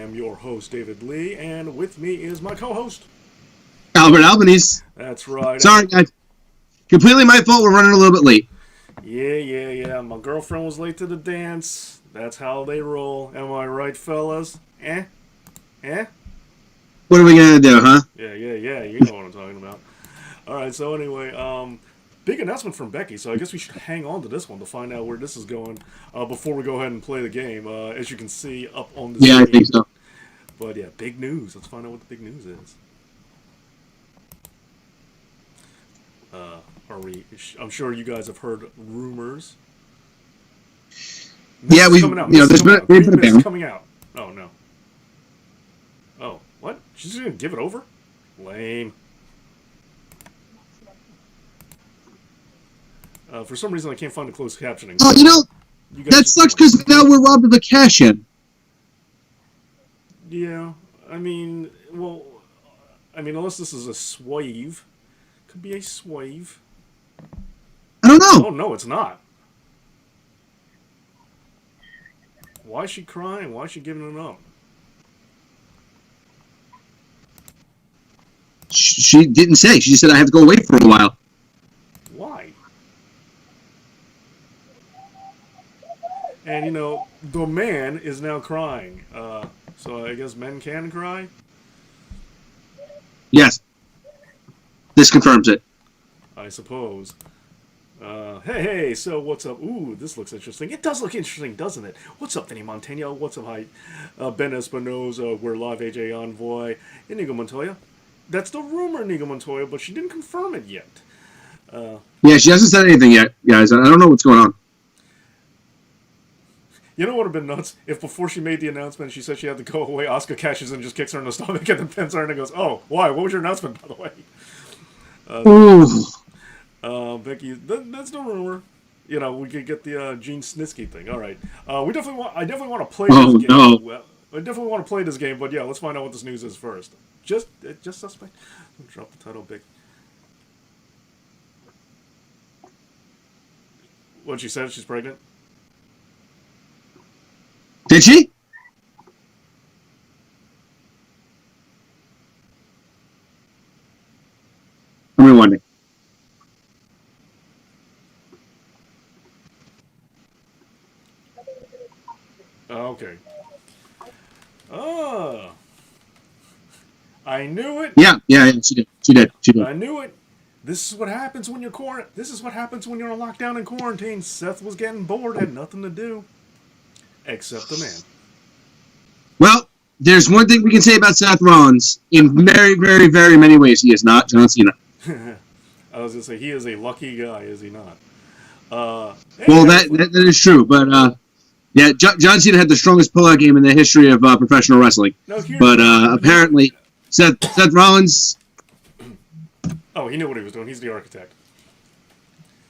am your host, David Lee, and with me is my co-host. Albert Albanese. That's right. Sorry, guys. Completely my fault. We're running a little bit late. Yeah. My girlfriend was late to the dance. That's how they roll. Am I right, fellas? Eh? What are we going to do, huh? Yeah. You know what I'm talking about. All right. So anyway, big announcement from Becky. So I guess we should hang on to this one to find out where this is going before we go ahead and play the game. As you can see up on the Yeah, screen. I think so. But yeah, big news. Let's find out what the big news is. Are we? I'm sure you guys have heard rumors. Yeah, we. Coming out. There's been a Mist coming out. Oh no. Oh, what? She's just gonna give it over? Lame. For some reason, I can't find the closed captioning. Oh, that sucks because now we're robbed of a cash in. Yeah, unless this is a swave, could be a swave. I don't know. Oh no, it's not. Why is she crying? Why is she giving it up? She didn't say. She just said I have to go away for a while. Why? And the man is now crying. So I guess men can cry? Yes. This confirms it. I suppose. Hey, so what's up? Ooh, this looks interesting. It does look interesting, doesn't it? What's up, Vinny Montano? What's up, hi? Ben Espinoza, we're live, AJ Envoy, Inigo Montoya. That's the rumor, Inigo Montoya, but she didn't confirm it yet. Yeah, she hasn't said anything yet, guys. I don't know what's going on. You know what would have been nuts? If before she made the announcement, she said she had to go away, Asuka cashes in and just kicks her in the stomach and then pins her and goes, oh, why? What was your announcement, by the way? Becky, that's the rumor. We could get the Gene Snitsky thing. All right. I definitely want to play this game. No. Well, I definitely want to play this game, but yeah, let's find out what this news is first. Just suspect. Drop the title big. What she said? She's pregnant. Did she? I'm rewinding. Okay. Oh. I knew it. Yeah, she did. I knew it. This is what happens when you're This is what happens when you're on lockdown and quarantine. Seth was getting bored, had nothing to do. Except the man. Well, there's one thing we can say about Seth Rollins. In very, very, very many ways, he is not John Cena. I was going to say, he is a lucky guy, is he not? Well, that is true, but yeah, John Cena had the strongest pullout game in the history of professional wrestling. But apparently, Seth Rollins... Oh, he knew what he was doing. He's the architect.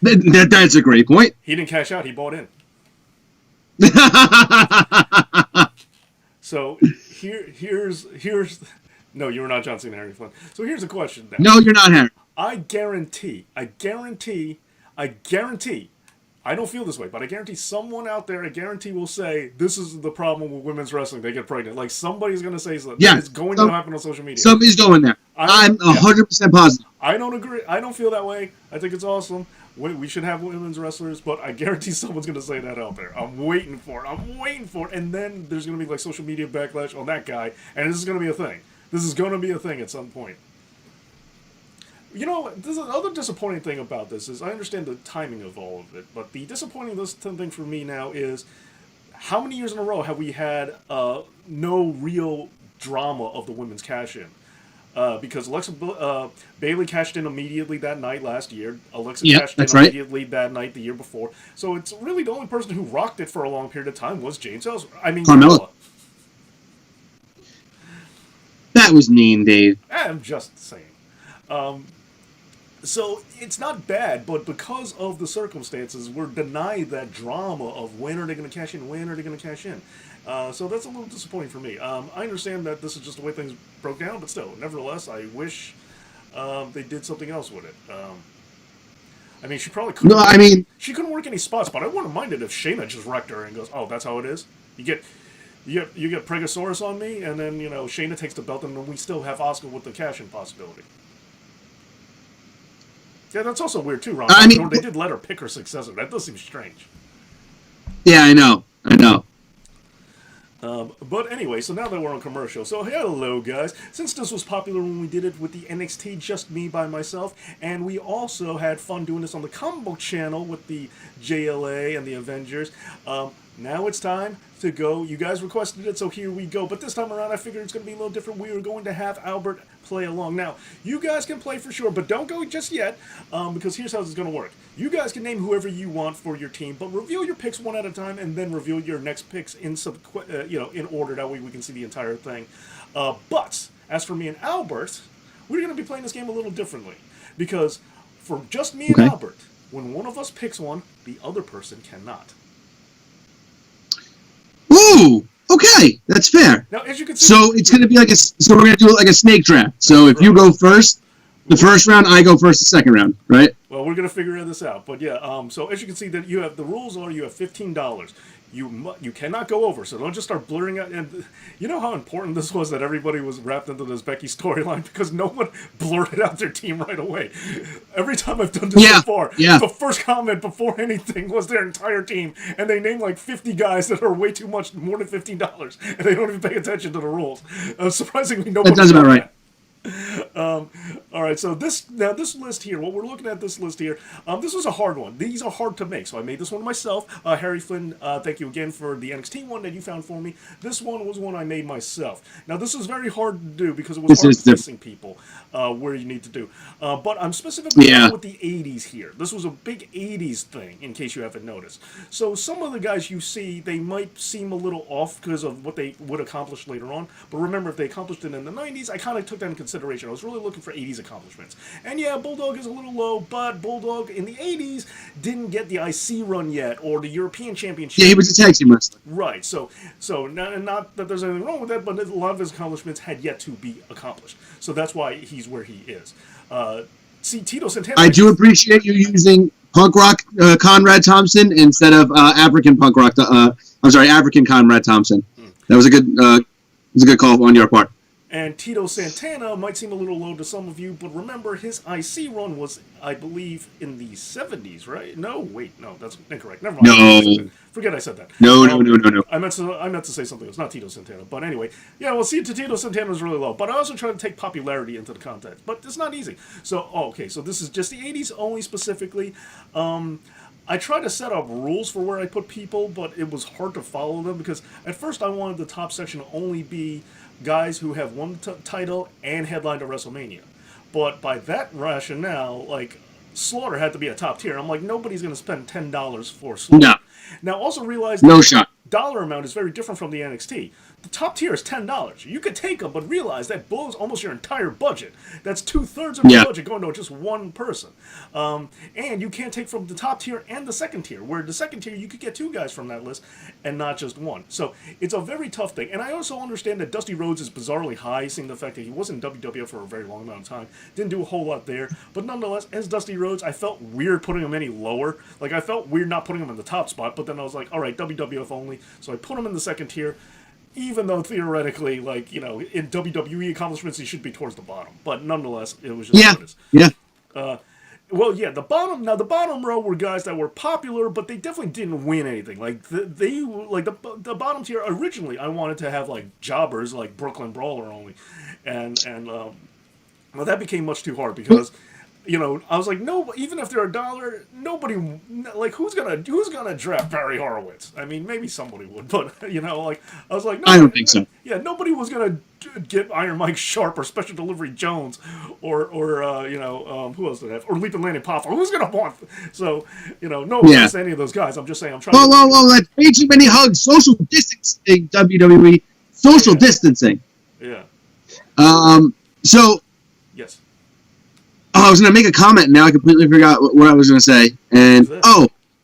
That's a great point. He didn't cash out. He bought in. So here's no, you were not John Cena, Harry Flynn. So here's a question now. No, you're not Harry. I guarantee. I don't feel this way, but I guarantee someone out there, will say this is the problem with women's wrestling. They get pregnant. Like somebody's going to say something. Yeah, it's going to happen on social media. Somebody's going there. I'm 100% positive. I don't agree. I don't feel that way. I think it's awesome. We should have women's wrestlers, but I guarantee someone's going to say that out there. I'm waiting for it. And then there's going to be like social media backlash on that guy, and this is going to be a thing. This is going to be a thing at some point. There's another disappointing thing about this is I understand the timing of all of it, but the disappointing thing for me now is how many years in a row have we had no real drama of the women's cash-in? Because Bayley cashed in immediately that night last year. Alexa cashed in immediately that night the year before. So it's really the only person who rocked it for a long period of time was James Ellsworth. Carmella. That was mean, Dave. I'm just saying. So it's not bad, but because of the circumstances, we're denied that drama of when are they going to cash in, so that's a little disappointing for me. I understand that this is just the way things broke down, but still, nevertheless, I wish they did something else with it. She probably couldn't. She couldn't work any spots, but I wouldn't mind it if Shayna just wrecked her and goes, "Oh, that's how it is." You You get Pregasaurus on me, and then Shayna takes the belt, and then we still have Asuka with the cash-in possibility. Yeah, that's also weird too, Ron. They did let her pick her successor. That does seem strange. Yeah, I know. But anyway, so now that we're on commercial, so hello guys. Since this was popular when we did it with the NXT Just Me by myself, and we also had fun doing this on the Comic Book channel with the JLA and the Avengers, now it's time to go. You guys requested it, so here we go. But this time around, I figured it's going to be a little different. We are going to have Albert play along. Now, you guys can play for sure, but don't go just yet, because here's how this is going to work. You guys can name whoever you want for your team, but reveal your picks one at a time, and then reveal your next picks in in order. That way we can see the entire thing. But as for me and Albert, we're going to be playing this game a little differently, because for just me and Albert, when one of us picks one, the other person cannot. Ooh, okay, that's fair. Now, as you can see, so it's going to be so we're going to do it like a snake draft. So if you go first, the first round, I go first the second round, right? Well, we're going to figure this out. But yeah, so as you can see, that you have the rules are you have $15. You cannot go over, so don't just start blurring out. And you know how important this was that everybody was wrapped into this Becky storyline because no one blurted out their team right away. Every time I've done this before, the first comment before anything was their entire team, and they named like 50 guys that are way too much, more than $15, and they don't even pay attention to the rules. Surprisingly, nobody. That sounds about right. All right, so this list here, what we're looking at this list here, this was a hard one. These are hard to make, so I made this one myself. Harry Flynn, thank you again for the NXT one that you found for me. This one was one I made myself. Now, this is very hard to do because it was hard placing people where you need to do. But I'm specifically going with the 80s here. This was a big 80s thing, in case you haven't noticed. So some of the guys you see, they might seem a little off because of what they would accomplish later on. But remember, if they accomplished it in the 90s, I kind of took that in consideration. I was really looking for 80s accomplishments. And yeah, Bulldog is a little low, but Bulldog in the 80s didn't get the IC run yet, or the European Championship. Yeah, he was a tag team wrestler. Right, so not that there's anything wrong with that, but a lot of his accomplishments had yet to be accomplished. So that's why he's where he is. See, Tito Santana... I do appreciate you using punk rock Conrad Thompson instead of African punk rock... African Conrad Thompson. That was a good call on your part. And Tito Santana might seem a little low to some of you, but remember, his IC run was, I believe, in the 70s, right? No, wait, no, that's incorrect. Never mind. No. Forget I said that. No. I meant to say something. It's not Tito Santana. But anyway, yeah, well, see, Tito Santana is really low. But I also try to take popularity into the context. But it's not easy. So, okay, so this is just the 80s only specifically. I tried to set up rules for where I put people, but it was hard to follow them because at first I wanted the top section to only be guys who have won the title and headlined at WrestleMania. But by that rationale, like, Slaughter had to be a top tier. I'm like, nobody's going to spend $10 for Slaughter. No. Now, also realize no shot. Dollar amount is very different from the NXT. The top tier is $10. You could take them, but realize that blows almost your entire budget. That's 2/3 of your budget going to just one person. And you can't take from the top tier and the second tier, where the second tier you could get 2 guys from that list and not just one. So it's a very tough thing. And I also understand that Dusty Rhodes is bizarrely high, seeing the fact that he wasn't in WWF for a very long amount of time. Didn't do a whole lot there. But nonetheless, as Dusty Rhodes, I felt weird putting him any lower. Like, I felt weird not putting him in the top spot, but then I was like, all right, WWF only. So I put him in the second tier. Even though theoretically, like, you know, in WWE accomplishments, he should be towards the bottom. But nonetheless, it was just what it is. Well, yeah, the bottom row were guys that were popular, but they definitely didn't win anything. Like, the bottom tier, originally, I wanted to have, like, jobbers, like Brooklyn Brawler only. And well, that became much too hard because... You know, I was like, no. Even if they're $1, nobody like who's gonna draft Barry Horowitz? I mean, maybe somebody would, but you know, like I was like, no, I don't think so. Yeah, nobody was gonna get Iron Mike Sharp or Special Delivery Jones or who else did I have? Or Leaping Landing Papa. Who's gonna want? So you know, no offense to any of those guys. I'm just saying, I'm trying. Whoa! That's way too many hugs. Social distancing, WWE. Social distancing. Yeah. So. Yes. Oh, I was going to make a comment, and now I completely forgot what I was going to say. And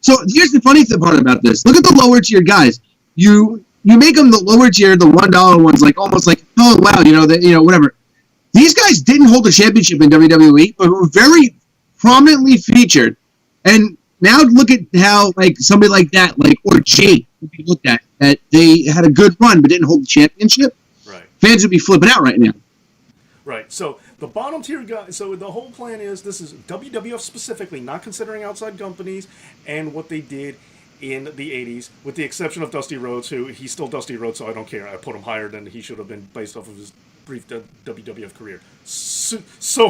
so here's the funny part about this. Look at the lower tier guys. You make them the lower tier, the $1 ones, like almost like, oh wow, whatever. These guys didn't hold a championship in WWE, but were very prominently featured. And now look at how like somebody like that, like or Jake, would be looked at that they had a good run but didn't hold the championship, Right. fans would be flipping out right now. Right. So the bottom tier guys. So the whole plan is this is WWF specifically, not considering outside companies and what they did in the '80s, with the exception of Dusty Rhodes, who he's still Dusty Rhodes, so I don't care. I put him higher than he should have been based off of his brief WWF career. So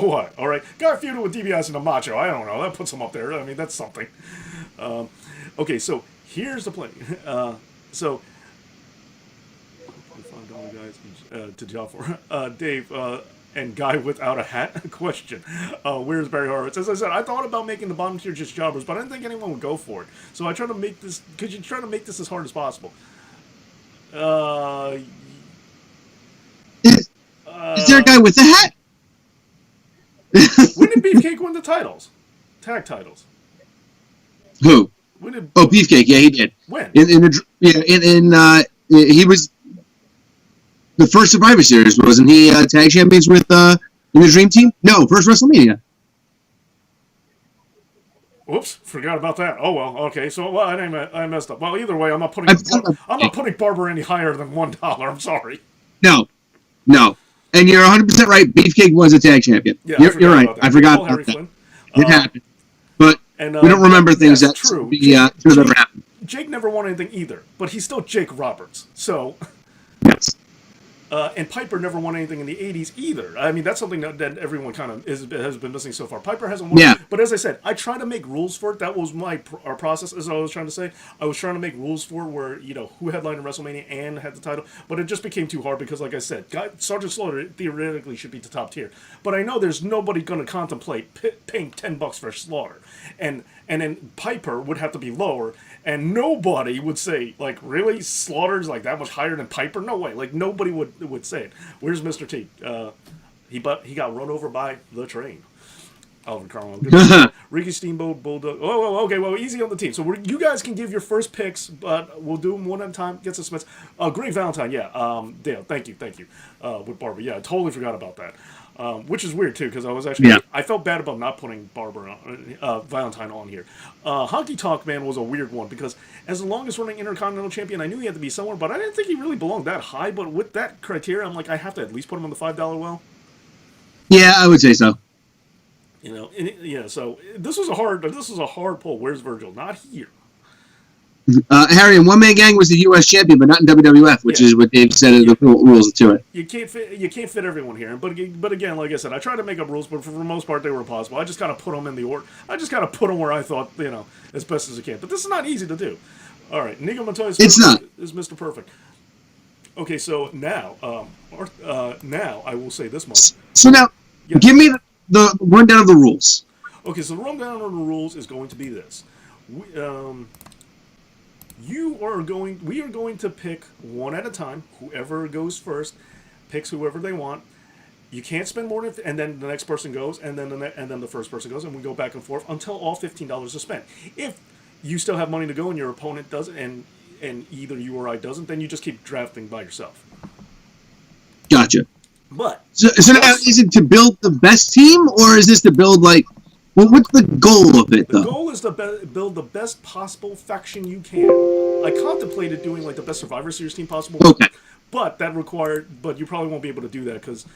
what? All right, guy feuded with DiBiase and the Macho. I don't know. That puts him up there. I mean, that's something. Okay, so here's the plan. So. Guys to job for Dave and guy without a hat question. Where's Barry Horowitz? As I said, I thought about making the bottom tier just jobbers, but I didn't think anyone would go for it. So I tried to make this. Could you try to make this as hard as possible? Is there a guy with a hat? When did Beefcake win the titles? Tag titles. Who? When did? Oh, Beefcake. Yeah, he did. When? He was the first Survivor Series, wasn't he? Tag champions with in the Dream Team? No, first WrestleMania. Whoops, forgot about that. Oh well, okay. So well, I messed up. Well, either way, I'm not putting Barber any higher than $1. I'm sorry. No, and you're 100% right. Beefcake was a tag champion. Yeah, you're right. I forgot about that. It happened, but we don't remember things that true. Should never happened. Jake never won anything either, but he's still Jake Roberts. So. Yes. And Piper never won anything in the '80s either. I mean, that's something that everyone kind of has been missing so far. Piper hasn't won. Yeah. But as I said, I tried to make rules for it. That was our process, as I was trying to say. I was trying to make rules for where, who headlined in WrestleMania and had the title. But it just became too hard because, like I said, Sergeant Slaughter theoretically should be the top tier. But I know there's nobody going to contemplate paying $10 for Slaughter. And then Piper would have to be lower. And nobody would say, like, really? Slaughter's like that much higher than Piper? No way. Like, nobody would say it. Where's Mr. T? He got run over by the train. Alvin Carlin. Ricky Steamboat, Bulldog. Oh, okay. Well, easy on the team. So you guys can give your first picks, but we'll do them one at a time. Get some Smiths. Great Valentine, yeah. Dale, thank you. With Barber, yeah, I totally forgot about that. Which is weird too, because I was actually I felt bad about not putting Barber Valentine on here. Honky Tonk Man was a weird one because as the longest running Intercontinental Champion, I knew he had to be somewhere, but I didn't think he really belonged that high. But with that criteria, I'm like, I have to at least put him on the $5 well. Yeah, I would say so. So this was a hard pull. Where's Virgil? Not here. Harry, and One Man Gang was the U.S. champion, but not in WWF, which is what they've said the rules to it. You can't fit everyone here. But again, like I said, I tried to make up rules, but for the most part, they were impossible. I just kind of put them in the order. I just kind of put them where I thought, as best as I can. But this is not easy to do. All right, Inigo Montoya is Mr. Perfect. Okay, so now, now I will say this much. So now, give me the rundown of the rules. Okay, so the rundown of the rules is going to be this. We are going to pick one at a time. Whoever goes first picks whoever they want. You can't spend more than, and then the next person goes, and then the first person goes, and we go back and forth until all $15 is spent. If you still have money to go and your opponent doesn't, and either you or I doesn't, then you just keep drafting by yourself. Gotcha. But so now, is it to build the best team, or is this to build what's the goal of it, though? The goal is to build the best possible faction you can. I contemplated doing the best Survivor Series team possible. Okay. But you probably won't be able to do that because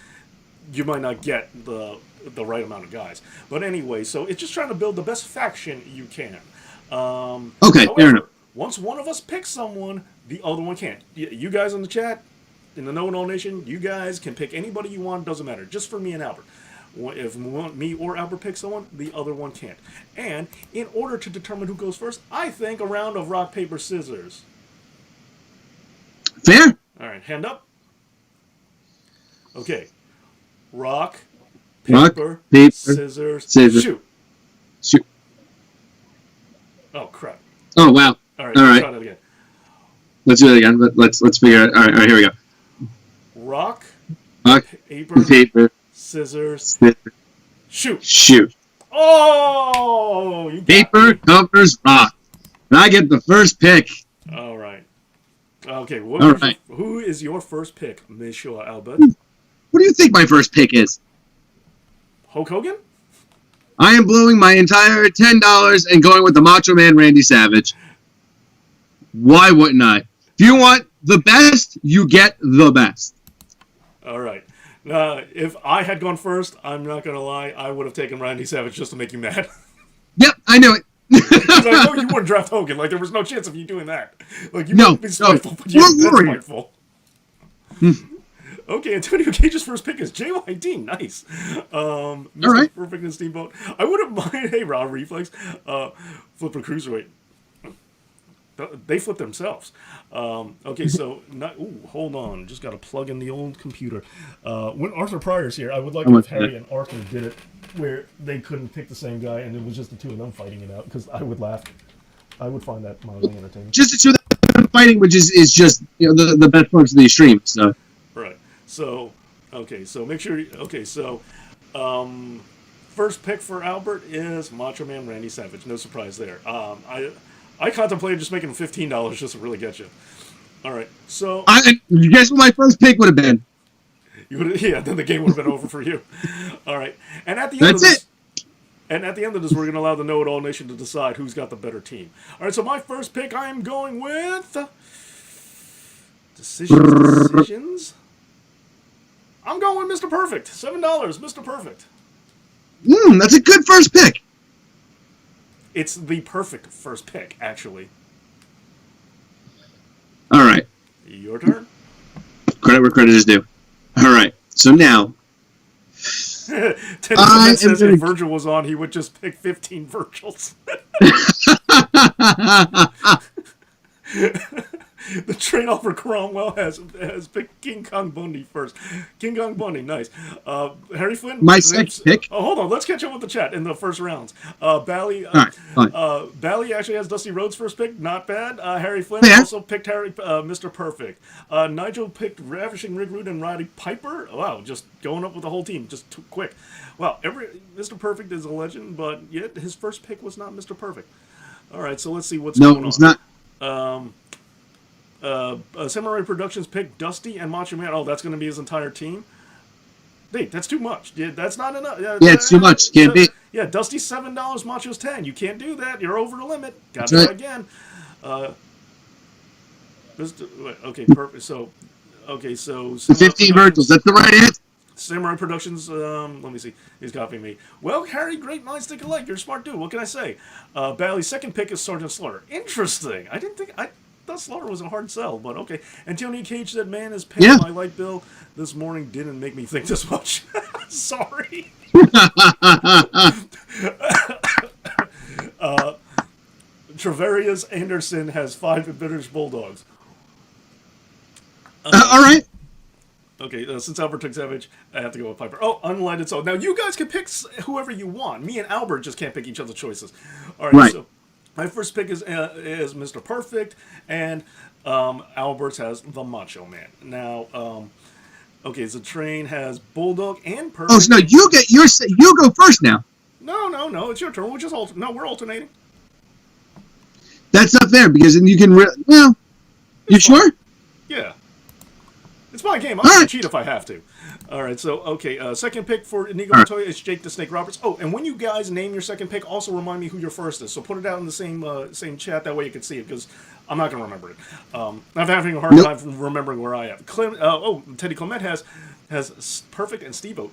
you might not get the right amount of guys. But anyway, so it's just trying to build the best faction you can. Okay, however, fair enough. Once one of us picks someone, the other one can't. You guys in the chat, in the Know It All Nation, you guys can pick anybody you want. Doesn't matter. Just for me and Albert. If me or Albert picks someone, the other one can't. And in order to determine who goes first, I think a round of rock, paper, scissors. Fair. All right, hand up. Okay. Rock, paper, scissors, shoot. Oh, crap. Oh, wow. All right, let's try that again. Let's do it again. Let's figure it out. All right, here we go. Rock, paper, scissors, shoot. Oh! Paper covers rock. And I get the first pick. All right. Okay, who is your first pick, Monsieur Albert? What do you think my first pick is? Hulk Hogan? I am blowing my entire $10 and going with the Macho Man Randy Savage. Why wouldn't I? If you want the best, you get the best. All right. If I had gone first, I'm not gonna lie, I would have taken Randy Savage just to make you mad. Yep, I knew it. Because I know you wouldn't draft Hogan. Like there was no chance of you doing that. Like you might be spiteful, but you ain't that spiteful. Okay, Antonio Cage's first pick is JYD. Nice. Mr. All right. Perfect and Steamboat. I wouldn't mind. Hey, Raw Reflex. Flip a cruiserweight. They flip themselves. Okay, so hold on. Just got to plug in the old computer. When Arthur Pryor's here, I would like if Harry and Arthur did it where they couldn't pick the same guy and it was just the two of them fighting it out because I would laugh. I would find that mildly entertaining. Just the two of them fighting, which is just the best parts of the stream. So. Right. So, okay. So make sure. Okay. So, first pick for Albert is Macho Man Randy Savage. No surprise there. I contemplated just making $15 just to really get you. All right. So. You guess what my first pick would have been? Yeah. Then the game would have been over for you. All right. And at the end of this. And at the end of this, we're going to allow the Know-It-All Nation to decide who's got the better team. All right. So my first pick, I am going with. Decisions. I'm going with Mr. Perfect. $7, Mr. Perfect. That's a good first pick. It's the perfect first pick, actually. All right. Your turn. Credit where credit is due. All right. So now. Teddy says if Virgil was on, he would just pick 15 Virgils. The trade offer Cromwell has picked King Kong Bundy first. King Kong Bundy, nice. Harry Flynn. My second pick. Oh, hold on. Let's catch up with the chat in the first rounds. Bally actually has Dusty Rhodes first pick. Not bad. Harry Flynn also picked Mr. Perfect. Nigel picked Ravishing Rick Rude and Roddy Piper. Wow, just going up with the whole team, just too quick. Wow, Mr. Perfect is a legend, but yet his first pick was not Mr. Perfect. All right, so let's see what's going on. No, it's not. Samurai Productions picked Dusty and Macho Man. Oh, that's going to be his entire team. Wait, that's too much. Yeah, that's not enough. Yeah, it's too much. Can't be. Yeah, Dusty's $7, Macho's $10. You can't do that. You're over the limit. Got to try again. Okay, perfect. So 15 Virgils. That's the right answer. Samurai Productions. Let me see. He's copying me. Well, Harry, great minds think alike. You're a smart dude. What can I say? Bailey's second pick is Sergeant Slaughter. Interesting. I thought Slaughter was a hard sell, but okay. Antonio Cage said, man, is paying my light bill this morning didn't make me think this much. Sorry. Travarius Anderson has 5 British Bulldogs. All right. Okay, since Albert took Savage, I have to go with Piper. Oh, unlighted soul. Now, you guys can pick whoever you want. Me and Albert just can't pick each other's choices. All right. So my first pick is Mr. Perfect, and Albert's has the Macho Man. Now, okay, so Train has Bulldog and Perfect. Oh, so no, you go first now. No, it's your turn. We're alternating. That's not fair because then you can. You sure? Yeah. It's my game. I'm going to cheat if I have to. All right, so, okay, second pick for Inigo Montoya is Jake the Snake Roberts. Oh, and when you guys name your second pick, also remind me who your first is. So put it out in the same chat. That way you can see it, because I'm not going to remember it. I'm having a hard time remembering where I am. Teddy Clement has Perfect and Steve-O.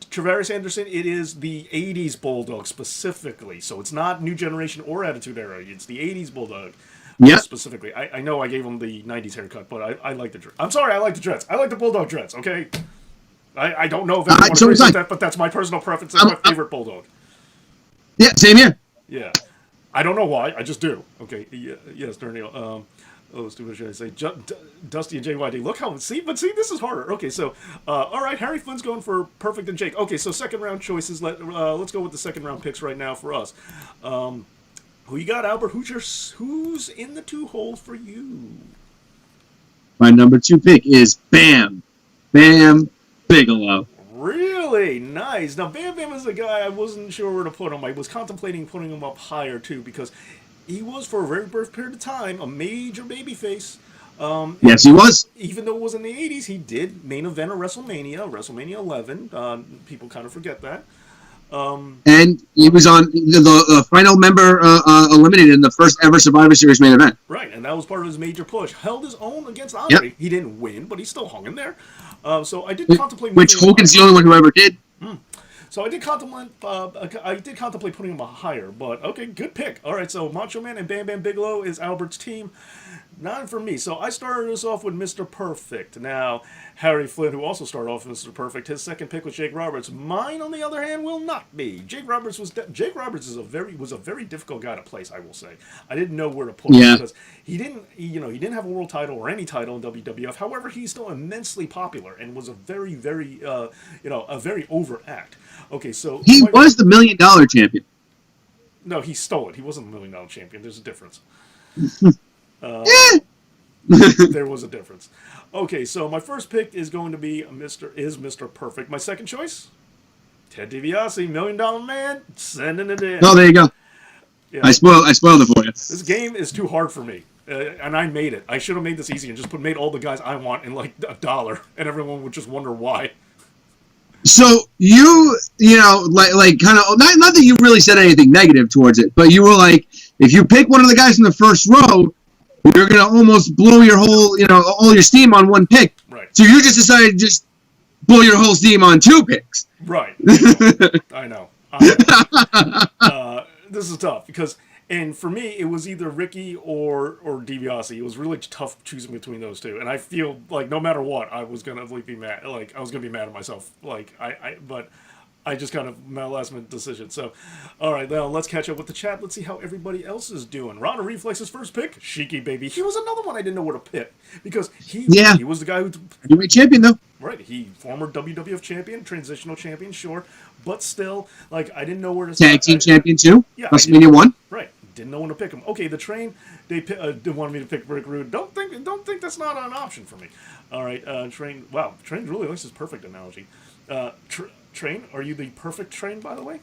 Travaris Anderson, it is the 80s Bulldog specifically. So it's not New Generation or Attitude Era. It's the 80s Bulldog. Yeah. Specifically, I know I gave him the 90s haircut, but I like the dreads. I'm sorry, I like the dreads. I like the Bulldog dreads, okay? I don't know if anyone agrees with that, but that's my personal preference. That's my favorite Bulldog. Yeah, same here. Yeah. I don't know why, I just do. Okay, yes, Darnell. Stupid should I say? Dusty and JYD. Look how, see, this is harder. Okay, so, all right, Harry Flynn's going for Perfect and Jake. Okay, so second round choices. Let's go with the second round picks right now for us. Who you got, Albert? Who's in the 2-hole for you? My number 2 pick is Bam Bigelow. Really nice. Now, Bam is a guy I wasn't sure where to put him. I was contemplating putting him up higher too because he was for a very brief period of time a major babyface. Yes, he was. Even though it was in the 80s, he did main event of WrestleMania 11. People kind of forget that. And he was on the final member eliminated in the first ever Survivor Series main event. Right, and that was part of his major push. Held his own against Yep. Andre. He didn't win, but he still hung in there. So I did contemplate Which moving him Hogan's the higher. only one who ever did. So I did contemplate. I did contemplate putting him higher, but okay, good pick. All right, so Macho Man and Bam Bam Bigelow is Albert's team. Not for me. So I started us off with Mr. Perfect. Now, Harry Flynn, who also started off with Mr. Perfect, his second pick was Jake Roberts. Mine, on the other hand, will not be. Jake Roberts was a very difficult guy to place. I will say. I didn't know where to put him because he didn't have a world title or any title in WWF. However, he's still immensely popular and was a very a very overact. Okay, so he was the $1 million champion. No, he stole it. He wasn't the $1 million champion. There's a difference. There was a difference. Okay, so my first pick is going to be Mr. Perfect. My second choice, Ted DiBiase, $1 Million Man, sending it in. Oh, there you go. Yeah. I spoiled it for you. This game is too hard for me, and I made it. I should have made this easy and just made all the guys I want in like $1, and everyone would just wonder why. So you know, like kind of not that you really said anything negative towards it, but you were like, if you pick one of the guys in the first row, you're gonna almost blow your whole, all your steam on one pick. Right. So you just decided to just blow your whole steam on two picks. Right. I know. This is tough because, and for me, it was either Ricky or DiBiase. It was really tough choosing between those two, and I feel like no matter what, I was gonna be mad. Like I was gonna be mad at myself. Like but I just kind of my last minute decision. So, all right, now let's catch up with the chat. Let's see how everybody else is doing. Ron Reflex's first pick, Sheiky baby. He was another one I didn't know where to pick because he was the guy who heavyweight champion though. Right, he former WWF champion, transitional champion, sure, but still, like I didn't know where to tag team champion too. Yeah, WrestleMania 1. Right, didn't know when to pick him. Okay, the Train, they wanted me to pick Rick Rude. Don't think that's not an option for me. All right, Train. Wow, Train really likes his perfect analogy. Train, are you the perfect Train, by the way?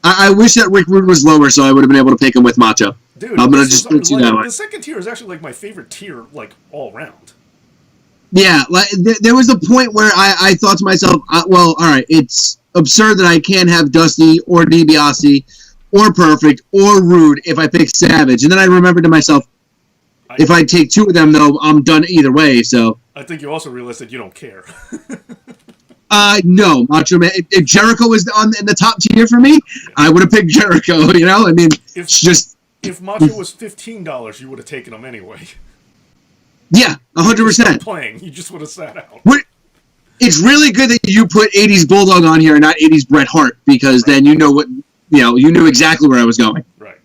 I wish that Rick Rude was lower, so I would have been able to pick him with Macho. Dude, I'm gonna just put you that way. The second tier is actually like my favorite tier, like all round. Yeah, like there was a point where I thought to myself, well, all right, it's absurd that I can't have Dusty or DiBiase or Perfect or Rude if I pick Savage. And then I remembered to myself, if I take two of them, though, I'm done either way. So I think you also realized that you don't care. No, Macho Man. If Jericho was in the top tier for me, I would have picked Jericho. I mean, if Macho was $15, you would have taken him anyway. Yeah, 100%. Playing, you just would have sat out. It's really good that you put 80s Bulldog on here and not 80s Bret Hart, because then you knew exactly where I was going. Right.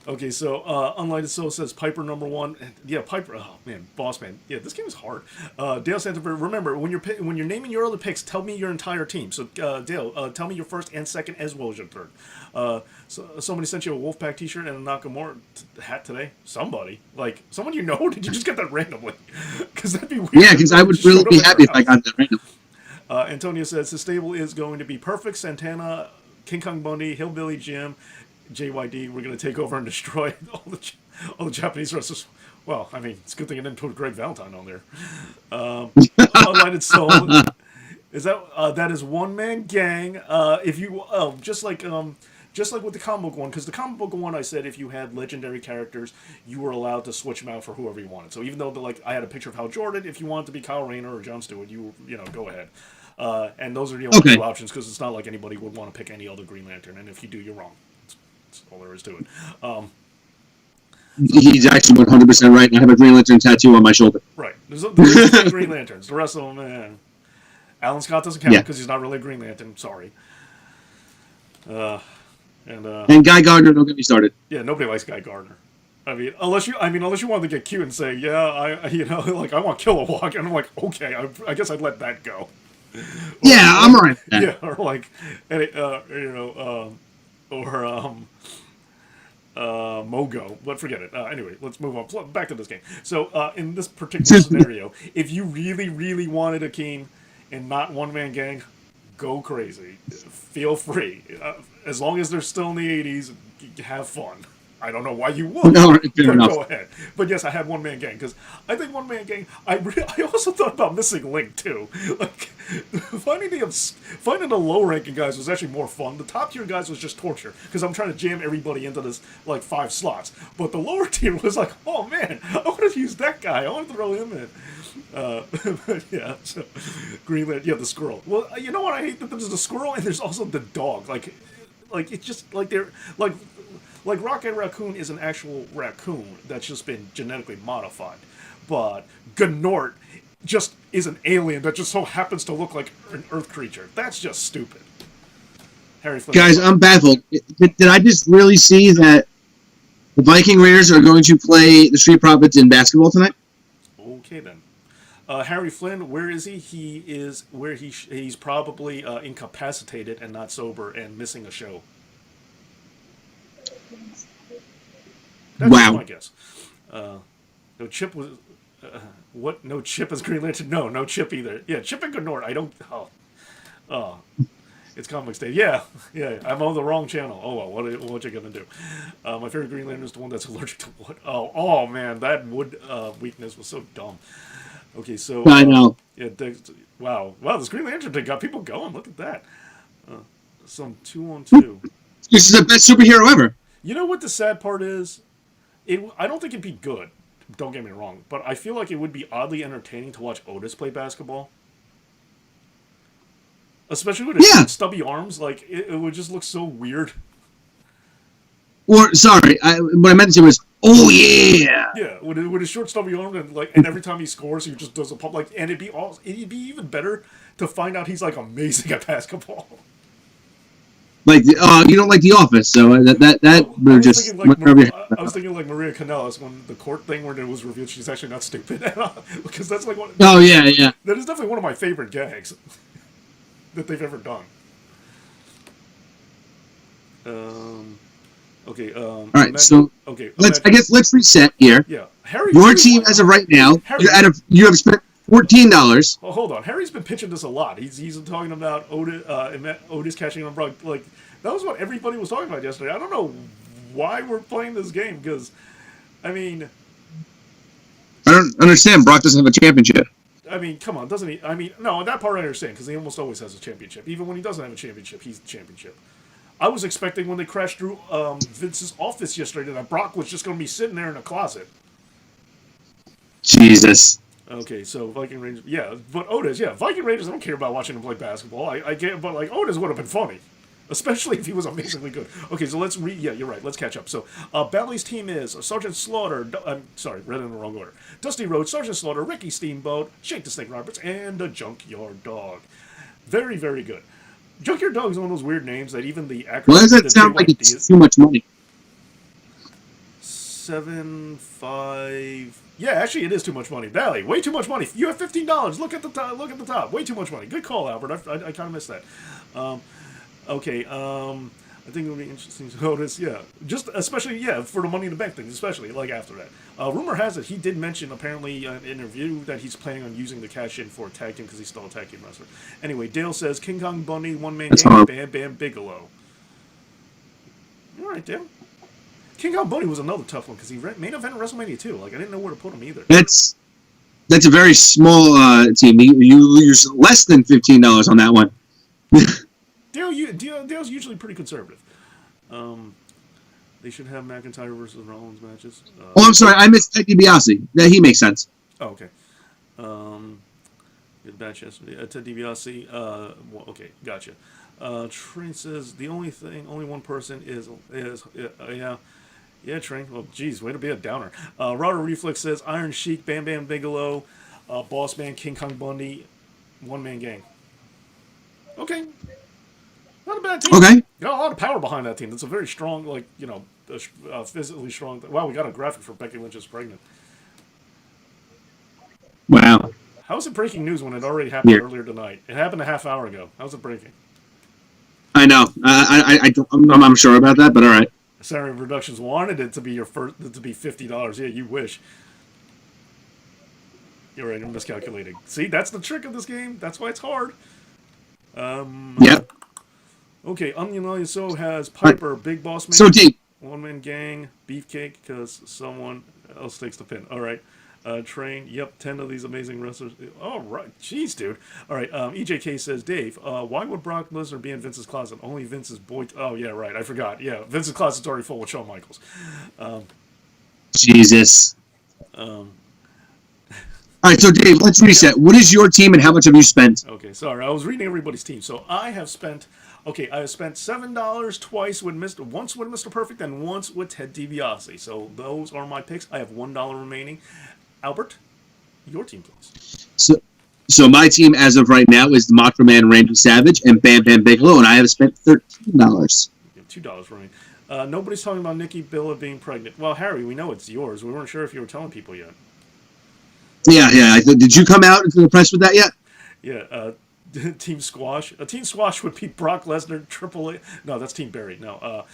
Okay, so Unlighted Soul says Piper #1. Yeah, Piper. Oh man, Boss Man. Yeah, this game is hard. Dale Santafer. Remember, when you're naming your other picks, tell me your entire team. So Dale, tell me your first and second as well as your third. Somebody sent you a Wolfpack T-shirt and a Nakamura hat today. Somebody, like someone you know? Or did you just get that randomly? Because that'd be weird. Yeah, because I would really be happy if I got that randomly. Antonio says his stable is going to be Perfect, Santana, King Kong Bundy, Hillbilly Jim, JYD. We're going to take over and destroy all the Japanese wrestlers. Well, I mean, it's a good thing I didn't put Greg Valentine on there. Unlighted Soul. Is that is one man gang? If you just like with the comic book one, because the comic book one I said if you had legendary characters, you were allowed to switch them out for whoever you wanted. So even though I had a picture of Hal Jordan, if you wanted to be Kyle Rayner or Jon Stewart, you go ahead. And those are the only two options, because it's not like anybody would want to pick any other Green Lantern. And if you do, you're wrong. That's all there is to it. He's actually 100% right. I have a Green Lantern tattoo on my shoulder. Right. There's three Green Lanterns. The rest of them, man. Alan Scott doesn't count because he's not really a Green Lantern. Sorry. And Guy Gardner, don't get me started. Yeah, nobody likes Guy Gardner. Unless you wanted to get cute and say, yeah, I want Kilowog, and I'm like, okay, I guess I'd let that go. I'm alright with that. Yeah, or like, Mogo, but forget it. Anyway, let's move on. Back to this game. So, in this particular scenario, if you really, really wanted a team and not one-man gang, go crazy. Feel free. As long as they're still in the 80s, have fun. I don't know why you would. No, fair But enough. go ahead. But yes, I had One Man Gang because I think One Man Gang. I also thought about Missing Link too. Like finding the low ranking guys was actually more fun. The top tier guys was just torture because I'm trying to jam everybody into this like 5 slots. But the lower tier was like, oh man, I want to use that guy. I want to throw him in. But yeah, so Greenland, yeah, the squirrel. Well, you know what I hate that there's the squirrel and there's also the dog. Like it's just like they're like Rocket Raccoon is an actual raccoon that's just been genetically modified, but Gnort just is an alien that just so happens to look like an Earth creature. That's just stupid. Harry Flynn. Guys, I'm baffled. Did I just really see that the Viking Raiders are going to play the Street Profits in basketball tonight? Okay then. Harry Flynn, where is he? He is where he's probably incapacitated and not sober and missing a show. That's Wow. my guess. No Chip was what? No Chip as Green Lantern? No, no Chip either. Yeah, Chip and Gnort. I don't. Oh, it's Comics Day. Yeah, yeah. I'm on the wrong channel. Oh well, what you gonna do? My favorite Green Lantern is the one that's allergic to wood. Oh man, that wood weakness was so dumb. Okay, so I know. yeah, wow, this Green Lantern thing got people going. Look at that. Some 2-on-2. This is the best superhero ever. You know what the sad part is? I don't think it'd be good. Don't get me wrong, but I feel like it would be oddly entertaining to watch Otis play basketball, especially with his stubby arms. Like it would just look so weird. Or sorry, what I meant to say was, oh yeah. Yeah, with his short stubby arm and every time he scores, he just does a pump and it'd be even better to find out he's like amazing at basketball. Like, you don't like The Office, so we're just. I was thinking like Maria Kanellis when the court thing where it was revealed she's actually not stupid, because that's like one. Oh yeah. That is definitely one of my favorite gags that they've ever done. Okay. All right, so okay. let's reset here. Yeah, Harry. Your team, as of right now, you have spent $14. Oh, hold on. Harry's been pitching this a lot. He's talking about Otis catching on Brock. Like that was what everybody was talking about yesterday. I don't know why we're playing this game because, I mean, I don't understand. Brock doesn't have a championship. I mean, come on, doesn't he? I mean, no, that part I understand because he almost always has a championship. Even when he doesn't have a championship, he's the championship. I was expecting when they crashed through Vince's office yesterday that Brock was just going to be sitting there in a closet. Jesus. Okay, so Viking Rangers, yeah, but Otis, yeah, Viking Rangers. I don't care about watching him play basketball. I get, but like Otis would have been funny, especially if he was amazingly good. Okay, so let's read. Yeah, you're right. Let's catch up. So Bally's team is Sergeant Slaughter. I'm sorry, read it in the wrong order. Dusty Rhodes, Sergeant Slaughter, Ricky Steamboat, Shake the Snake Roberts, and the Junkyard Dog. Very, very good. Junkyard Dog is one of those weird names that even the acronym. Why does that sound like it's too much money? 7, 5. Yeah, actually, it is too much money. Bally, way too much money. You have $15. Look at the top. Look at the top. Way too much money. Good call, Albert. I kind of missed that. Okay. I think it would be interesting to notice. Yeah, just especially for the Money in the Bank thing, especially like after that. Rumor has it he did mention apparently in an interview that he's planning on using the cash in for a tag team because he's still a tag team wrestler. Anyway, Dale says King Kong Bundy, One Man Gang, Bam Bam Bigelow. All right, Dale. King Kong Bundy was another tough one because he main event at WrestleMania 2. Like I didn't know where to put him either. That's a very small team. You lose less than $15 on that one. Dale's usually pretty conservative. They should have McIntyre versus Rollins matches. I'm sorry, I missed Ted DiBiase. Yeah, he makes sense. Oh, okay. Good match yesterday. Ted DiBiase. Okay, gotcha. Train says the only one person is yeah. Yeah, Train. Well, geez, way to be a downer. Router Reflex says Iron Sheik, Bam Bam Bigelow, Boss Man, King Kong Bundy, One Man Gang. Okay. Not a bad team. Okay. Got a lot of power behind that team. That's a very strong, physically strong. Wow, we got a graphic for Becky Lynch is pregnant. Wow. How is it breaking news when it already happened earlier tonight? It happened a half hour ago. How's it breaking? I know. I'm sure about that, but all right. Saturday Productions wanted it to be $50. Yeah, you wish. You're right. I'm miscalculating. See, that's the trick of this game. That's why it's hard. Yep. Okay, Onion so has Piper, Big Boss Man. So, D, One Man Gang, Beefcake, because someone else takes the pin. All right. Train, yep, 10 of these amazing wrestlers. All right. Jeez, dude. All right. EJK says, Dave, why would Brock Lesnar be in Vince's closet? Only Vince's boy. Oh, yeah, right. I forgot. Yeah, Vince's closet's already full with Shawn Michaels. Jesus. Um, All right, so Dave, let's reset. What is your team and how much have you spent? okay, sorry. I was reading everybody's team. So I have spent. Okay, I have spent $7 twice with once with Mr. Perfect and once with Ted DiBiase. So those are my picks. I have $1 remaining. Albert, your team, please. So my team as of right now is the Macho Man Randy Savage and Bam Bam Bigelow, and I have spent $13. You have $2 remaining. Nobody's talking about Nikki Bella being pregnant. Well, Harry, we know it's yours. We weren't sure if you were telling people yet. Yeah. Did you come out into the press with that yet? Yeah. Team Squash. Team Squash would be Brock Lesnar, Triple H. No, that's Team Barry. No.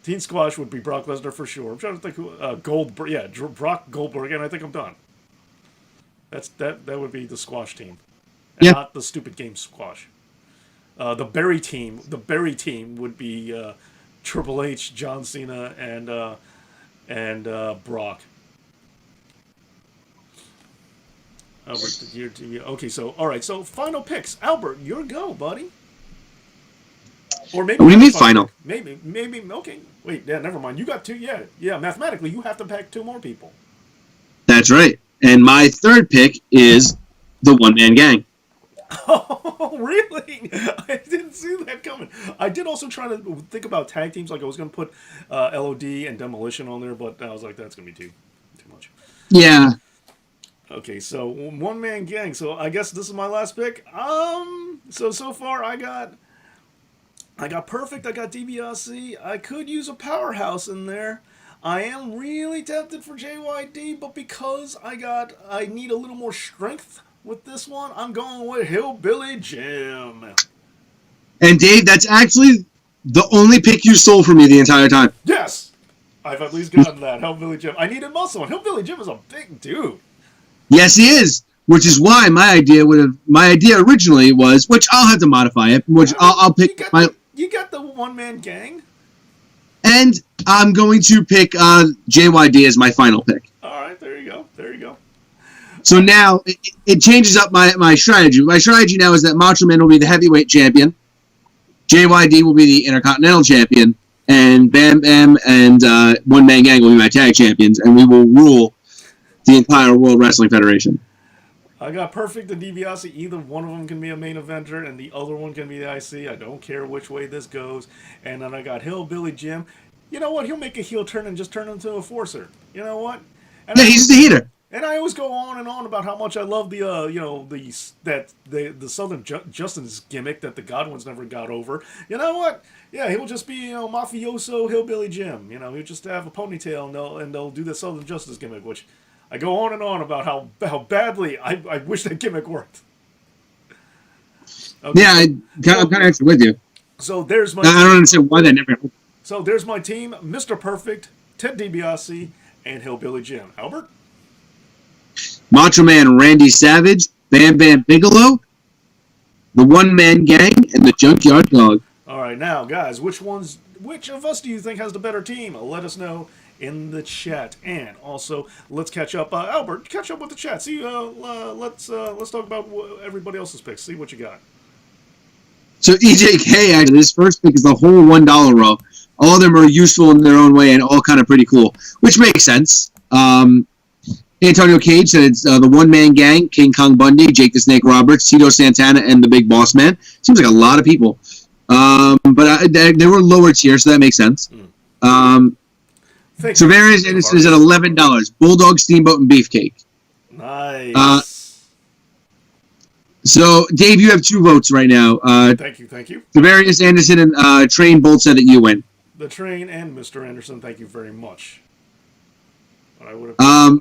Team Squash would be Brock Lesnar for sure. I'm trying to think who. Goldberg. Yeah, Brock Goldberg, and I think I'm done. That would be the Squash team, and Yeah. not the stupid game Squash. The Barry team. The Barry team would be Triple H, John Cena, and Brock. Albert, okay, so all right, so final picks. Albert, your go, buddy. Or maybe What do you mean pick. final? Maybe. Okay, wait. Yeah, never mind. You got two. Yeah. Mathematically, you have to pick two more people. That's right. And my third pick is the One Man Gang. Oh, really? I didn't see that coming. I did also try to think about tag teams. Like I was going to put LOD and Demolition on there, but I was like, that's going to be too much. Yeah. Okay, so One Man Gang. So I guess this is my last pick. So far I got Perfect. I got DiBiase. I could use a powerhouse in there. I am really tempted for JYD, but because I need a little more strength with this one, I'm going with Hillbilly Jim. And Dave, that's actually the only pick you stole from me the entire time. Yes, I've at least gotten that Hillbilly Jim. I needed muscle, and Hillbilly Jim is a big dude. Yes, he is. Which is why my idea originally was, which I'll have to modify it, which I'll pick You got the One Man Gang. And I'm going to pick JYD as my final pick. All right, there you go. So now it changes up my strategy. My strategy now is that Macho Man will be the heavyweight champion, JYD will be the Intercontinental champion, and Bam Bam and One Man Gang will be my tag champions, and we will rule the entire World Wrestling Federation. I got Perfect and DiBiase. Either one of them can be a main eventer, and the other one can be the IC. I don't care which way this goes. And then I got Hillbilly Jim. You know what? He'll make a heel turn and just turn into a forcer. You know what? And Yeah, he's the heater. And I always go on and on about how much I love the the Southern Justice gimmick that the Godwins never got over. You know what? Yeah, he'll just be mafioso Hillbilly Jim. He'll just have a ponytail and they'll do the Southern Justice gimmick, which I go on and on about how badly I wish that gimmick worked. Okay. Yeah, I'm kind of actually with you. So there's my. I don't understand why that never happened. So there's my team: Mr. Perfect, Ted DiBiase, and Hillbilly Jim. Albert. Macho Man Randy Savage, Bam Bam Bigelow, the One Man Gang, and the Junkyard Dog. All right, now guys, which of us do you think has the better team? Let us know in the chat, and also let's catch up. Albert, catch up with the chat. See, let's talk about everybody else's picks. See what you got. So EJK, actually, his first pick is the whole $1 row. All of them are useful in their own way and all kind of pretty cool, which makes sense. Antonio Cage said it's the One Man Gang, King Kong Bundy, Jake the Snake Roberts, Tito Santana, and the Big Boss Man. Seems like a lot of people. But they were lower tier, so that makes sense. Severius is at $11. Bulldog, Steamboat, and Beefcake. Nice. So, Dave, you have 2 votes right now. Thank you. Severius Anderson and Train both said that you win. The Train and Mr. Anderson, thank you very much. But I would have.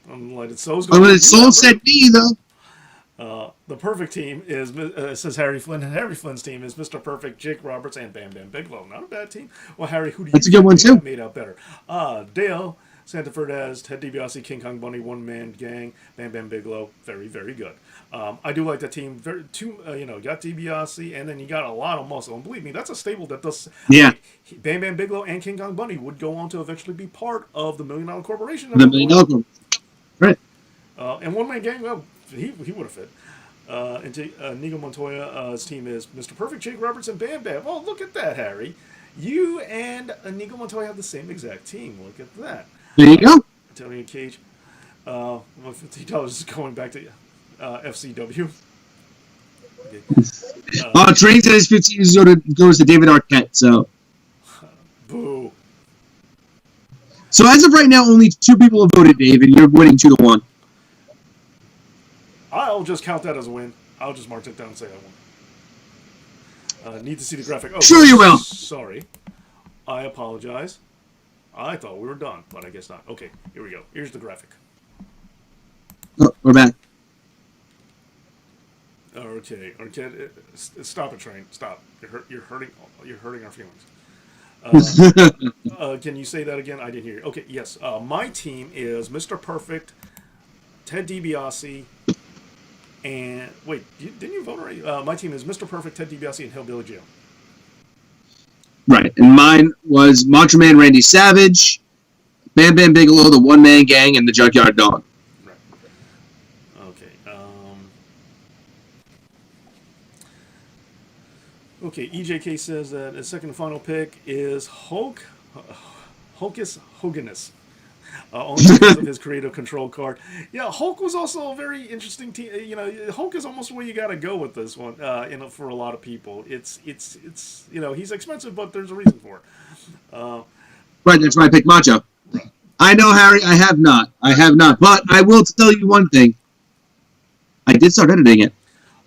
Unlighted Souls. Soul said me, though. The perfect team is, says Harry Flynn, and Harry Flynn's team is Mr. Perfect, Jake Roberts, and Bam Bam Bigelow. Not a bad team. Well, Harry, who do you That's a good one, too. Made out better. Dale Santa Ferdez, Ted DiBiase, King Kong Bundy, One Man Gang, Bam Bam Bigelow. Very, very good. I do like that team. You got DiBiase, and then you got a lot of muscle. And believe me, that's a stable that does. Yeah. Bam Bam Bigelow and King Kong Bundy would go on to eventually be part of the $1 Million Corporation. The $1 Million. Right. And One Man Gang, well, he would have fit. Into Nigo Montoya's team is Mr. Perfect, Jake Roberts, and Bam Bam. Oh, look at that, Harry. You and Nigo Montoya have the same exact team. Look at that. There you go. Tony and Cage. $50 is going back to FCW. Okay. Train says 15 goes to David Arquette, so. Boo. So as of right now, only 2 people have voted, Dave, and you're winning 2-1. I'll just count that as a win. I'll just mark it down and say I won. Need to see the graphic. Oh, sure you will. Sorry. I apologize. I thought we were done, but I guess not. Okay, here we go. Here's the graphic. Oh, we're back. Okay, stop it, Train. Stop. You're hurting our feelings. Can you say that again? I didn't hear you. Okay, yes. My team is Mr. Perfect, Ted DiBiase, and wait, didn't you vote already? My team is Mr. Perfect, Ted DiBiase, and Hillbilly Jim. Right, and mine was Macho Man Randy Savage, Bam Bam Bigelow, the One Man Gang, and the Junkyard Dog. Right. Okay. Okay. EJK says that his second and final pick is Hocus Hoganus. Only because of his creative control card. Yeah, Hulk was also a very interesting team. Hulk is almost where you got to go with this one. For a lot of people, it's he's expensive, but there's a reason for it. Right, that's why I picked Macho. Right. I know, Harry. I have not, but I will tell you one thing. I did start editing it.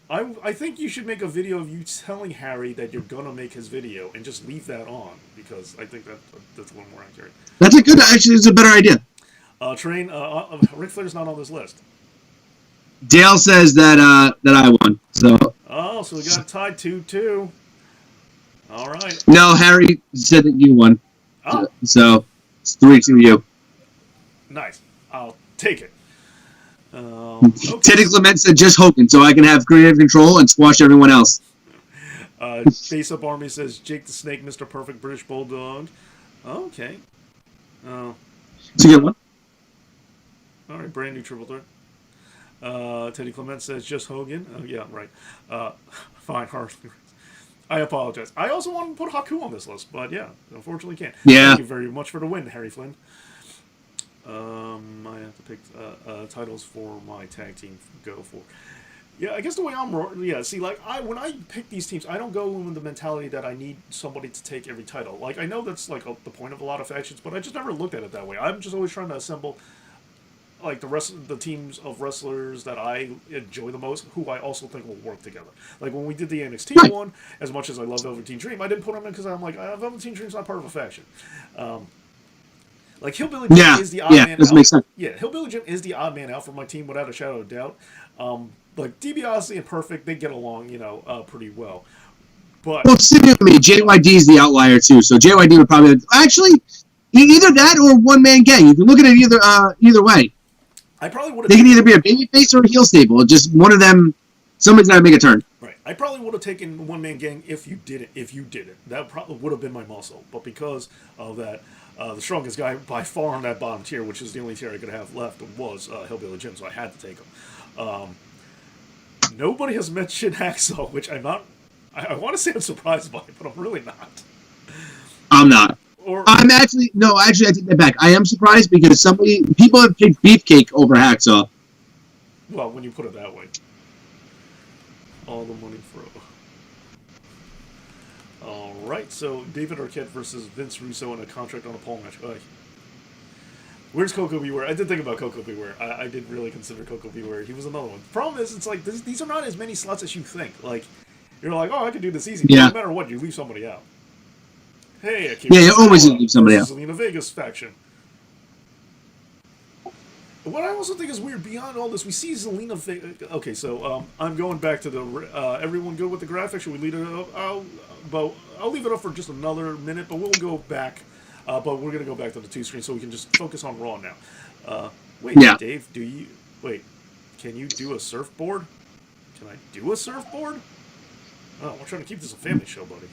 I think you should make a video of you telling Harry that you're gonna make his video and just leave that on, because I think that's a little more accurate. That's it's a better idea. Train, Ric Flair's not on this list. Dale says that I won. So. Oh, so we got it tied 2-2. All right. No, Harry said that you won. Oh. So it's 3-2 you. Nice. I'll take it. Okay. Teddy Clement said just Hogan, so I can have creative control and squash everyone else. Base Up Army says Jake the Snake, Mr. Perfect, British Bulldog. Okay. It's a good one. All right, brand new triple threat. Teddy Clement says just Hogan. Yeah, right. Fine, hardly. I apologize. I also wanted to put Haku on this list, but yeah, unfortunately can't. Yeah. Thank you very much for the win, Harry Flynn. I have to pick titles for my tag team go for. Yeah, I guess the way when I pick these teams, I don't go with the mentality that I need somebody to take every title. Like, I know that's like the point of a lot of factions, but I just never looked at it that way. I'm just always trying to assemble like the teams of wrestlers that I enjoy the most, who I also think will work together. Like when we did the NXT one, as much as I love Velveteen Dream, I didn't put him in because I'm like, Velveteen Dream's not part of a faction. Like Hillbilly Jim is the odd man out. Makes sense. Yeah, Hillbilly Jim is the odd man out for my team without a shadow of doubt. Like DiBiase and Perfect, they get along, pretty well. But sitting with me, JYD is the outlier too. So JYD would probably either that or One Man Gang. You can look at it either way. I probably would have. They can either be a babyface or a heel stable. Just one of them. Somebody's got to make a turn. Right. I probably would have taken One Man Gang if you did it. That probably would have been my muscle. But because of that, the strongest guy by far on that bottom tier, which is the only tier I could have left, was Hillbilly Jim. So I had to take him. Nobody has mentioned Hacksaw, which I'm not. I want to say I'm surprised by, but I'm really not. I'm not. I take that back. I am surprised because people have picked Beefcake over Hacksaw. Well, when you put it that way. All the money for. All right, so David Arquette versus Vince Russo in a contract on a pole match. Where's Coco Beware? I did think about Coco Beware. I did really consider Coco Beware. He was another one. The problem is, it's like these are not as many slots as you think. Like, you're like, oh, I could do this easy. Yeah. No matter what, you leave somebody out. Hey, Akira. Yeah, you always leave somebody out. Zelina Vega's faction. What I also think is weird, beyond all this, we see Zelina Vega. Okay, so I'm going back to the. Everyone good with the graphics? Should we leave it up? I'll leave it up for just another minute, but we'll go back But we're gonna go back to the two screen so we can just focus on Raw now. Wait, Yeah. Dave, wait? Can you do a surfboard? Can I do a surfboard? Oh, we're trying to keep this a family show, buddy.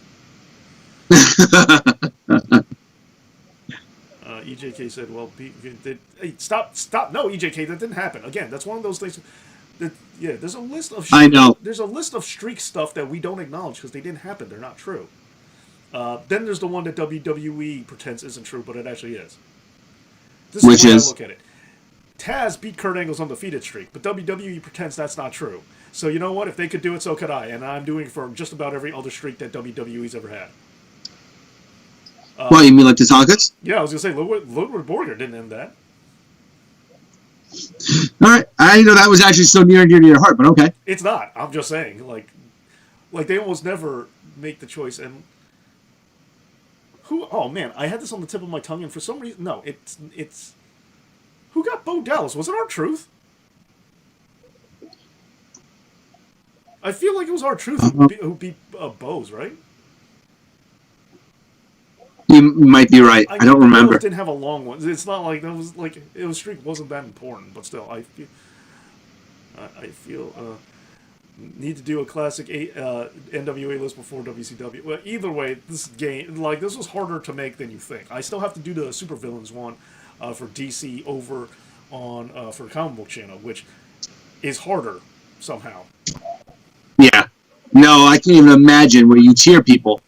EJK said, "Well, hey, stop! No, EJK, that didn't happen. Again, that's one of those things. Yeah, there's a list of I know. there's a list of streak stuff that we don't acknowledge because they didn't happen. They're not true. Then there's the one that WWE pretends isn't true, but it actually is. This Which is the way is? I look at it. Taz beat Kurt Angle's undefeated streak, but WWE pretends that's not true. So you know what? If they could do it, so could I. And I'm doing it for just about every other streak that WWE's ever had. What, you mean like the Tonkas? Yeah, I was gonna say Ludwig Borger didn't end that. All right, I didn't know that was actually so near and dear to your heart, but okay. It's not. I'm just saying, like they almost never make the choice. And who? Oh man, I had this on the tip of my tongue, and for some reason, no, it's who got Bo Dallas? Was it R-Truth? I feel like it was R-Truth who beat Bo's, right? You might be right. I don't remember. Didn't have a long one. It's not like that was like it was streak wasn't that important, but still, I feel need to do a classic NWA list before WCW. Well, either way, this was harder to make than you think. I still have to do the supervillains one for DC over on for Comic Book Channel, which is harder somehow. Yeah. No, I can't even imagine where you cheer people.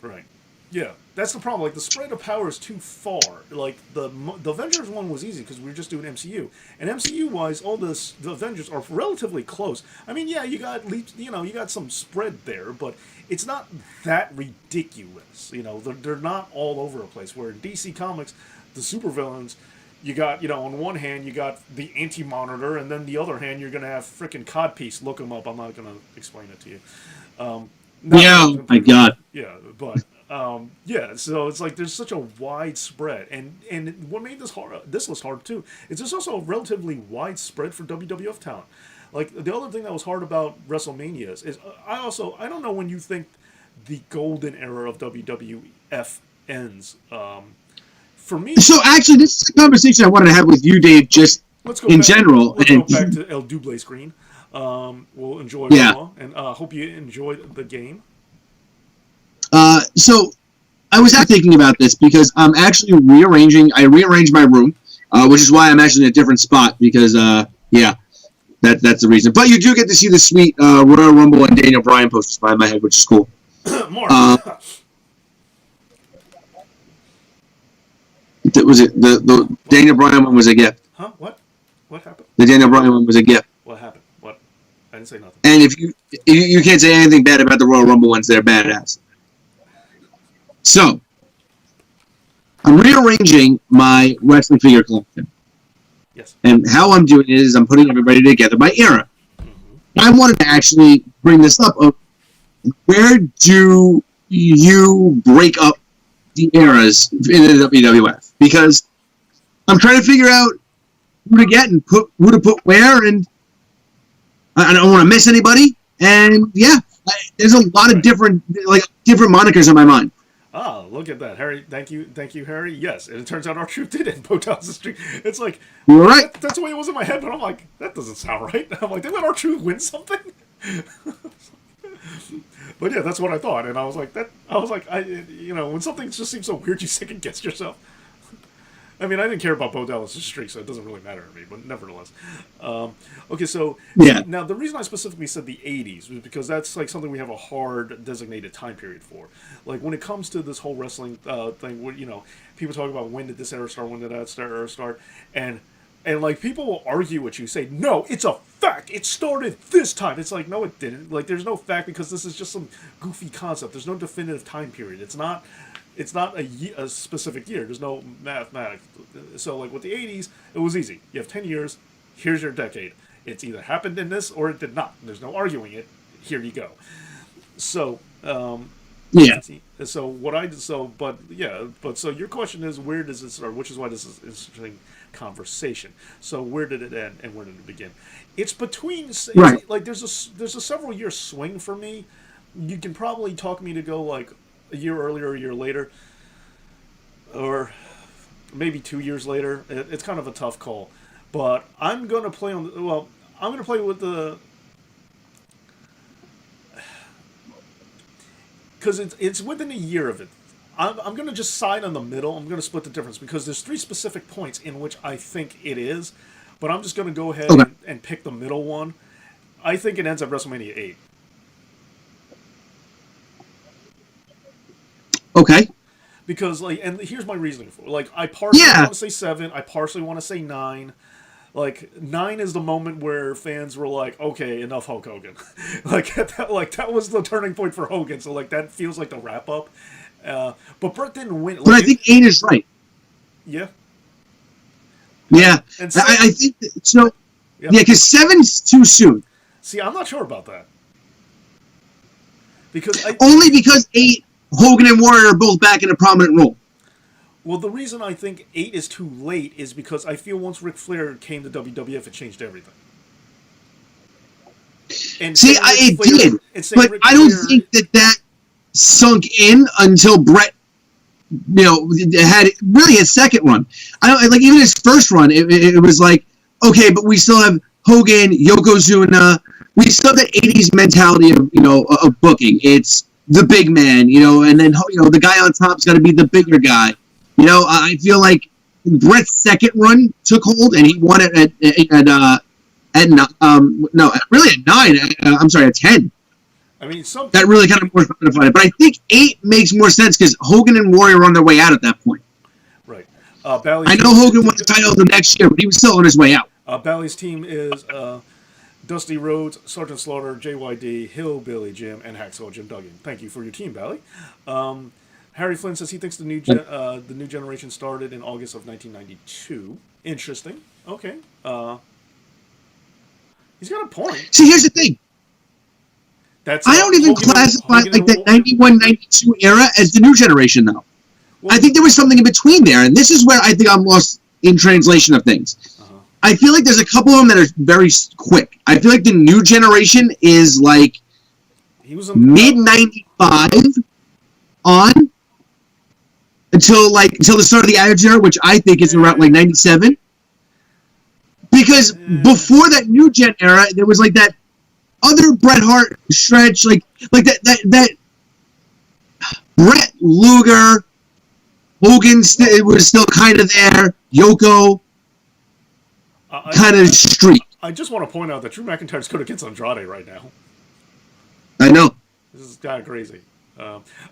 Right. Yeah. That's the problem. Like, the spread of power is too far. Like, the Avengers one was easy because we were just doing MCU. And MCU-wise, the Avengers are relatively close. I mean, yeah, you got some spread there, but it's not that ridiculous. They're not all over the place. Where in DC Comics, the supervillains, you got, on one hand, you got the Anti-Monitor, and then the other hand, you're going to have frickin' Codpiece. Look him up. I'm not going to explain it to you. My God. Yeah, but... yeah, so it's like there's such a wide spread, and what made this list hard too is there's also a relatively wide spread for WWF talent. Like, the other thing that was hard about WrestleMania is I don't know when you think the golden era of WWF ends. For me, so actually, this is a conversation I wanted to have with you, Dave, just in general. Let's go back to El Double screen. We'll enjoy Raw, and hope you enjoyed the game. So I was thinking about this because I'm actually rearranging. I rearranged my room, which is why I'm actually in a different spot because, that's the reason. But you do get to see the sweet Royal Rumble and Daniel Bryan posters behind my head, which is cool. More. Was it the Daniel Bryan one was a gift? Huh? What? What happened? The Daniel Bryan one was a gift. What happened? What? I didn't say nothing. And if you can't say anything bad about the Royal Rumble ones, they're badass. So, I'm rearranging my wrestling figure collection. Yes. And how I'm doing it is I'm putting everybody together by era. Mm-hmm. I wanted to actually bring this up of where do you break up the eras in the WWF? Because I'm trying to figure out who to get and who to put where, and I don't want to miss anybody. And yeah, there's a lot of different monikers in my mind. Ah, look at that, Harry. Thank you, Harry. Yes, and it turns out R-Truth did end Bo Dallas' streak. It's like, you're right. That's the way it was in my head, but I'm like, that doesn't sound right. I'm like, they let R-Truth win something. But yeah, that's what I thought, and I was like, when something just seems so weird, you second guess yourself. I mean, I didn't care about Bo Dallas' streak, so it doesn't really matter to me, but nevertheless. Okay, so yeah. Now, the reason I specifically said the 80s was because that's like something we have a hard designated time period for. Like, when it comes to this whole wrestling thing, where, people talk about when did this era start, when did that era start, and like, people will argue with you, say, no, it's a fact, it started this time. It's like, no, it didn't. Like, there's no fact because this is just some goofy concept. There's no definitive time period. It's not a specific year. There's no mathematics. So, like, with the 80s, it was easy. You have 10 years. Here's your decade. It's either happened in this or it did not. There's no arguing it. Here you go. So, yeah. So your question is, where does it start? Which is why this is an interesting conversation. So, where did it end and where did it begin? It's between, right. Like, there's a several year swing for me. You can probably talk me to go, like, a year earlier, a year later. or maybe 2 years later. It's kind of a tough call, but I'm gonna play on. Well, I'm gonna play with the because it's within a year of it. I'm going to just side on the middle. I'm going to split the difference because there's three specific points in which I think it is, but I'm just going to go ahead Okay. and pick the middle one. I think it ends at WrestleMania 8. Okay. Because, like, and here's my reasoning for it. Like, I partially Yeah. want to say 7, I partially want to say 9. Like, 9 is the moment where fans were like, okay, enough Hulk Hogan. That was the turning point for Hogan, so, like, that feels like the wrap up. But Bret didn't win. But I think 8 is right. Yeah. Yeah. And I think so. Yeah. Yeah, because 7's too soon. See, I'm not sure about that. Because Only because 8, Hogan and Warrior are both back in a prominent role. well, the reason I think 8 is too late is because I feel once Ric Flair came to WWF, it changed everything. And See, it did. But I don't think that sunk in until Bret, had really his second run. I don't like even his first run. It was like, okay, but we still have Hogan, Yokozuna. We still have that '80s mentality of booking. It's the big man, and then the guy on top's got to be the bigger guy. I feel like Bret's second run took hold, and he won it at 9. I'm sorry, at 10. I mean, that really kind of more solidified it. But I think 8 makes more sense because Hogan and Warrior were on their way out at that point. Right. I know Hogan won the title the next year, but he was still on his way out. Bally's team is Dusty Rhodes, Sergeant Slaughter, JYD, Hillbilly Jim, and Hacksaw Jim Duggan. Thank you for your team, Bally. Harry Flynn says he thinks the new generation started in August of 1992. Interesting. Okay. He's got a point. See, here's the thing. I don't even classify like that 91, 92 era as the new generation, though. Well, I think there was something in between there, and this is where I think I'm lost in translation of things. I feel like there's a couple of them that are very quick. I feel like the new generation is like mid 95 on until the start of the Attitude Era, which I think is around like 97. Because before that new gen era, there was like that other Bret Hart stretch, like that Bret Luger, Hogan was still kind of there, Yoko, kind of streak. I just want to point out that Drew McIntyre's good against Andrade right now. I know. This is kind of crazy.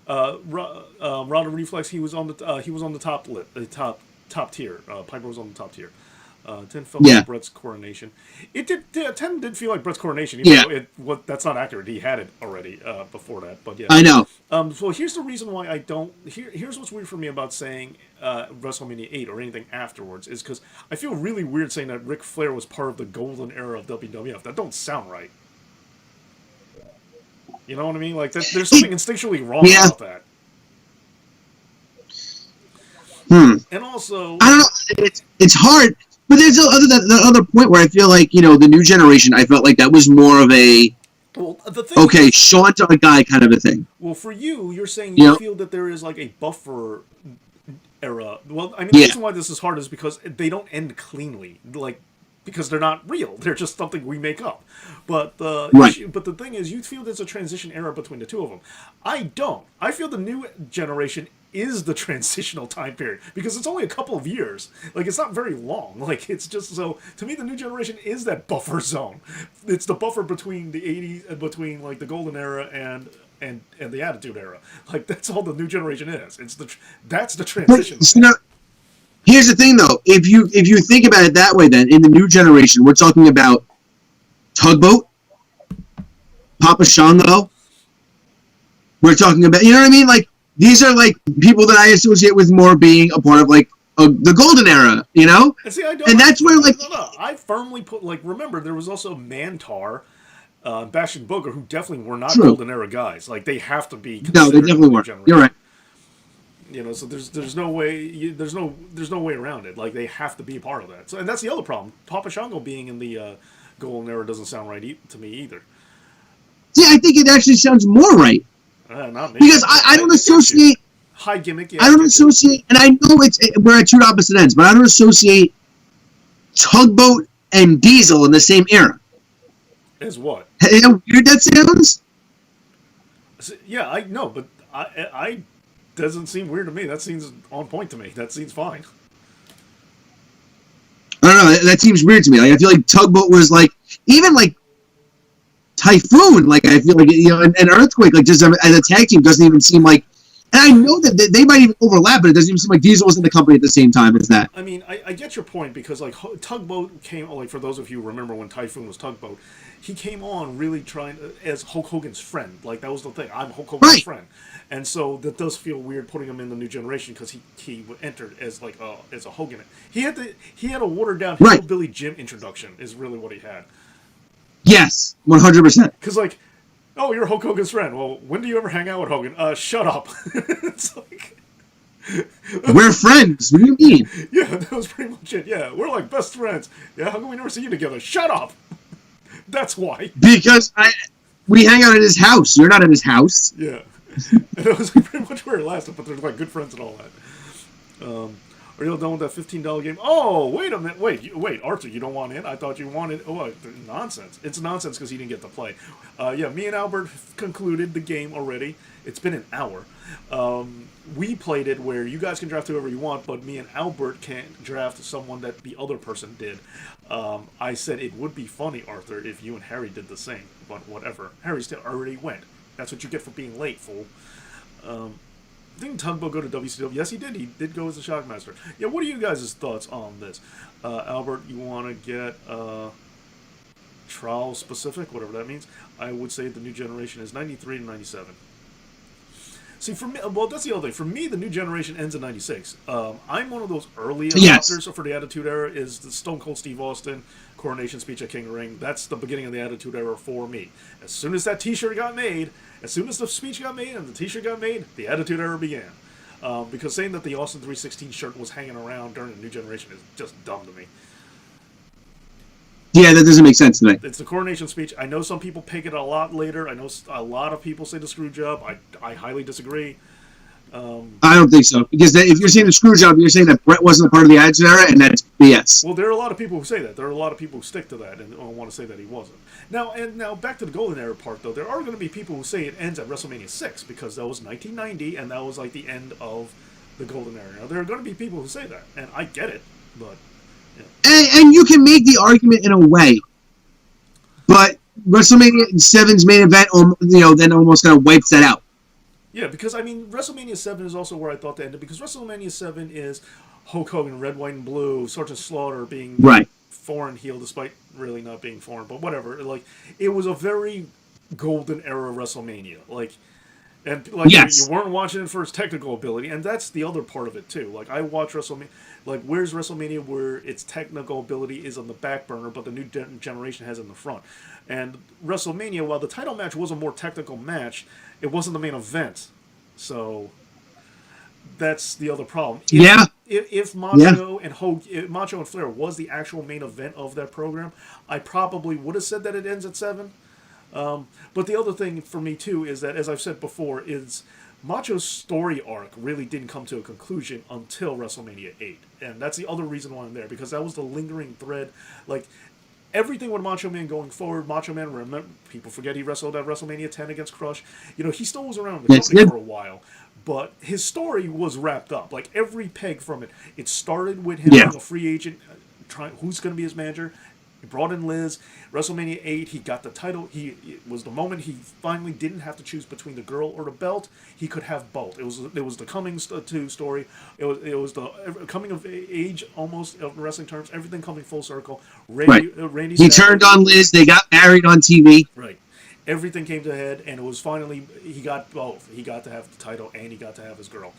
Ronda Reflex, he was on the top tier. Piper was on the top tier. 10 felt like Bret's coronation. 10 did feel like Bret's coronation. Even though that's not accurate. He had it already before that. But yeah, I know. So here's the reason why I don't. Here's what's weird for me about saying WrestleMania 8 or anything afterwards is because I feel really weird saying that Ric Flair was part of the golden era of WWF. That don't sound right. You know what I mean? Like there's something instinctually wrong about that. And also, I don't know. It's hard. But there's the other point where I feel like, the new generation, I felt like that was more of a, Sean's our guy kind of a thing. Well, for you're saying you feel that there is like a buffer era. Well, I mean, the reason why this is hard is because they don't end cleanly. Like, because they're not real. They're just something we make up. But the thing is, you feel there's a transition era between the two of them. I don't. I feel the new generation is the transitional time period because it's only a couple of years. Like, it's not very long. Like, it's just so to me the new generation is that buffer zone. It's the buffer between the 80s, between like the golden era and the Attitude Era. Like, that's all the new generation is. That's the transition. Here's the thing though, if you think about it that way, then in the new generation we're talking about Tugboat, Papa Shango. We're talking about, you know what I mean? Like, these are like people that I associate with more being a part of like the golden era, And see, that's where like I firmly put remember there was also Mantar, Bash and Booger, who definitely were not golden era guys. Like, they have to be. No, they definitely weren't. You're right. So there's no way there's no way around it. Like, they have to be a part of that. So, and that's the other problem. Papa Shango being in the golden era doesn't sound right to me either. See, I think it actually sounds more right. Not me. Because I don't associate high gimmick. Yeah, I don't associate, and I know we're at two opposite ends, but I don't associate Tugboat and Diesel in the same era. As what? You know how weird that sounds? Yeah, I know, but I doesn't seem weird to me. That seems on point to me. That seems fine. I don't know. That seems weird to me. Like, I feel like Tugboat was like, even like Typhoon. Like, I feel like, you know, an Earthquake, like, just as a tag team doesn't even seem like. And I know that they might even overlap, but it doesn't even seem like Diesel was in the company at the same time as that. I mean, I get your point because like Tugboat came like for those of you who remember when Typhoon was Tugboat, he came on really trying as Hulk Hogan's friend. Like that was the thing. I'm Hulk Hogan's friend, and so that does feel weird putting him in the new generation because he entered as like as a Hogan. He had a watered down Hillbilly Jim introduction is really what he had. Yes, 100%. Because like. Oh, you're Hulk Hogan's friend. Well, when do you ever hang out with Hogan? Shut up. It's like... We're friends. What do you mean? Yeah, that was pretty much it. Yeah, we're like best friends. Yeah, how come we never see you together? Shut up. That's why. Because we hang out at his house. You're not at his house. Yeah. And that was pretty much where it lasted, but they're like good friends and all that. Are you all done with that $15 game? Oh, wait a minute. Wait, Arthur, you don't want in? I thought you wanted... Oh, nonsense. It's nonsense because he didn't get to play. Yeah, me and Albert concluded the game already. It's been an hour. We played it where you guys can draft whoever you want, but me and Albert can't draft someone that the other person did. I said it would be funny, Arthur, if you and Harry did the same, but whatever. Harry still already went. That's what you get for being late, fool. Didn't Tugboat go to WCW? Yes, he did. He did go as a Shockmaster. Yeah, what are you guys' thoughts on this? Albert, you want to get trial specific, whatever that means? I would say the new generation is 93 to 97. See, for me, well, that's the other thing. For me, the new generation ends in 96. I'm one of those early adopters for the Attitude Era is the Stone Cold Steve Austin coronation speech at King of the Ring. That's the beginning of the Attitude Era for me. As soon as that t-shirt got made, as soon as the speech got made and the t-shirt got made, the Attitude Era began. Because saying that the Austin 316 shirt was hanging around during the new generation is just dumb to me. Yeah, that doesn't make sense to me. It's the coronation speech. I know some people pick it a lot later. I know a lot of people say the screw job. I highly disagree. I don't think so. Because if you're saying the screw job, you're saying that Brett wasn't a part of the Attitude Era, and that's BS. Well, there are a lot of people who say that. There are a lot of people who stick to that and want to say that he wasn't. Now back to the Golden Era part, though. There are going to be people who say it ends at WrestleMania 6 because that was 1990, and that was like the end of the Golden Era. Now, there are going to be people who say that, and I get it, but... Yeah. And you can make the argument in a way, but WrestleMania 7's main event, then almost kind of wipes that out. Yeah, because, I mean, WrestleMania 7 is also where I thought they ended, because WrestleMania 7 is Hulk Hogan, red, white, and blue, Sergeant Slaughter being foreign heel, despite really not being foreign, but whatever. Like, it was a very golden era WrestleMania. You weren't watching it for its technical ability, and that's the other part of it, too. Like, I watch WrestleMania, where's WrestleMania where its technical ability is on the back burner, but the new generation has it in the front? And WrestleMania, while the title match was a more technical match, it wasn't the main event. So, that's the other problem. If Macho and Flair was the actual main event of that program, I probably would have said that it ends at 7. But the other thing for me, too, is that, as I've said before, is Macho's story arc really didn't come to a conclusion until WrestleMania 8. And that's the other reason why I'm there, because that was the lingering thread. Like, everything with Macho Man going forward, Macho Man, remember, people forget he wrestled at WrestleMania 10 against Crush. He still was around the company for a while. But his story was wrapped up. Like, every peg from it. It started with him being a free agent, who's going to be his manager. He brought in Liz. WrestleMania 8, he got the title. It was the moment he finally didn't have to choose between the girl or the belt. He could have both. It was the coming to story. It was the coming of age almost of wrestling terms. Everything coming full circle. Randy. He turned on Liz. They got married on TV. Right. Everything came to a head, and it was finally he got both. He got to have the title, and he got to have his girl.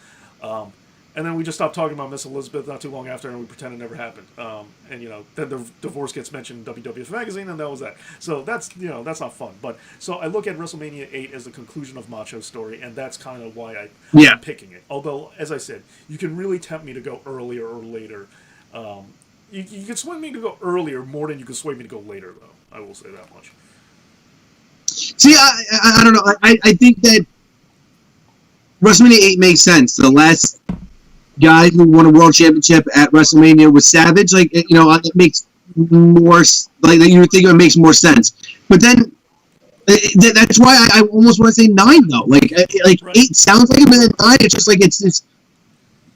And then we just stopped talking about Miss Elizabeth not too long after, and we pretend it never happened. Then the divorce gets mentioned in WWF Magazine, and that was that. So that's not fun. But so I look at WrestleMania 8 as the conclusion of Macho's story, and that's kind of why I'm picking it. Although, as I said, you can really tempt me to go earlier or later. You can sway me to go earlier more than you can sway me to go later, though. I will say that much. See, I don't know. I think that WrestleMania 8 makes sense. The last guy who won a world championship at WrestleMania was Savage. Like, you know, it makes more, like, you would think it makes more sense. But then, that's why I almost want to say 9, though. Like Right. 8 sounds like it, but then 9, it's just like, it's this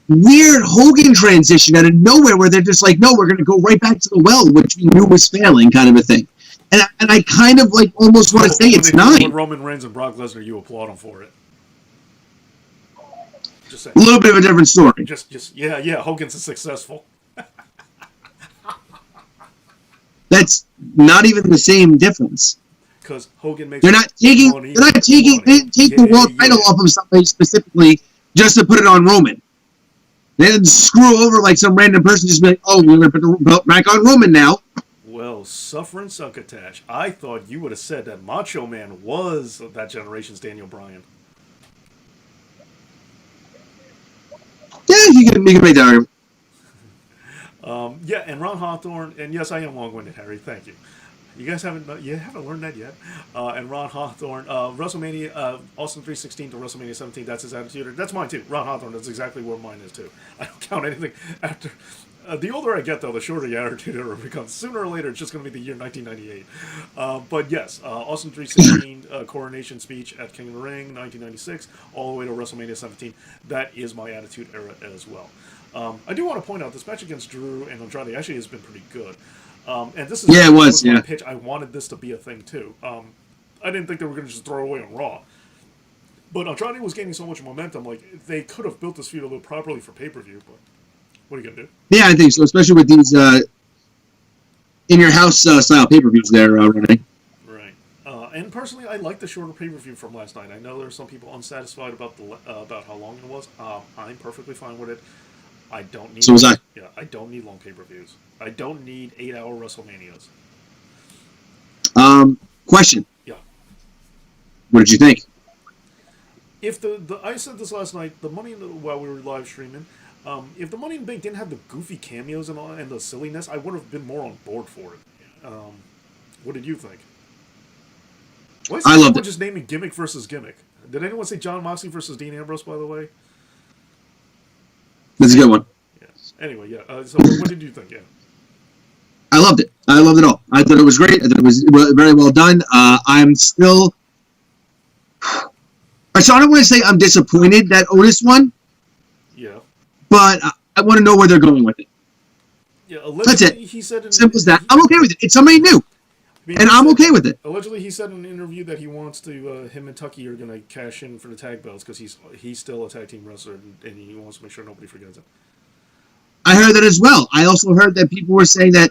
weird Hogan transition out of nowhere where they're just like, no, we're going to go right back to the well, which we knew was failing, kind of a thing. And I kind of like almost want to say it's 9. When Roman Reigns and Brock Lesnar, you applaud them for it. Just saying. A little bit of a different story. Yeah. Hogan's successful. That's not even the same difference. Because Hogan makes. They're not taking. Money, They're not taking. They didn't take the world title off of somebody specifically just to put it on Roman. They didn't screw over like some random person just be like, oh, we're going to put the belt back on Roman now. Well, suffering succotash. I thought you would have said that Macho Man was that generation's Daniel Bryan. Yeah, you can make that argument. Yeah, and Ron Hawthorne, and yes, I am long-winded, Harry. Thank you. You guys haven't learned that yet. And Ron Hawthorne, WrestleMania, Austin 316 to WrestleMania 17. That's his attitude. That's mine too. Ron Hawthorne. That's exactly where mine is too. I don't count anything after. The older I get, though, the shorter the attitude era becomes. Sooner or later, it's just going to be the year 1998. But yes, Austin 316 coronation speech at King of the Ring, 1996, all the way to WrestleMania 17. That is my attitude era as well. I do want to point out this match against Drew and Andrade actually has been pretty good. And this is it was my pitch. I wanted this to be a thing too. I didn't think they were going to just throw it away on Raw. But Andrade was gaining so much momentum, like they could have built this feud a little properly for pay-per-view. But what are you gonna do? Yeah, I think so, especially with these in your house style pay-per-views there, Renee. Right. And personally, I like the shorter pay-per-view from last night. I know there are some people unsatisfied about about how long it was. I'm perfectly fine with it. I don't need. So was I. Yeah, I don't need long pay-per-views. I don't need 8-hour WrestleManias. Question. Yeah. What did you think? If the I said this last night, the money while we were live streaming, if the Money in the Bank didn't have the goofy cameos and the silliness, I would have been more on board for it. What did you think? Why is everyone just naming gimmick versus gimmick? Did anyone say John Moxley versus Dean Ambrose, by the way? That's a good one. Yes. Anyway, yeah. So what did you think? Yeah. I loved it. I loved it all. I thought it was great. I thought it was very well done. I'm still... So I don't want to say I'm disappointed that Otis won. Yeah. But I want to know where they're going with it. Yeah, that's it. He said simple as that. I'm okay with it. It's somebody new. And I'm okay with it. Allegedly, he said in an interview that he wants to, him and Tucky are going to cash in for the tag belts because he's still a tag team wrestler and he wants to make sure nobody forgets it. I heard that as well. I also heard that people were saying that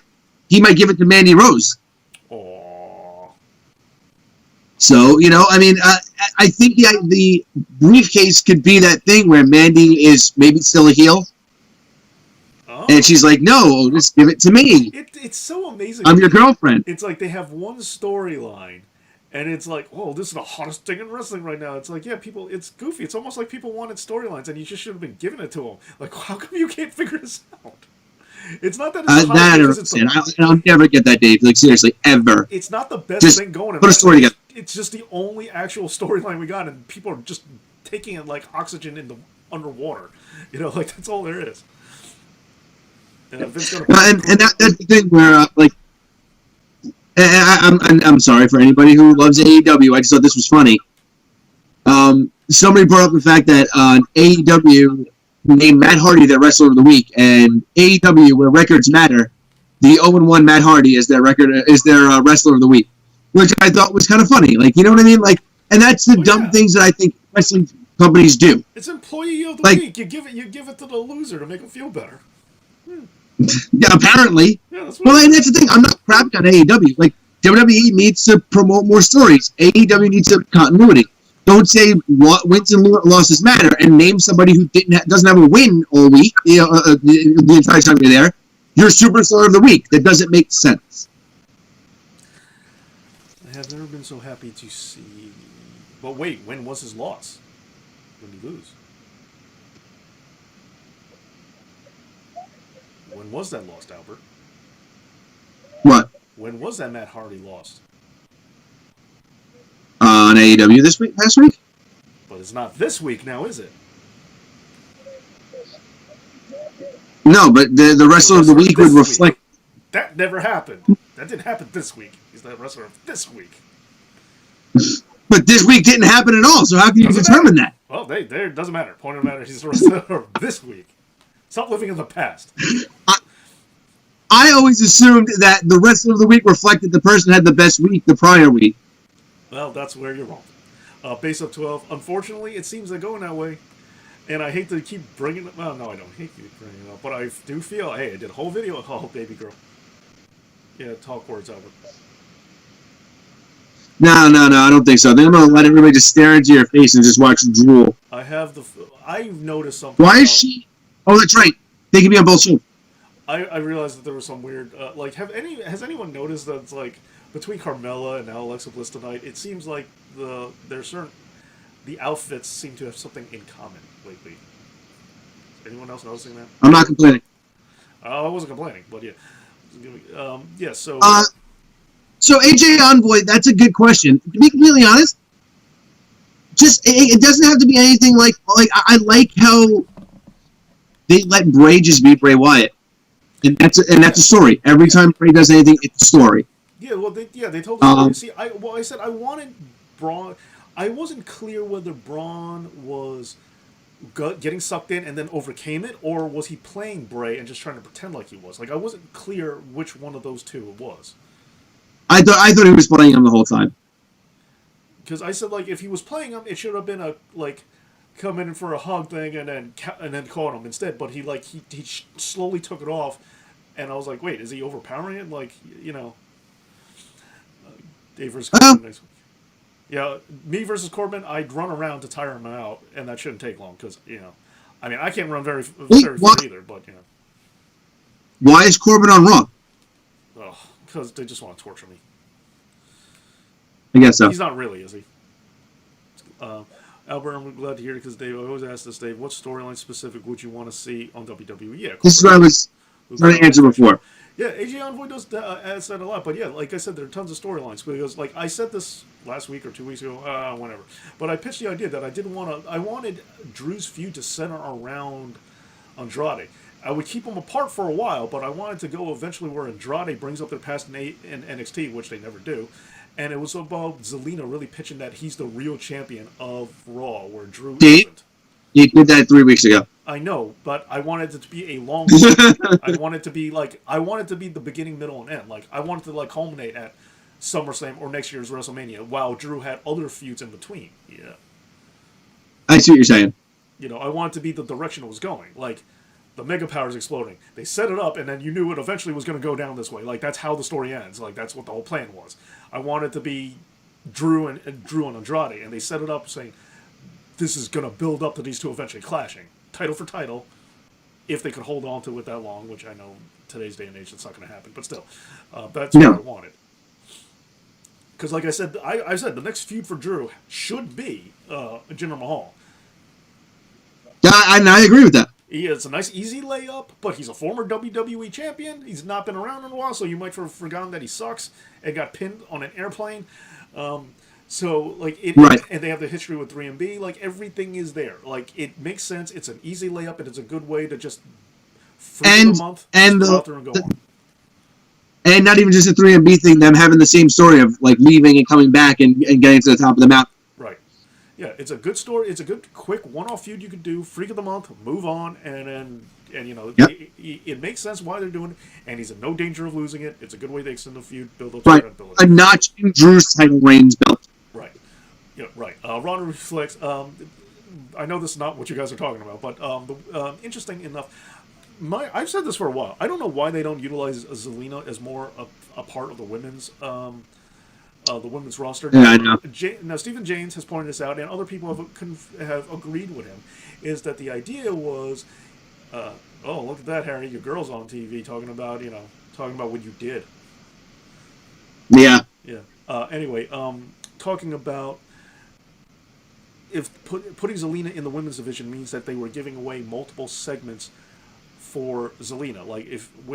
he might give it to Mandy Rose. Aww. So, you know, I mean, I think the briefcase could be that thing where Mandy is maybe still a heel. Oh. And she's like, no, just give it to me. It's so amazing. I'm your girlfriend. It's like they have one storyline, and it's like, oh, this is the hottest thing in wrestling right now. It's like, yeah, people, it's goofy. It's almost like people wanted storylines, and you just should have been giving it to them. Like, how come you can't figure this out? It's not that it's that I don't understand. I'll never get that, Dave. Like, seriously, ever. It's not the best thing going. Put a story together. It's just the only actual storyline we got, and people are just taking it like oxygen in the underwater. You know, like, that's all there is. And that's the thing where, like, I'm sorry for anybody who loves AEW. I just thought this was funny. Somebody brought up the fact that AEW named Matt Hardy their Wrestler of the Week, and AEW, where records matter, the 0-1 Matt Hardy is their Wrestler of the Week, which I thought was kind of funny. Like, you know what I mean? Like, and that's the dumb things that I think wrestling companies do. It's Employee of the Week. You give it to the loser to make them feel better. Yeah, apparently. Yeah, and that's the thing. I'm not crapping on AEW. Like, WWE needs to promote more stories. AEW needs some continuity. Don't say wins and losses matter and name somebody who doesn't have a win all week, the entire time you're there. You're Superstar of the Week. That doesn't make sense. I have never been so happy to see. But wait, when was his loss? When did he lose? When was that lost, Albert? What? When was that Matt Hardy lost? On AEW past week? But it's not this week now, is it? No, but the The wrestler of the wrestler week would this week. reflect. That never happened. That didn't happen this week. He's the wrestler of this week. But this week didn't happen at all. So how can you Doesn't determine matter. that? Well, there doesn't matter. Point of the matter, he's the wrestler of this week. Stop living in the past. I always assumed that the wrestler of the week reflected the person who had the best week the prior week. Well, that's where you're wrong. Base of 12. Unfortunately, it seems they're going that way. And I hate to keep bringing it. Well, no, I don't hate to keep bringing it up. But I do feel, hey, I did a whole video of oh, baby girl. Yeah, talk words over. No, I don't think so. I think I'm going to let everybody just stare into your face and just watch you drool. I've noticed something. Why is she? Oh, that's right. They can be on both shows. I realized that there was some weird, has anyone noticed that it's like, between Carmella and now Alexa Bliss tonight, it seems like the outfits seem to have something in common lately. Anyone else noticing that? I'm not complaining. I wasn't complaining, but yeah. Yeah, so... So AJ Envoy, that's a good question. To be completely honest, just it doesn't have to be anything like I like how they let Bray just beat Bray Wyatt, and that's a story. Every time Bray does anything, it's a story. Yeah, well, they told the story. See, I said I wanted Braun. I wasn't clear whether Braun was getting sucked in and then overcame it, or was he playing Bray and just trying to pretend like he was. Like I wasn't clear which one of those two it was. I thought he was playing him the whole time. Because I said like if he was playing him, it should have been a like come in for a hug thing and then caught him instead. But he slowly took it off, and I was like, wait, is he overpowering it? Like Dave versus Corbin next week. Yeah, me versus Corbin, I'd run around to tire him out, and that shouldn't take long because I mean I can't run very fast either, but Why is Corbin on Raw? Oh, because they just want to torture me. I guess so. He's not really, is he? Albert, I'm glad to hear it because Dave, I always ask this, Dave, what storyline specific would you want to see on WWE? Yeah, this is what I was trying to answer before. Yeah, AJ Envoy does adds that a lot, but yeah, like I said, there are tons of storylines because, like I said this last week or 2 weeks ago, whenever. But I pitched the idea that I wanted Drew's feud to center around Andrade. I would keep them apart for a while, but I wanted to go eventually where Andrade brings up their past in NXT, which they never do. And it was about Zelina really pitching that he's the real champion of Raw, where Drew isn't. You did that 3 weeks ago. I know, but I wanted it to be a long. I wanted to be the beginning, middle, and end. Like I wanted to culminate at SummerSlam or next year's WrestleMania, while Drew had other feuds in between. Yeah. I see what you're saying. I wanted to be the direction it was going. Like the Mega Powers exploding. They set it up, and then you knew it eventually was going to go down this way. Like that's how the story ends. Like that's what the whole plan was. I wanted to be Drew and Andrade, and they set it up saying this is going to build up to these two eventually clashing, title for title, if they could hold on to it that long. Which I know today's day and age it's not going to happen, but still, that's what I wanted. Because, like I said, I said the next feud for Drew should be Jinder Mahal. Yeah, I agree with that. It's a nice, easy layup, but he's a former WWE champion. He's not been around in a while, so you might have forgotten that he sucks and got pinned on an airplane. Right. And they have the history with 3MB. Like, everything is there. Like, it makes sense. It's an easy layup, and it's a good way to just free the month, go out there and go on. And not even just a 3MB thing, them having the same story of, like, leaving and coming back and getting to the top of the mountain. Right. Yeah, it's a good story. It's a good, quick one-off feud you could do. Freak of the month, move on, and it makes sense why they're doing it. And he's in no danger of losing it. It's a good way to extend the feud, build up credibility. A notch in Drew's title reigns belt. Right. Yeah. Right. Ron reflects. I know this is not what you guys are talking about, but interesting enough. I've said this for a while. I don't know why they don't utilize Zelina as more a part of the women's roster. Yeah, I know. Now, Stephen James has pointed this out, and other people have agreed with him, is that the idea was, oh, look at that, Harry, your girl's on TV talking about what you did. Yeah. Yeah. Anyway, talking about if putting Zelina in the women's division means that they were giving away multiple segments for Zelina. Like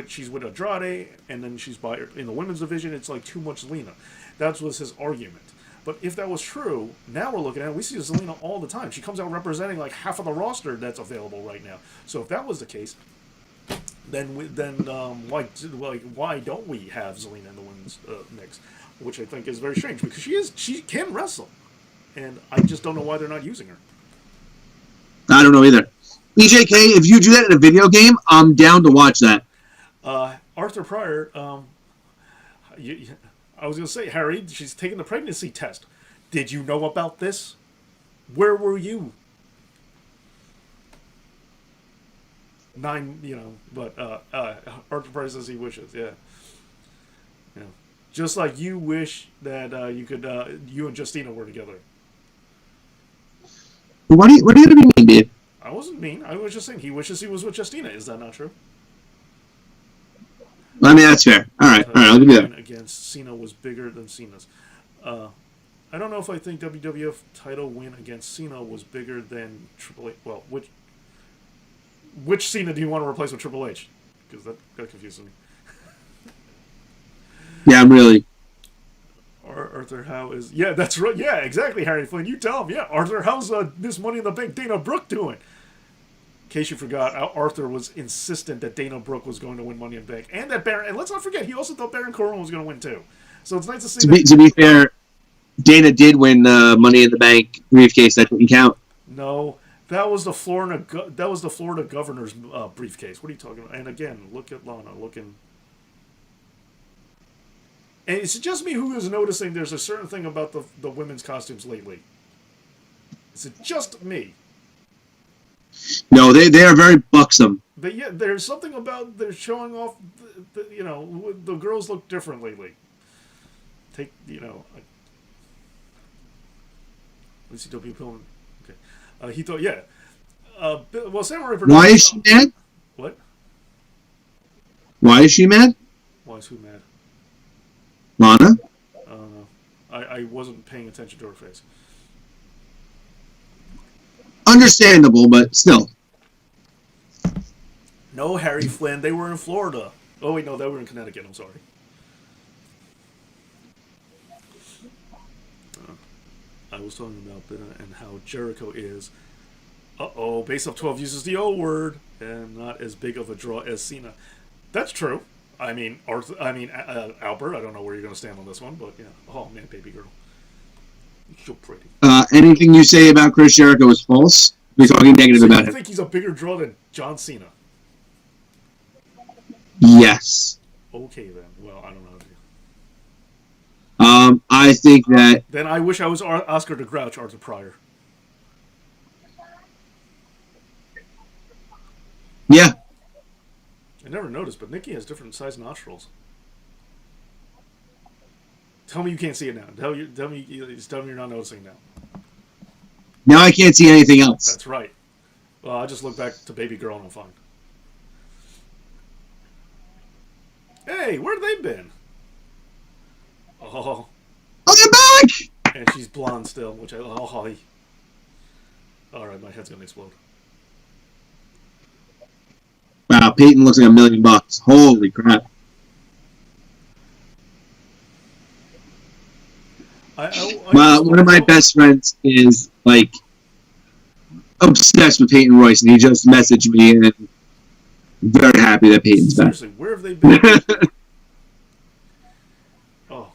she's with Andrade and then she's in the women's division, it's like too much Zelina. That was his argument. But if that was true, now we're looking at it, we see Zelina all the time. She comes out representing like half of the roster that's available right now. So if that was the case, then why don't we have Zelina in the women's mix? Which I think is very strange because she can wrestle, and I just don't know why they're not using her. I don't know either. EJK, if you do that in a video game, I'm down to watch that. Arthur Pryor, I was going to say, Harry, she's taking the pregnancy test. Did you know about this? Where were you? But Arthur Pryor says he wishes, yeah. Just like you wish that you and Justina were together. What are you going to be mean, dude? I wasn't mean. I was just saying he wishes he was with Justina. Is that not true? I mean, that's fair. All right, I'll give you that. Against Cena was bigger than Cena's. I don't know if I think WWF title win against Cena was bigger than Triple H. Well, which Cena do you want to replace with Triple H? Because that confuses me. Yeah, I'm really. Arthur Howe is... Yeah, that's right. Yeah, exactly, Harry Flynn. You tell him. Yeah, Arthur, how's this Money in the Bank Dana Brooke doing? In case you forgot, Arthur was insistent that Dana Brooke was going to win Money in the Bank. And that Baron... And let's not forget, he also thought Baron Corbin was going to win, too. So it's nice to see to be fair, Dana did win Money in the Bank briefcase. That didn't count. No, that was the Florida governor's briefcase. What are you talking about? And again, look at Lana looking... And it's just me who is noticing there's a certain thing about the women's costumes lately. Is it just me? No, they are very buxom. But yeah, there's something about they're showing off. The girls look different lately. Take WCW Pillman. Okay, he thought well, Samurai. Why is she mad? What? Why is she mad? Why is who mad? Lana? I don't know. I wasn't paying attention to her face. Understandable, but still. No, Harry Flynn. They were in Florida. Oh wait, no, they were in Connecticut. I'm sorry. I was talking about Bina and how Jericho is. Base of 12 uses the O word and not as big of a draw as Cena. That's true. I mean, Albert, I don't know where you're going to stand on this one, but yeah. Oh, man, baby girl. You're so pretty. Anything you say about Chris Jericho is false. We're talking negative about him. I think he's a bigger draw than John Cena. Yes. Okay, then. Well, I don't know. I think that... Then I wish I was Oscar the Grouch, Arthur Pryor. Yeah. I never noticed, but Nikki has different size nostrils. Tell me you can't see it now. Tell me you're not noticing now. Now I can't see anything else. That's right. Well, I just look back to Baby Girl and I'm fine. Hey, where have they been? Oh, they're back! And she's blonde still, which I... Oh, holly. Alright, my head's gonna explode. Wow, Peyton looks like $1 million. Holy crap. One of my best friends is, like, obsessed with Peyton Royce, and he just messaged me, and I'm very happy that Peyton's back. Seriously, where have they been? Oh.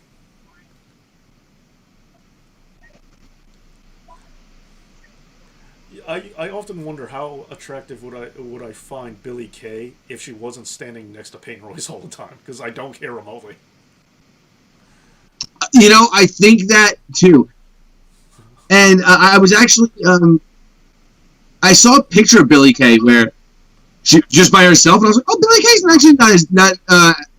I often wonder how attractive would I find Billie Kay if she wasn't standing next to Peyton Royce all the time, because I don't care remotely. I think that too. And I was actually, I saw a picture of Billie Kay where she just by herself, and I was like, oh, Billie Kay's actually not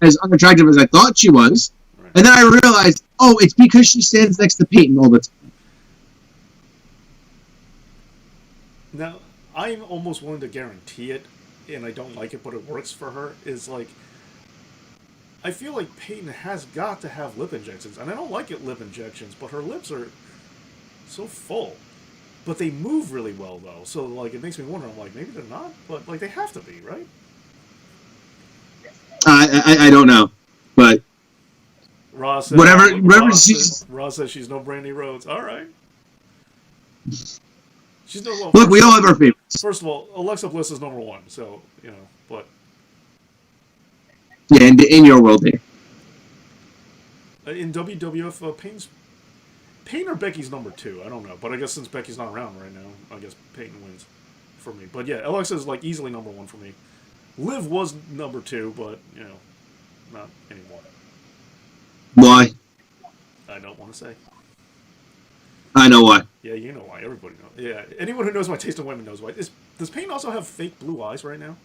as unattractive as I thought she was. Right. And then I realized, oh, it's because she stands next to Peyton all the time. Now, I'm almost willing to guarantee it, and I don't like it, but it works for her, is like, I feel like Peyton has got to have lip injections. And I don't like it, lip injections, but her lips are so full. But they move really well, though. So, like, it makes me wonder, I'm like, maybe they're not? But, like, they have to be, right? I don't know. But... Ross whatever she's. Ross says she's no Brandy Rhodes. All right. She's no. Well, Look, we all have our favorites. First of all, Alexa Bliss is number one, so but. Yeah, in your world, here. In WWF, Payne or Becky's number two. I don't know, but I guess since Becky's not around right now, I guess Payne wins for me. But yeah, Alexa's like easily number one for me. Liv was number two, but not anymore. Why? I don't want to say. I know why. Yeah, you know why. Everybody knows. Yeah, anyone who knows my taste in women knows why. Does Payne also have fake blue eyes right now?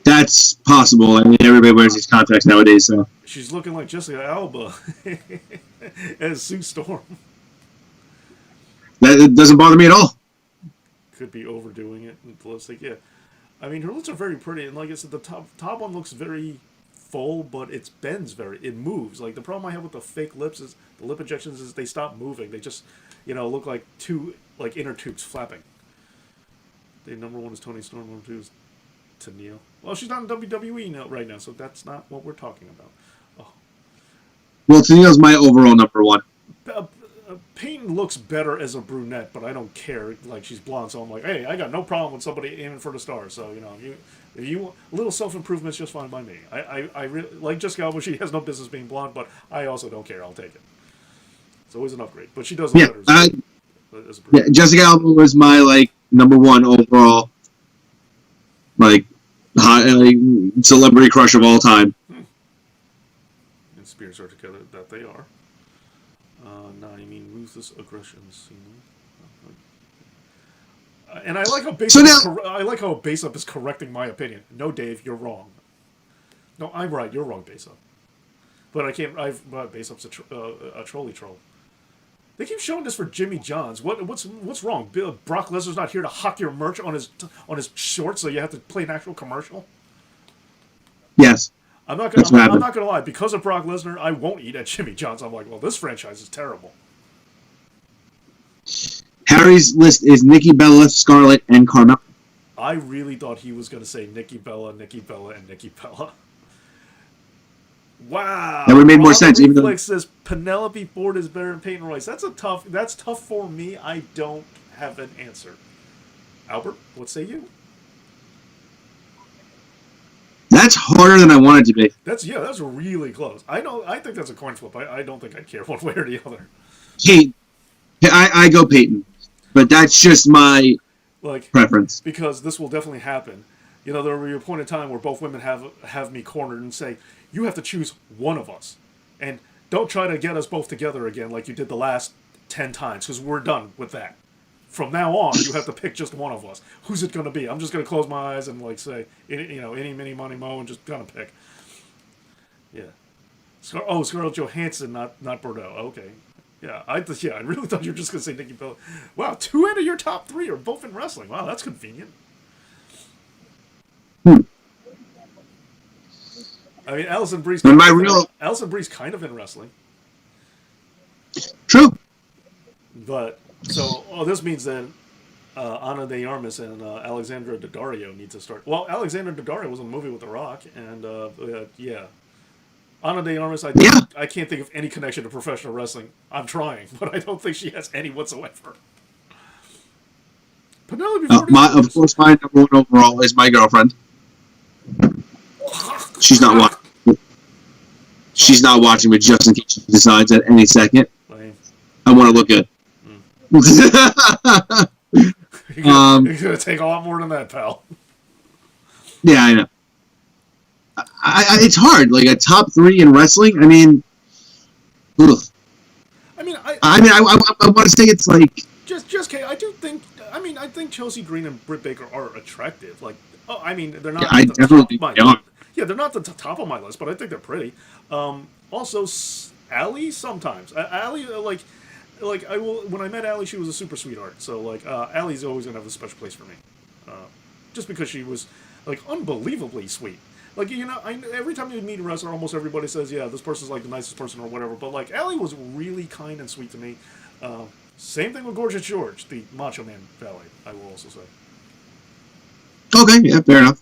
That's possible. I mean, everybody wears these contacts nowadays, so. She's looking like Jessica Alba as Sue Storm. That doesn't bother me at all. Could be overdoing it. Let's think, yeah. I mean, her lips are very pretty, and like I said, the top one looks very full, but it moves. Like the problem I have with the fake lips is the lip injections is they stop moving. They just, look like two inner tubes flapping. The number one is Toni Storm. Number two is Tennille. Well, she's not in WWE right now, so that's not what we're talking about. Oh. Well, Tennille's my overall number one. Payton looks better as a brunette, but I don't care. Like, she's blonde, so I'm like, hey, I got no problem with somebody aiming for the stars. So, if you a little self-improvement's just fine by me. I really like Jessica Alba. She has no business being blonde, but I also don't care. I'll take it. It's always an upgrade. But she does look better as a brunette. Yeah, Jessica Alba was my, number one overall, celebrity crush of all time. And Spears are together. That they are. No, I mean ruthless aggressions. And I like how Base Up is correcting my opinion. No, Dave, you're wrong. No, I'm right. You're wrong, Base Up. But I can't. Base Up's a trolley troll. They keep showing this for Jimmy Johns. What's wrong? Brock Lesnar's not here to hawk your merch on his shorts, so you have to play an actual commercial. Yes. I'm not gonna lie. Because of Brock Lesnar, I won't eat at Jimmy John's. I'm like, well, this franchise is terrible. Harry's list is Nikki Bella, Scarlett, and Carmella. I really thought he was gonna say Nikki Bella, and Nikki Bella. Wow. That would have made more sense. Even though says Penelope Ford is better than Peyton Royce. That's tough for me. I don't have an answer. Albert, what say you? That's harder than I want it to be. That's really close. I think that's a coin flip. I don't think I'd care one way or the other. Peyton. I go Peyton, but that's just my preference. Because this will definitely happen. There will be a point in time where both women have me cornered and say, you have to choose one of us. And don't try to get us both together again like you did the last 10 times, because we're done with that. From now on, you have to pick just one of us. Who's it going to be? I'm just going to close my eyes and say, any, mini, money, mo, and just kind of pick. Yeah. Scarlett Johansson, not Bordeaux. Okay. Yeah, I really thought you were just going to say Nikki Bella. Wow, 2 out of your top 3 are both in wrestling. Wow, that's convenient. I mean, Allison Bree's kind of in wrestling. True. But this means that Ana de Armas and Alexandra Daddario need to start. Well, Alexandra Daddario was in a movie with The Rock, and Ana de Armas. I can't think of any connection to professional wrestling. I'm trying, but I don't think she has any whatsoever. Penelope Ford. Of course, my number one overall is my girlfriend. She's not watching. She's not watching, but just in case she decides at any second, I want to look good. You're gonna take a lot more than that, pal. Yeah, I know. It's hard. Like a top 3 in wrestling. I mean, ugh. I want to say it's like just Kay. I think Chelsea Green and Britt Baker are attractive. They're not. I definitely are. Yeah, they're not the top of my list, but I think they're pretty. Also, Allie sometimes. Allie, when I met Allie, she was a super sweetheart. So, Allie's always going to have a special place for me. Just because she was, unbelievably sweet. Every time you meet a wrestler, almost everybody says, yeah, this person's, the nicest person or whatever. But, Allie was really kind and sweet to me. Same thing with Gorgeous George, the Macho Man valet, I will also say. Okay, yeah, fair enough.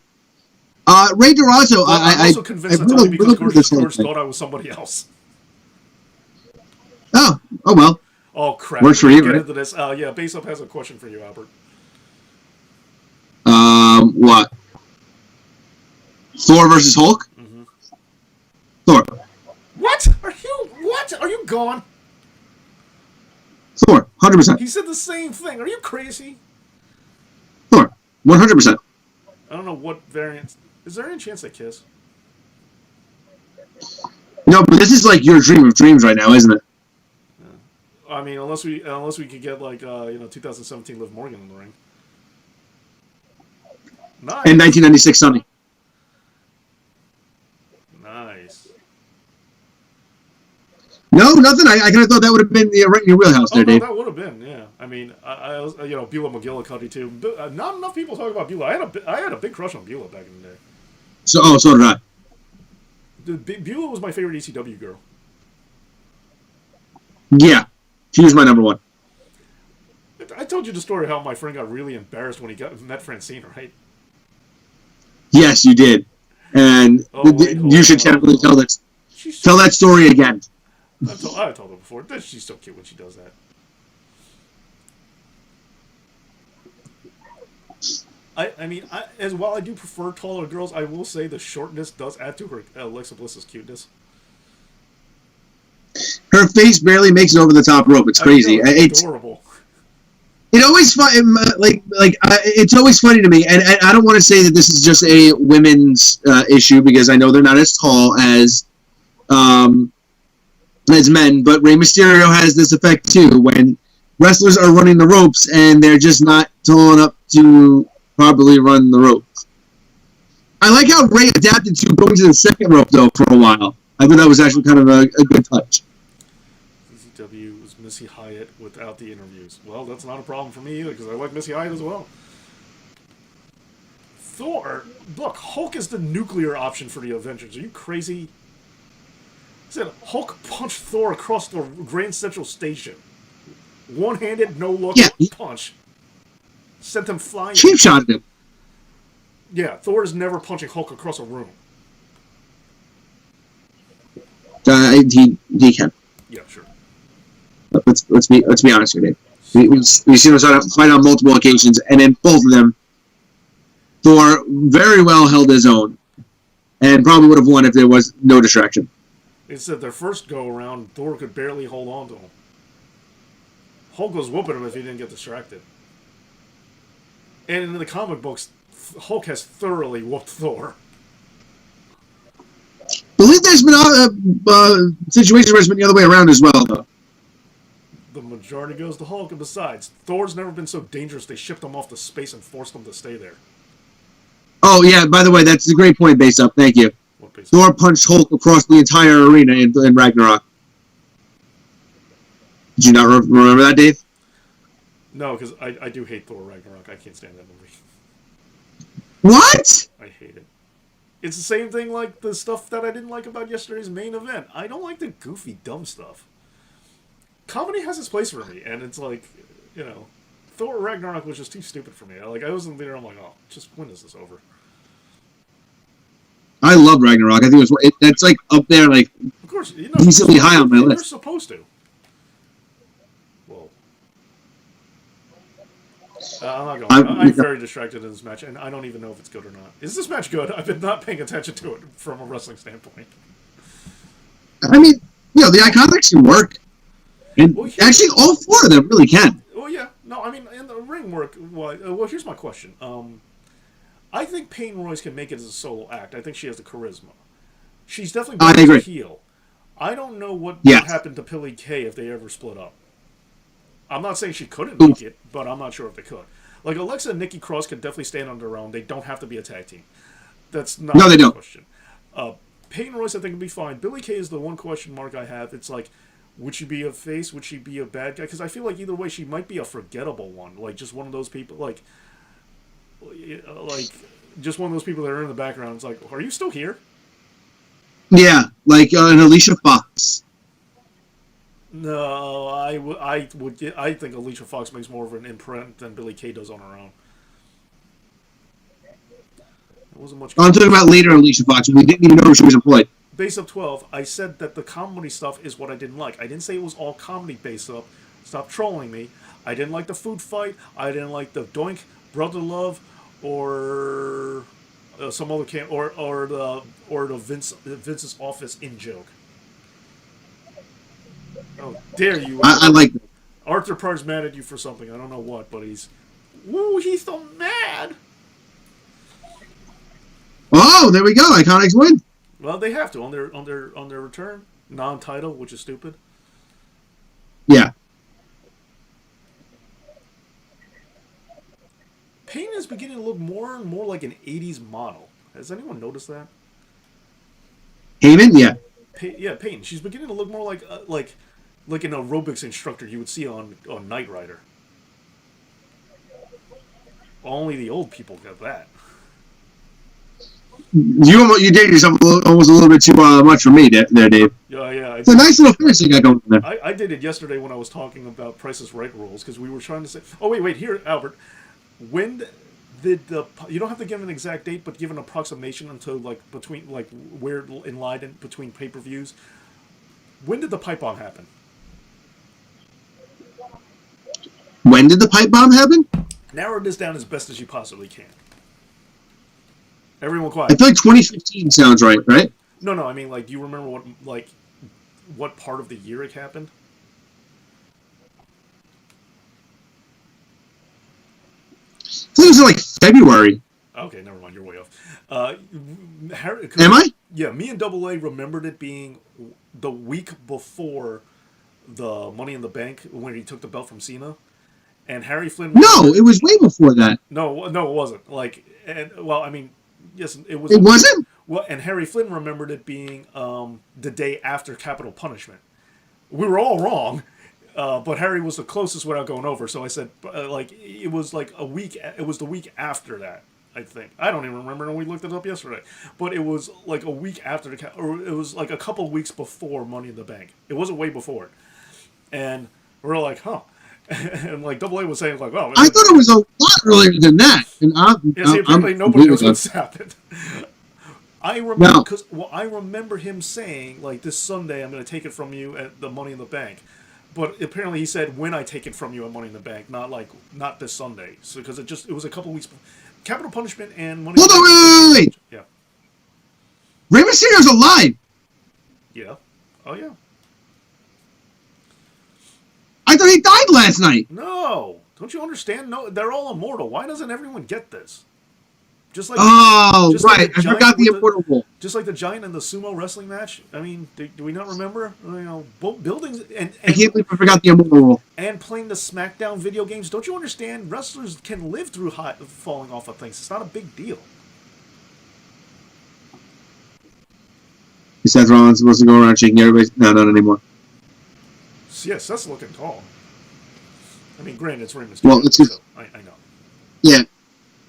Ray Durazo, I'm also convinced that's heard a only because little bit of this whole George thing. thought I was somebody else. Oh well. Oh crap! Works for We're you, gonna get right? into this. Yeah, Base Up has a question for you, Albert. What? Thor versus Hulk? Mm-hmm. Thor. What? Are you gone? Thor. 100%. He said the same thing. Are you crazy? Thor. 100%. I don't know what variant. Is there any chance they kiss? No, but this is like your dream of dreams right now, isn't it? I mean, unless we could get like 2017 Liv Morgan in the ring. Nice. And 1996 Sunny. Nice. No, nothing. I kind of thought that would have been right in your wheelhouse there, Oh no, Dave. that would have been, yeah. I mean, I was, Beulah McGillicuddy too. But, not enough people talk about Beulah. I had a big crush on Beulah back in the day. So did I. Beulah was my favorite ECW girl. Yeah, she was my number one. I told you the story how my friend got really embarrassed when he met Francine, right? Yes, you did. And you should definitely tell that story again. I've told her before. She's so cute when she does that. While I do prefer taller girls, I will say the shortness does add to her Alexa Bliss's cuteness. Her face barely makes it over the top rope. It's crazy. It's adorable. It always it's always funny to me, and I don't want to say that this is just a women's issue because I know they're not as tall as men, but Rey Mysterio has this effect too when wrestlers are running the ropes and they're just not tall enough to properly run the ropes. I like how Rey adapted to going to the second rope though for a while. I thought that was actually kind of a good touch. CZW was Missy Hyatt without the interviews. Well, that's not a problem for me either because I like Missy Hyatt as well. Thor, look, Hulk is the nuclear option for the Avengers. Are you crazy? I said Hulk punched Thor across the Grand Central Station. One-handed, no look punch. Sent him flying. Cheap shot him. Yeah, Thor is never punching Hulk across a room. He can. Yeah, sure. Let's be honest here, Dave. We've seen him fight on multiple occasions, and in both of them, Thor very well held his own, and probably would have won if there was no distraction. It said their first go around, Thor could barely hold on to him. Hulk was whooping him if he didn't get distracted. And in the comic books, Hulk has thoroughly whooped Thor. I believe there's been situations where it's been the other way around as well, though. The majority goes to Hulk, and besides, Thor's never been so dangerous they shipped him off to space and forced him to stay there. Oh, yeah, by the way, that's a great point, Base Up. Thank you. Thor punched Hulk across the entire arena in Ragnarok. Did you not remember that, Dave? No, because I do hate Thor Ragnarok. I can't stand that movie. What? I hate it. It's the same thing like the stuff that I didn't like about yesterday's main event. I don't like the goofy, dumb stuff. Comedy has its place for me, and it's like, Thor Ragnarok was just too stupid for me. I was in there, I'm like, oh, just when is this over? I love Ragnarok. I think that's like up there, like, of course, decently high on my list. You're supposed to. Whoa. I'm not going. I'm very distracted in this match, and I don't even know if it's good or not. Is this match good? I've been not paying attention to it from a wrestling standpoint. I mean, the Iconics can work. And actually, all four of them really can. Well, yeah. No, I mean, in the ring work, well, here's my question. I think Peyton Royce can make it as a solo act. I think she has the charisma. She's definitely better as a heel. I don't know what would happen to Billie Kay if they ever split up. I'm not saying she couldn't make it, but I'm not sure if they could. Like, Alexa and Nikki Cross can definitely stand on their own. They don't have to be a tag team. That's not the question. Peyton Royce, I think, would be fine. Billie Kay is the one question mark I have. It's like, would she be a face? Would she be a bad guy? Because I feel like either way, she might be a forgettable one. Like, just one of those people, like just one of those people that are in the background. It's like, are you still here? Yeah, like an Alicia Fox. No, I think Alicia Fox makes more of an imprint than Billie Kay does on her own. wasn't much. I'm talking about later on Alicia Fox. We didn't even know she was employed. Base Up 12, I said that the comedy stuff is what I didn't like. I didn't say it was all comedy Base Up. Stop trolling me. I didn't like the food fight. I didn't like the Doink, Brother Love, or some other or the Vince's office in joke. Oh, dare you! I like that. Arthur Parr's mad at you for something. I don't know what, but he's so mad. Oh, there we go. Iconics win. Well, they have to on their return non-title, which is stupid. Yeah. Payne is beginning to look more and more like an '80s model. Has anyone noticed that? Heyman, yeah. Payne. She's beginning to look more like an aerobics instructor you would see on Knight Rider. Only the old people get that. You dated yourself almost a little bit too much for me there, Dave. Yeah. It's a nice little finish you got going there. I did it yesterday when I was talking about Price is Right rules because we were trying to say. Oh wait, here, Albert. When did you don't have to give an exact date, but give an approximation until between where in line between pay-per-views. When did the pipe bomb happen? When did the pipe bomb happen? Narrow this down as best as you possibly can. Everyone quiet. I feel like 2015 sounds right? No. I mean, do you remember what part of the year it happened? I think it was like February. Okay, never mind. You're way off. Am I? Yeah, me and Double A remembered it being the week before the Money in the Bank when he took the belt from Cena, and Harry Flynn. No, it was way before that. No, it wasn't. I mean, yes, it was. It wasn't. Well, and Harry Flynn remembered it being the day after Capital Punishment. We were all wrong. But Harry was the closest without going over, so I said, it was like a week. It was the week after that, I think. I don't even remember, and we looked it up yesterday. But it was like a week after or it was like a couple of weeks before Money in the Bank. It wasn't way before it, and we're like, huh. And Double A was saying oh, I thought it was a lot earlier than that. And apparently nobody knows what's happened. I remember I remember him saying this Sunday I'm going to take it from you at the Money in the Bank. But apparently he said when I take it from you at Money in the Bank, not this Sunday. So because it was a couple weeks before. Capital Punishment and Money in the Bank. Wait. Yeah. Rey Mysterio's alive. Yeah. Oh yeah. I thought he died last night. No. Don't you understand? No, they're all immortal. Why doesn't everyone get this? Just like I forgot the immortal rule. Just like the Giant in the sumo wrestling match. I mean, do we not remember? Buildings and I can't believe I forgot the immortal rule. And playing the SmackDown video games. Don't you understand? Wrestlers can live through falling off of things. It's not a big deal. Is Seth Rollins supposed to go around shaking everybody? No, not anymore. Yes, Seth's looking tall. I mean, granted, it's Rey Mysterio. Well, it's just, I know. Yeah.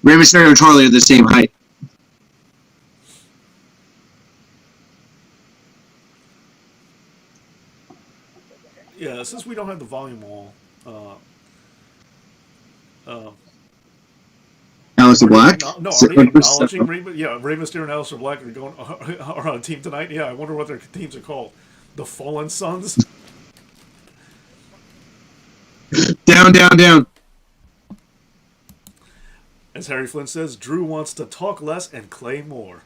Rey Mysterio and Charlie are the same height. Yeah, since we don't have the volume all, Aleister Black? Are they acknowledging Rey Mysterio and Aleister Black are on a team tonight? Yeah, I wonder what their teams are called. The Fallen Sons? Down. As Harry Flynn says, Drew wants to talk less and clay more.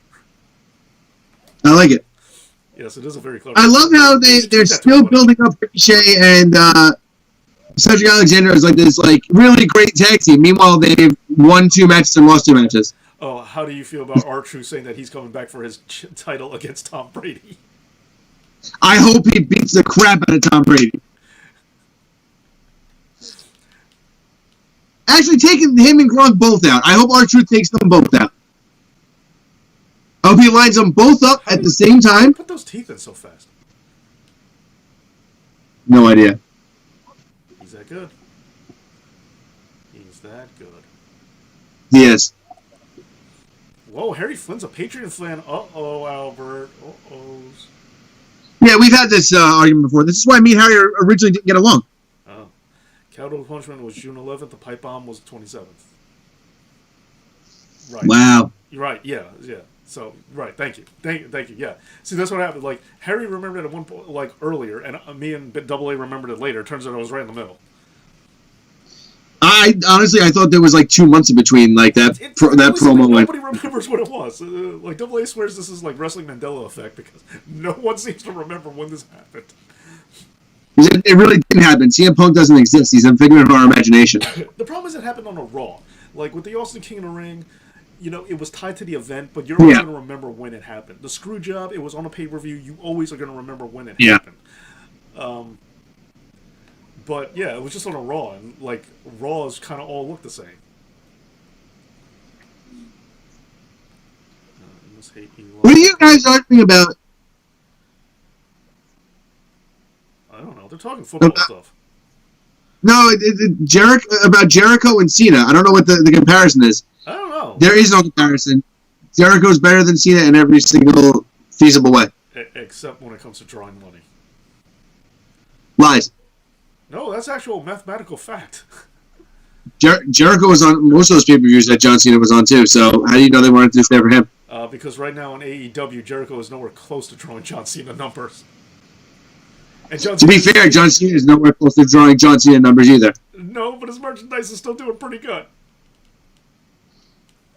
I like it. Yes, it is a very clever. I love how they're still building up Ricochet and Cedric Alexander is this really great tag team. Meanwhile, they've won 2 matches and lost 2 matches. Oh, how do you feel about R-Truth saying that he's coming back for his title against Tom Brady? I hope he beats the crap out of Tom Brady. Actually, taking him and Gronk both out. I hope R-Truth takes them both out. I hope he lines them both up at the same time. Put those teeth in so fast. No idea. He's that good. He's that good. He is. Whoa, Harry Flynn's a Patreon fan. Uh-oh, Albert. Uh-ohs. Yeah, we've had this argument before. This is why me and Harry originally didn't get along. Oh. Capital Punishment was June 11th. The pipe bomb was the 27th. Right. Wow. Right. Yeah. Yeah. So right. Thank you. Thank you. Yeah. See, that's what happened. Like Harry remembered it at one point, like earlier, and me and Double A remembered it later. Turns out I was right in the middle. I honestly, I thought there was like 2 months in between, like that promo went. Nobody remembers what it was. Like Double A swears this is like wrestling Mandela effect because no one seems to remember when this happened. It really didn't happen. CM Punk doesn't exist. He's a figment of our imagination. The problem is it happened on a Raw. Like with the Austin King in the Ring, you know, it was tied to the event, but you're always going to remember when it happened. The screw job, it was on a pay per view. You always are going to remember when it happened. But yeah, it was just on a Raw, and like Raws kind of all look the same. What are you guys arguing about? I don't know. They're talking football stuff. No, Jericho and Cena. I don't know what the comparison is. I don't know. There is no comparison. Jericho's better than Cena in every single feasible way. Except when it comes to drawing money. Lies. No, that's actual mathematical fact. Jericho was on most of those pay-per-views that John Cena was on too, so how do you know they wanted to stay for him? Because right now on AEW, Jericho is nowhere close to drawing John Cena numbers. And to be fair, John Cena is nowhere close to drawing John Cena numbers either. No, but his merchandise is still doing pretty good.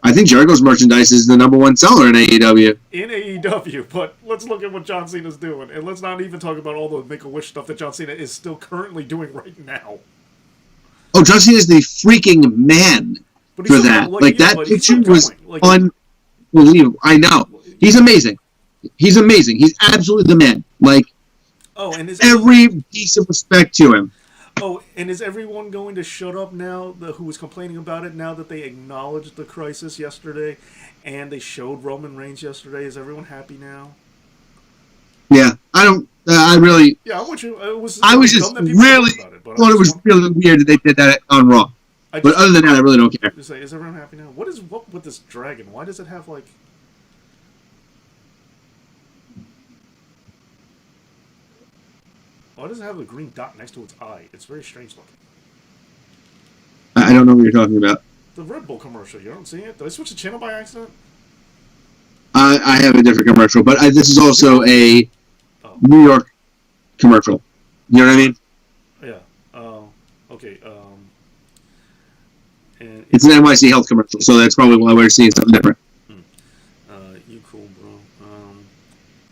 I think Jericho's merchandise is the #1 seller in AEW. In AEW, but let's look at what John Cena's doing. And let's not even talk about all the Make-A-Wish stuff that John Cena is still currently doing right now. Oh, John Cena is the freaking man for that. Like that picture was unbelievable. I know. He's amazing. He's amazing. He's absolutely the man. Like, and every piece of respect to him. Oh, and is everyone going to shut up now, who was complaining about it, now that they acknowledged the crisis yesterday and they showed Roman Reigns yesterday? Is everyone happy now? Yeah, I don't. I really. Yeah, I want you. I was just really thought it was really weird that they did that on Raw. But other than that, I really don't care. Just say, is everyone happy now? What with this dragon? Why does it have like? Why does it have a green dot next to its eye? It's very strange looking. I don't know what you're talking about. The Red Bull commercial. You don't see it? Did I switch the channel by accident? I have a different commercial, but this is also a New York commercial. You know what I mean? Yeah. Okay. And it's an NYC Health commercial, so that's probably why we're seeing something different. You cool, bro.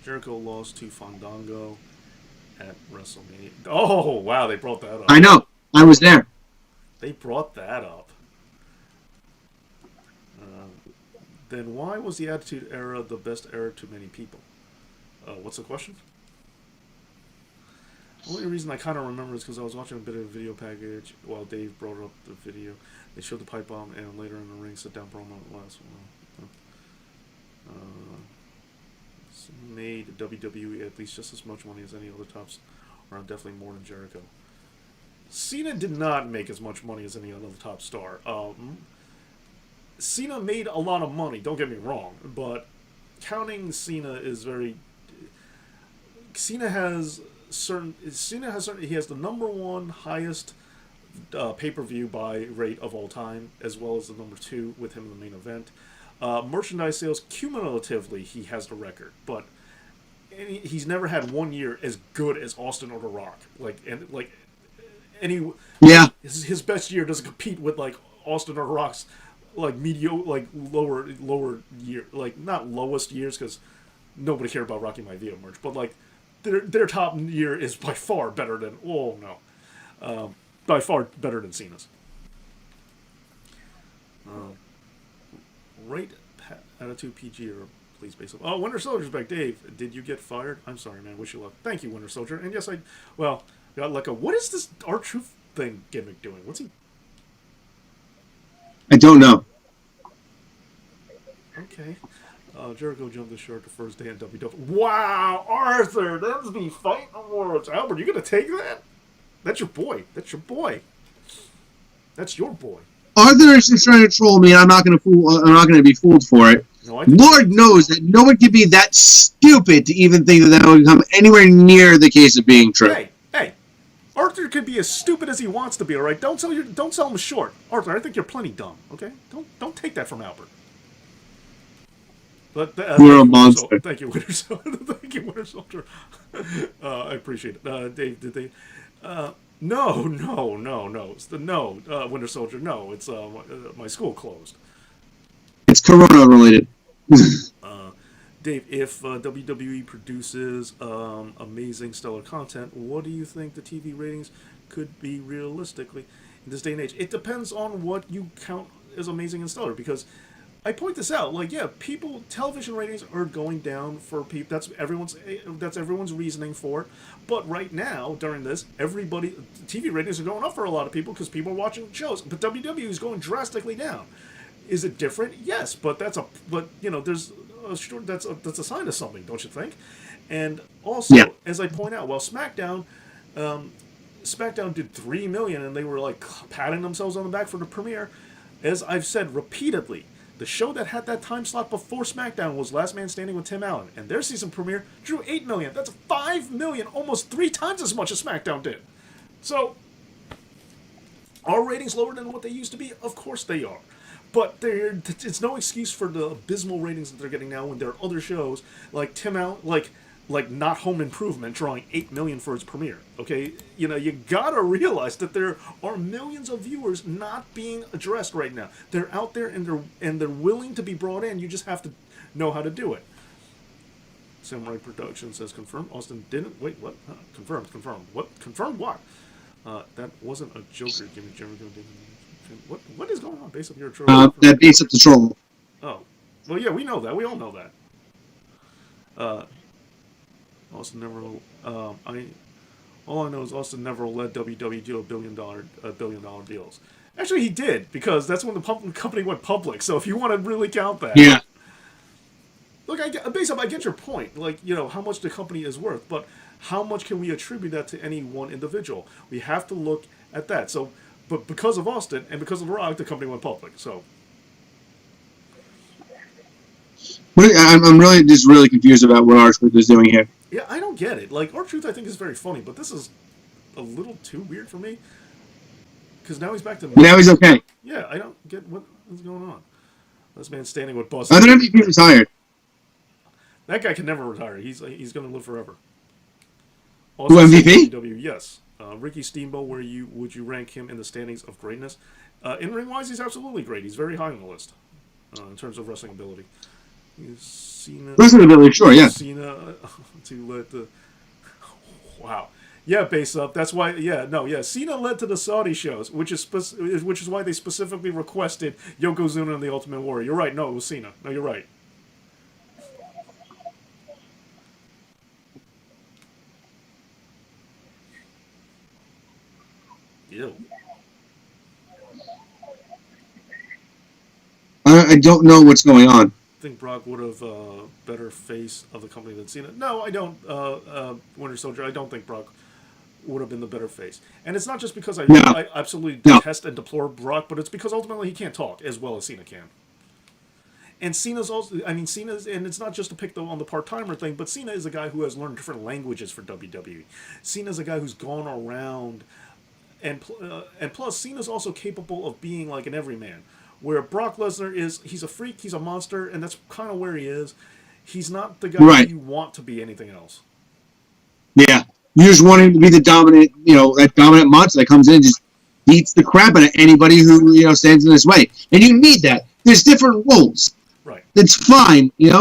Jericho lost to Fandango at WrestleMania. Oh, wow, they brought that up. I know. I was there. They brought that up. Then why was the Attitude Era the best era to many people? What's the question? The only reason I kind of remember is because I was watching a bit of a video package while Dave brought up the video. They showed the pipe bomb and later in the ring sit-down promo last one. Made WWE at least just as much money as any other tops, or definitely more than Jericho. Cena did not make as much money as any other top star. Cena made a lot of money, don't get me wrong, but counting Cena is very... Cena has certain... He has the #1 highest pay-per-view buy rate of all time, as well as the #2 with him in the main event. Merchandise sales, cumulatively, he has the record, but he's never had 1 year as good as Austin or The Rock. His best year doesn't compete with like Austin or The Rock's like lower year, like not lowest years because nobody cared about Rocky Maivia merch, but like their top year is by far better than by far better than Cena's. Rate Attitude PG or please base up. Oh, Winter Soldier's back. Dave, did you get fired? I'm sorry, man. Wish you luck. Thank you, Winter Soldier. And yes, got like what is this R-Truth thing gimmick doing? What's he? I don't know. Okay. Jericho jumped the shark the first day in WWE. Wow, Arthur, that's me fighting awards. Albert, you gonna take that? That's your boy. That's your boy. That's your boy. Arthur is just trying to troll me, and I'm not going to be fooled for it. No, Lord knows that no one could be that stupid to even think that would come anywhere near the case of being true. Hey, Arthur could be as stupid as he wants to be. All right, don't sell him short, Arthur. I think you're plenty dumb. Okay, don't take that from Albert. But You're a monster. Thank you, Winter Soldier. Thank you, Winter Soldier. I appreciate it. Dave, did they? No, no. It's no, Winter Soldier. No, it's my school closed. It's Corona related. Dave, if WWE produces amazing, stellar content, what do you think the TV ratings could be realistically in this day and age? It depends on what you count as amazing and stellar, because I point this out. Like, yeah, television ratings are going down for people. That's everyone's reasoning for it. But right now, during this, TV ratings are going up for a lot of people because people are watching shows. But WWE is going drastically down. Is it different? Yes, but there's that's a sign of something, don't you think? And also, as I point out, SmackDown did 3 million, and they were like patting themselves on the back for the premiere. As I've said repeatedly, the show that had that time slot before SmackDown was Last Man Standing with Tim Allen, and their season premiere drew 8 million. That's 5 million, almost 3 times as much as SmackDown did. So, are ratings lower than what they used to be? Of course they are. But it's no excuse for the abysmal ratings that they're getting now when there are other shows like Tim Allen, like Not Home Improvement, drawing 8 million for its premiere. Okay, you gotta realize that there are millions of viewers not being addressed right now. They're out there and they're willing to be brought in. You just have to know how to do it. Samurai Productions says confirmed. Austin didn't wait. What? Confirmed. What? Confirmed what? That wasn't a Joker. Give me Jeremy. What is going on? Base up your troll. That base up the troll. Oh, well, yeah, we know that. We all know that. Austin Neville. All I know is Austin Neville led WWE to $1 billion deals. Actually, he did, because that's when the company went public. So if you want to really count that, yeah. Look, I get your point. Like, how much the company is worth, but how much can we attribute that to any one individual? We have to look at that. So, but because of Austin and because of The Rock, the company went public. So. I'm really confused about what R-Truth is doing here. Yeah, I don't get it. Like, R-Truth I think is very funny, but this is a little too weird for me. Because now he's back to... Now he's okay. Yeah, I don't get what is going on. This man standing with Boss... I thought MVP retired. That guy can never retire. He's going to live forever. Also, who, MVP? Yes. Ricky Steamboat, would you rank him in the standings of greatness? In-ring-wise, he's absolutely great. He's very high on the list in terms of wrestling ability. Wrestling ability, sure, yeah. Cena to let the... Wow. Yeah, base up. That's why. Cena led to the Saudi shows, which is why they specifically requested Yokozuna and the Ultimate Warrior. You're right. No, it was Cena. No, you're right. Ew. I don't know what's going on. I think Brock would have better face of the company than Cena. No, I don't. Winter Soldier. I don't think Brock would have been the better face. And it's not just because I absolutely detest and deplore Brock, but it's because ultimately he can't talk as well as Cena can. And Cena's also, and it's not just to pick on the part-timer thing, but Cena is a guy who has learned different languages for WWE. Cena's a guy who's gone around, and plus Cena's also capable of being like an everyman. Where Brock Lesnar he's a freak, he's a monster, and that's kind of where he is. He's not the guy you want to be anything else. Yeah. You just want him to be the dominant, that dominant monster that comes in and just beats the crap out of anybody who, stands in his way. And you need that. There's different roles. Right. That's fine, And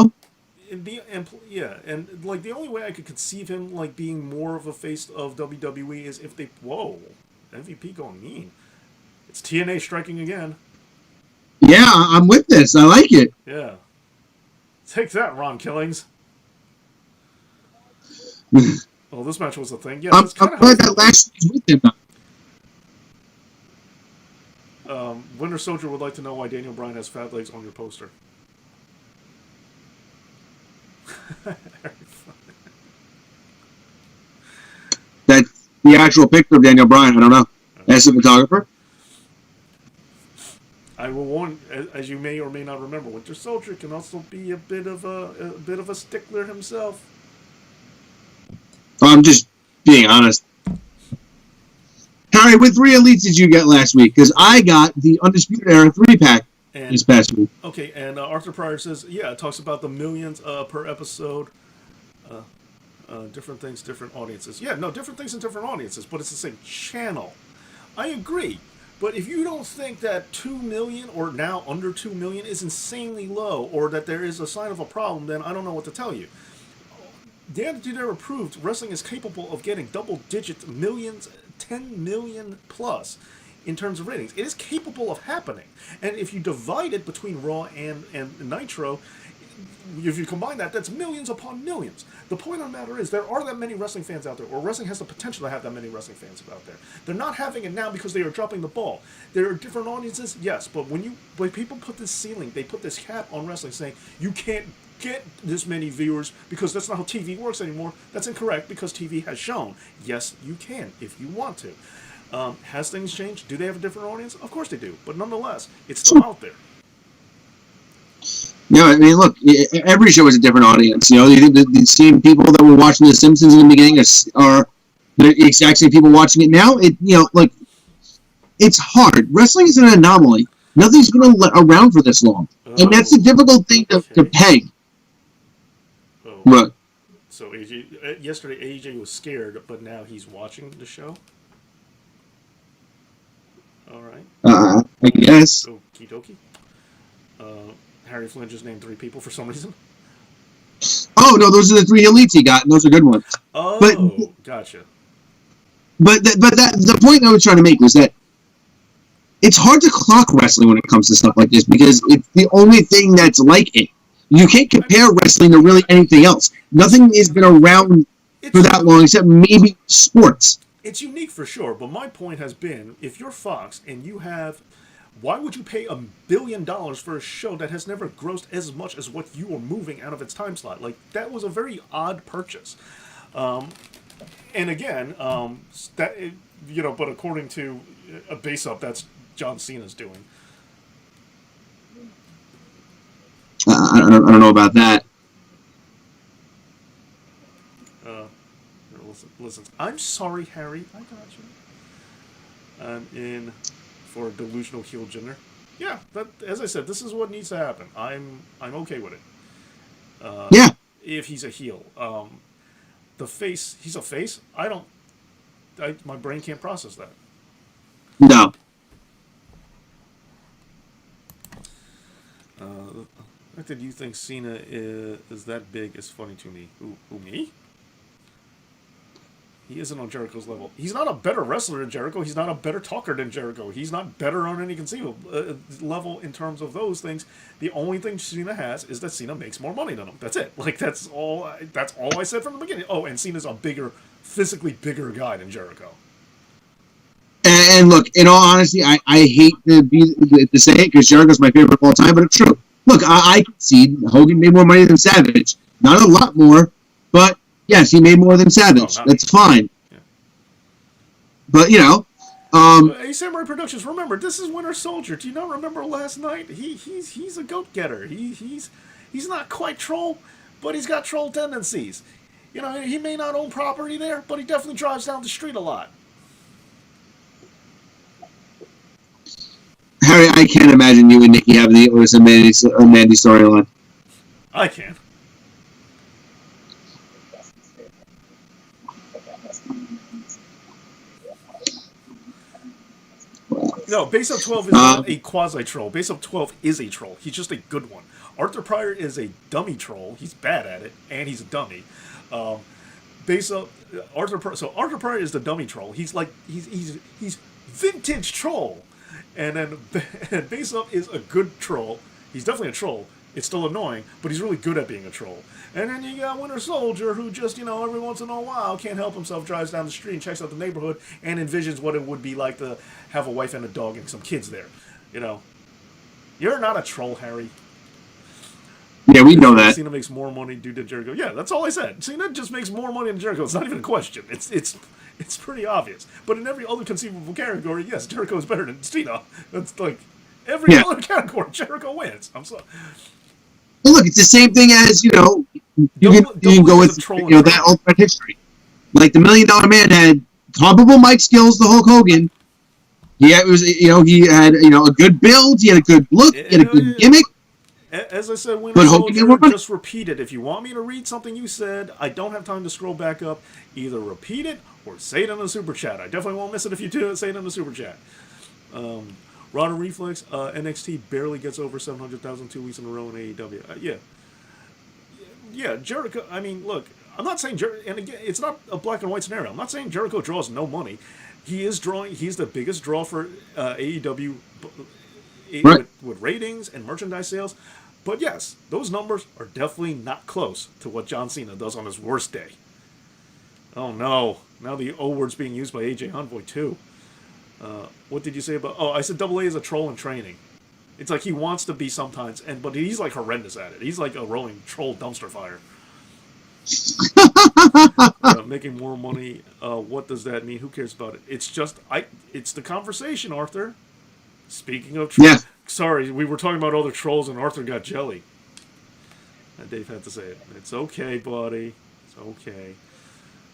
like the only way I could conceive him like being more of a face of WWE is if MVP going mean. It's TNA striking again. Yeah, I'm with this. I like it. Yeah. Take that, Ron Killings. Well, this match was a thing. Yeah, I'm glad that last week's with him. Winter Soldier would like to know why Daniel Bryan has fat legs on your poster. That's the actual picture of Daniel Bryan. I don't know. As a photographer? I will warn, as you may or may not remember, Winter Soldier can also be a bit of a stickler himself. I'm just being honest. Harry, what 3 elites did you get last week? Because I got the Undisputed Era 3-pack. And this past week. okay, and Arthur Pryor says, yeah, it talks about the millions per episode. Uh, different things, different audiences. Yeah, no, different things and different audiences, but it's the same channel. I agree. But if you don't think that 2 million or now under 2 million is insanely low or that there is a sign of a problem, then I don't know what to tell you. The Attitude Era proved wrestling is capable of getting double digit millions, 10 million plus in terms of ratings. It is capable of happening. And if you divide it between Raw and Nitro, if you combine that, that's millions upon millions. The point of the matter is there are that many wrestling fans out there, or wrestling has the potential to have that many wrestling fans out there. They're not having it now because they are dropping the ball. There are different audiences, yes, but when people put this ceiling, they put this cap on wrestling saying you can't get this many viewers because that's not how TV works anymore. That's incorrect because TV has shown, yes, you can if you want to. Has things changed? Do they have a different audience? Of course they do, but nonetheless, it's still out there. No, I mean, look, every show is a different audience. You know, the same people that were watching The Simpsons in the beginning are the exact same people watching it now. Like, it's hard. Wrestling is an anomaly. Nothing's been around for this long. And that's a difficult thing to peg. Oh. Right. So yesterday AJ was scared, but now he's watching the show? All right. I guess. Okie dokie. Harry Flynn just named 3 people for some reason. Oh, no, those are the 3 elites he got, and those are good ones. Oh, gotcha. But the point I was trying to make was that it's hard to clock wrestling when it comes to stuff like this because it's the only thing that's like it. You can't compare wrestling to really anything else. Nothing has been around for that long except maybe sports. It's unique for sure, but my point has been, if you're Fox and you have... Why would you pay $1 billion for a show that has never grossed as much as what you are moving out of its time slot? Like, that was a very odd purchase. And again, but according to a base up, that's John Cena's doing. I don't know about that. Listen, I'm sorry, Harry. I got you. I'm in for a delusional heel gender. Yeah, as I said, this is what needs to happen. I'm okay with it. Yeah. If he's a heel, the face, he's a face. My brain can't process that. No. Did you think Cena is that big is funny to me? Who me? He isn't on Jericho's level. He's not a better wrestler than Jericho. He's not a better talker than Jericho. He's not better on any conceivable level in terms of those things. The only thing Cena has is that Cena makes more money than him. That's it. Like, that's all I said from the beginning. Oh, and Cena's a physically bigger guy than Jericho. And look, in all honesty, I hate to say it because Jericho's my favorite of all time, but it's true. Look, I concede Hogan made more money than Savage. Not a lot more, but yes, he made more than Savage. That's fine. Yeah. But, Hey, Samurai Productions, remember, this is Winter Soldier. Do you not remember last night? He's a goat getter. He's not quite troll, but he's got troll tendencies. He may not own property there, but he definitely drives down the street a lot. Harry, I can't imagine you and Nikki having the Otis and Mandy storyline. I can. No, Base Up 12 is not a quasi-troll. Base Up 12 is a troll. He's just a good one. Arthur Pryor is a dummy troll. He's bad at it, and he's a dummy. Arthur Pryor is the dummy troll. He's vintage troll. And then Base Up is a good troll. He's definitely a troll. It's still annoying, but he's really good at being a troll. And then you got Winter Soldier, who just, every once in a while can't help himself, drives down the street and checks out the neighborhood and envisions what it would be like to have a wife and a dog and some kids there. You're not a troll, Harry. Yeah, we know that. Cena makes more money due to Jericho. Yeah, that's all I said. Cena just makes more money than Jericho. It's not even a question. It's pretty obvious. But in every other conceivable category, yes, Jericho is better than Cena. That's like every other category, Jericho wins. I'm sorry. Well, look, it's the same thing as, you can go with, that alternate history. Like, the $1 Million Man had comparable mic skills to Hulk Hogan, Yeah, it was. He had a good build. He had a good look. He had a good gimmick. As I said, Winter But hope to get more Soldier, money. just repeat it. If you want me to read something you said, I don't have time to scroll back up. Either repeat it or say it in the super chat. I definitely won't miss it if you do say it in the super chat. Raw to Reflex, NXT barely gets over 700,000 2 weeks in a row in AEW. Yeah, Jericho. I mean, look, I'm not saying and again, it's not a black and white scenario. I'm not saying Jericho draws no money. He is drawing. He's the biggest draw for AEW Right. with ratings and merchandise sales. But yes, those numbers are definitely not close to what John Cena does on his worst day. Oh no! Now the O word's being used by AJ Envoy too. What did you say about? Oh, I said Double A is a troll in training. It's like he wants to be sometimes, but he's like horrendous at it. He's like a rolling troll dumpster fire. Making more money. What does that mean? Who cares about it? It's just It's the conversation, Arthur. Speaking of Yeah. sorry, we were talking about other trolls, and Arthur got jelly. And Dave had to say it. It's okay, buddy. It's okay.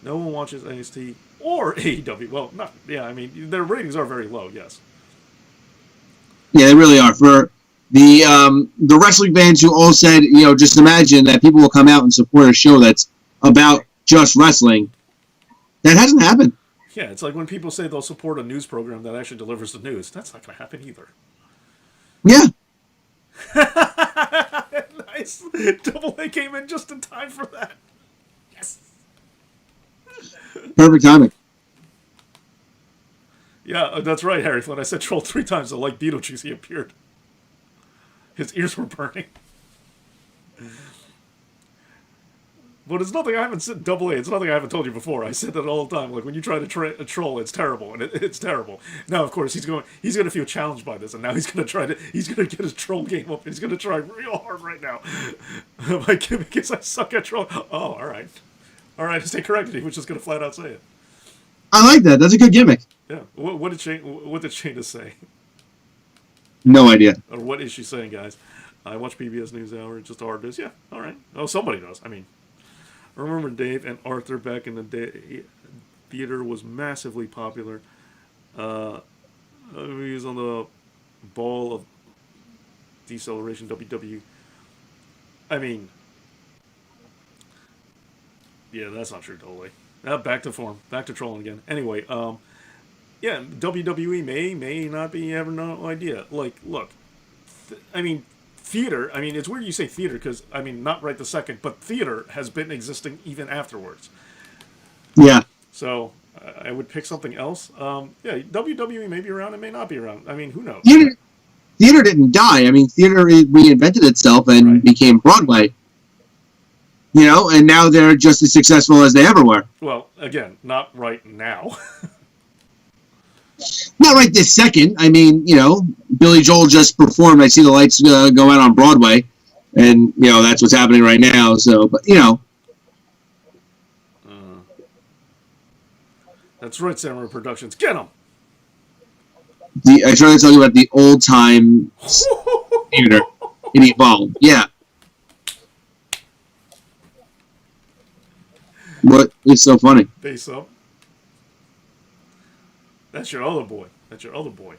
No one watches NXT or AEW. Well, not yeah. I mean, their ratings are very low. Yes. Yeah, they really are. For the wrestling fans who all said, just imagine that people will come out and support a show that's about just wrestling. That hasn't happened. Yeah, it's like when people say they'll support a news program that actually delivers the news. That's not going to happen either. Yeah. Nice. Double A came in just in time for that. Yes. Perfect timing. Yeah, that's right, Harry Flynn. I said troll 3 times, so like Beetlejuice, he appeared. His ears were burning. But it's nothing I haven't said. Double A, it's nothing I haven't told you before. I said that all the time. Like when you try to troll, it's terrible, and it's terrible. Now, of course, he's going to feel challenged by this, and now he's going to get his troll game up. And he's going to try real hard right now. My gimmick is I suck at troll. Oh, all right, I stay corrected. He was just going to flat out say it. I like that. That's a good gimmick. Yeah. What did Shayna say? No idea. Or what is she saying, guys? I watch PBS NewsHour. It's just hard news. Yeah. All right. Oh, somebody does. I mean. I remember Dave and Arthur back in the day. Theater was massively popular. He was on the ball of deceleration WWE. I mean, yeah, that's not true totally. Now back to form, back to trolling again. Anyway, yeah, WWE may not be having no idea. Like, look, theater, it's weird you say theater because, not right the second, but theater has been existing even afterwards. Yeah. So, I would pick something else. Yeah, WWE may be around, it may not be around. Who knows? Theater didn't die. Theater reinvented itself and became Broadway. And now they're just as successful as they ever were. Well, again, not right now. Not right this second. Billy Joel just performed I See the Lights Go Out on Broadway, and, that's what's happening right now. So, but, That's right, Samurai Productions. Get them! I try to tell you about the old-time theater. It evolved. Yeah. What is so funny? Face up. That's your other boy. Your boy.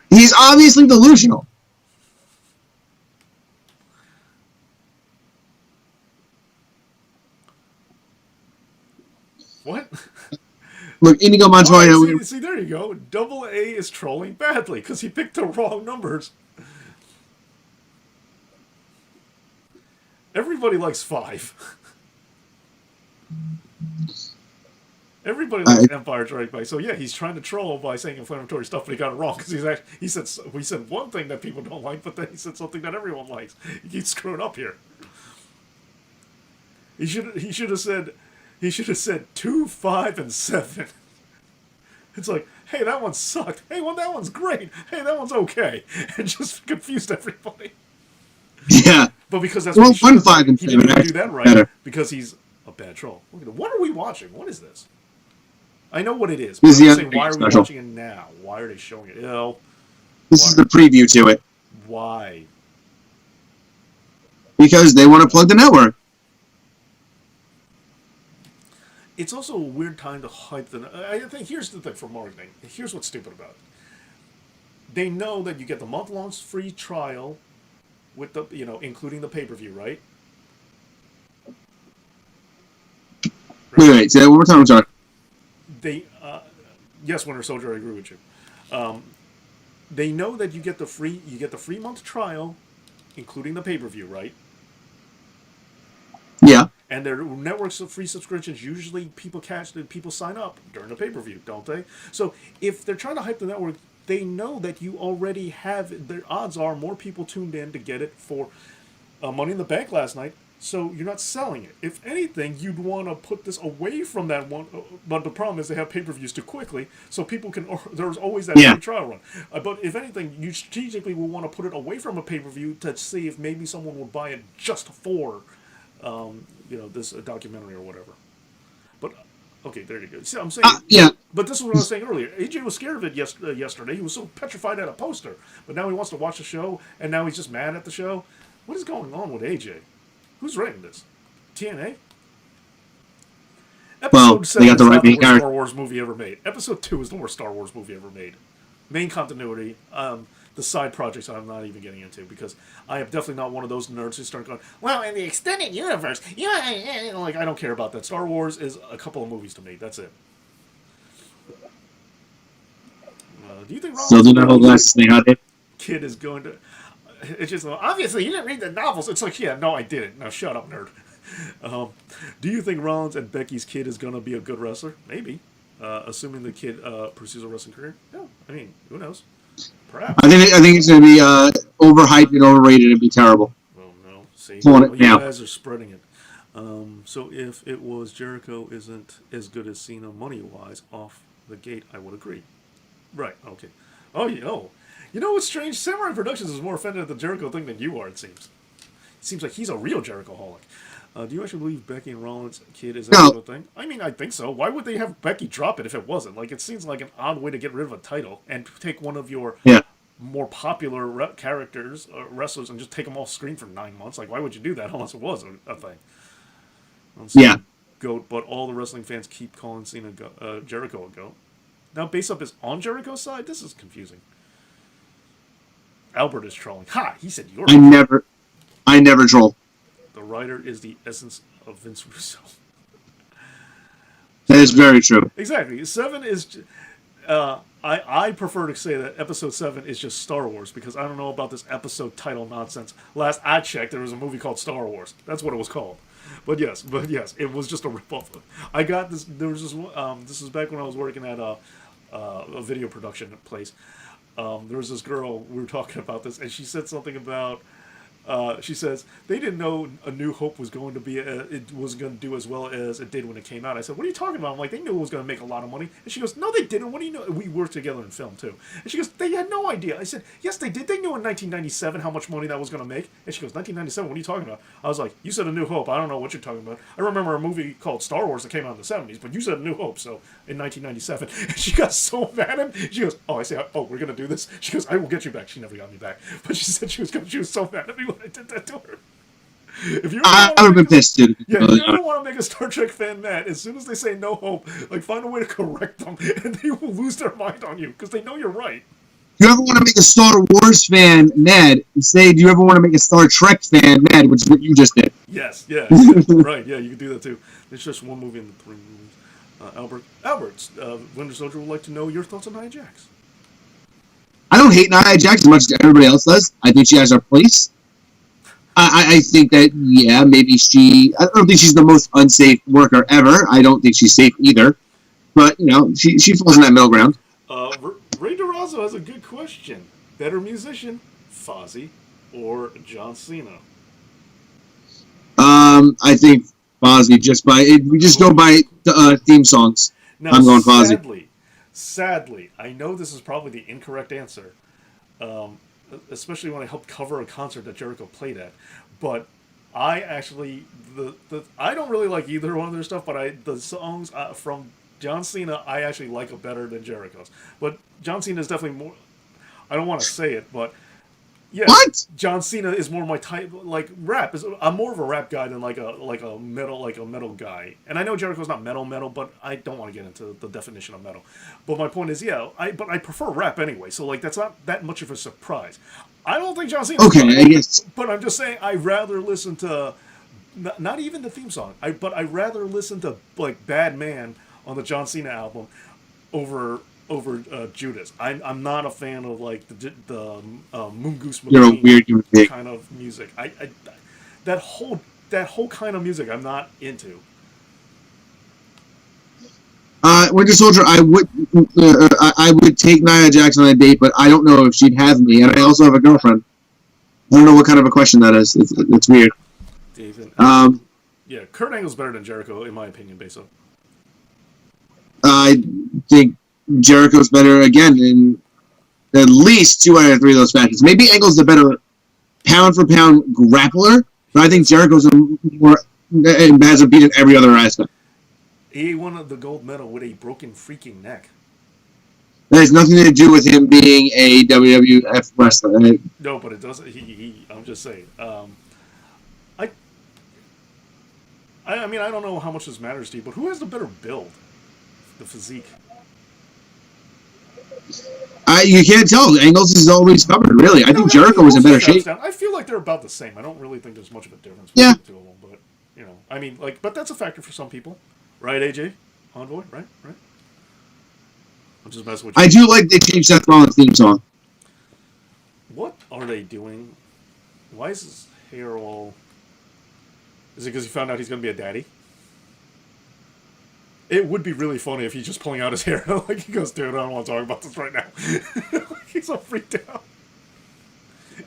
He's obviously delusional. What? Look, Inigo Montoya. See, there you go. Double A is trolling badly because he picked the wrong numbers. Everybody likes 5. Everybody likes Empire Strikes Back. So yeah, he's trying to troll by saying inflammatory stuff, but he got it wrong because he said one thing that people don't like, but then he said something that everyone likes. He keeps screwing up here. He should have said 2, 5, and 7. It's like, hey, that one sucked. Hey, well, that one's great. Hey, that one's okay, and just confused everybody. Yeah. But because that's what 1, 5, and 7. He didn't do that right better. Because he's a bad troll. What are we watching? What is this? I know what it is. But I'm saying, why are we watching it now? Why are they showing it? This is the preview to it. Why? Because they want to plug the network. it's also a weird time to hype the. I think here's the thing for marketing. Here's what's stupid about it. They know that you get the month-long free trial with the including the pay-per-view, right? Wait. Say that one more time. I'm sorry. They yes, Winter Soldier, I agree with you. They know that you get the free month trial, including the pay-per-view, right? Yeah. And their networks of free subscriptions usually people sign up during the pay-per-view, don't they? So if they're trying to hype the network, they know that you already have. Their odds are more people tuned in to get it for Money in the Bank last night. So you're not selling it. If anything, you'd want to put this away from that one. But the problem is they have pay-per-views too quickly, so people can. There's always that Yeah. free trial run. But if anything, you strategically will want to put it away from a pay-per-view to see if maybe someone will buy it just for, this documentary or whatever. But okay, there you go. See, I'm saying. Yeah. But this is what I was saying earlier. AJ was scared of it yesterday. He was so petrified at a poster. But now he wants to watch the show, and now he's just mad at the show. What is going on with AJ? Who's writing this? TNA? Well, Episode they 7 got the is right not the main worst character. Star Wars movie ever made. Episode 2 is the worst Star Wars movie ever made. Main continuity. The side projects I'm not even getting into because I am definitely not one of those nerds who start going, well, in the extended universe, like, I don't care about that. Star Wars is a couple of movies to me. That's it. Do you think Still do not hold glasses thing out there. kid is going to. It's just obviously you didn't read the novels. It's like, yeah, no, I didn't. Now shut up, nerd. Do you think Rollins and Becky's kid is going to be a good wrestler? Maybe, assuming the kid pursues a wrestling career. Yeah, I mean, who knows? Perhaps. I think it's going to be overhyped and overrated and be terrible. Well, no. See, Pulling it you now. guys are spreading it. So if it was Jericho isn't as good as Cena money-wise off the gate, I would agree. Right. Okay. Oh, you know what's strange? Samurai Productions is more offended at the Jericho thing than you are. It seems. It seems like he's a real Jericho-holic. Do you actually believe Becky and Rollins' kid is a good thing? I mean, I think so. Why would they have Becky drop it if it wasn't? Like, it seems like an odd way to get rid of a title and take one of your more popular characters, wrestlers, and just take them off screen for 9 months. Like, why would you do that unless it was a thing? Yeah. Goat, but all the wrestling fans keep calling Cena Jericho a goat. Now, Base Up is on Jericho's side? This is confusing. Albert is trolling. Ha! He said you're. I never troll. The writer is the essence of Vince Russo. That is very true. Exactly. 7 is. I prefer to say that episode 7 is just Star Wars because I don't know about this episode title nonsense. Last I checked, there was a movie called Star Wars. That's what it was called. But yes, it was just a ripoff. I got this. There was this. This is back when I was working at a video production place. There was this girl. We were talking about this, and she said something about. She says they didn't know A New Hope was going to be it was going to do as well as it did when it came out. I said, "What are you talking about?" I'm like, "They knew it was going to make a lot of money." And she goes, "No, they didn't. What do you know?" We worked together in film too. And she goes, "They had no idea." I said, "Yes, they did. They knew in 1997 how much money that was going to make." And she goes, "1997? What are you talking about?" I was like, "You said A New Hope. I don't know what you're talking about. I remember a movie called Star Wars that came out in the 70s, but you said A New Hope, so in 1997." And she got so mad at me. She goes, "Oh, I say, oh, we're going to do this." She goes, "I will get you back." She never got me back, but she said she was so mad at me when I did that to her. If you I would have been pissed too. Yeah, if you ever want to make a Star Trek fan mad, as soon as they say no hope, like find a way to correct them, and they will lose their mind on you because they know you're right. If you ever want to make a Star Wars fan mad, say, do you ever want to make a Star Trek fan mad, which is what you just did. Yes, right, yeah, you can do that too. There's just one movie in the 3 movies. Albert, Winter Soldier would like to know your thoughts on Nia Jax. I don't hate Nia Jax as much as everybody else does. I think she has her place. I think that, yeah, maybe I don't think she's the most unsafe worker ever. I don't think she's safe either. But, she falls in that middle ground. Ray DeRozzo has a good question. Better musician, Fozzy or John Cena? I think Fozzy, we just go by theme songs. Now, I'm going Fozzy. Sadly, I know this is probably the incorrect answer. Especially when I helped cover a concert that Jericho played at. But I actually, I don't really like either one of their stuff, but the songs from John Cena, I actually like better than Jericho's. But John Cena is definitely more, I don't want to say it, but Yeah, What? John Cena is more my type. Like rap is, I'm more of a rap guy than like a metal guy. And I know Jericho's not metal, but I don't want to get into the definition of metal. But my point is, yeah, I prefer rap anyway. So like that's not that much of a surprise. I don't think John Cena's Okay, I metal, guess. but I'm just saying I'd rather listen to not even the theme song. But I rather listen to like Bad Man on the John Cena album over Judas. I'm not a fan of like the Moongoose You're a McQueen weird human being. kind of music. That whole kind of music I'm not into. Winter Soldier, I would take Nia Jackson on a date, but I don't know if she'd have me, and I also have a girlfriend. I don't know what kind of a question that is. It's weird. David, Um, yeah, Kurt Angle's better than Jericho in my opinion, based on. I think Jericho's better again in at least 2 out of 3 of those factors. Maybe Angle's the better pound for pound grappler, but I think Jericho's a more and has a beat in every other aspect. He won the gold medal with a broken freaking neck. That has nothing to do with him being a WWF wrestler. No, but it doesn't. I'm just saying. I. I mean, I don't know how much this matters to you, but who has the better build? The physique. You can't tell. Angles is always covered, really. I think Jericho was in better shape. I feel like they're about the same. I don't really think there's much of a difference Yeah. between the two of them, but I mean, like, but that's a factor for some people, right? AJ, Envoy, right? I'm just messing with you. I do like they changed Seth Rollins' theme song. What are they doing? Why is his hair all? Is it because he found out he's going to be a daddy? It would be really funny if he's just pulling out his hair. Like he goes, dude, I don't want to talk about this right now. Like he's all freaked out.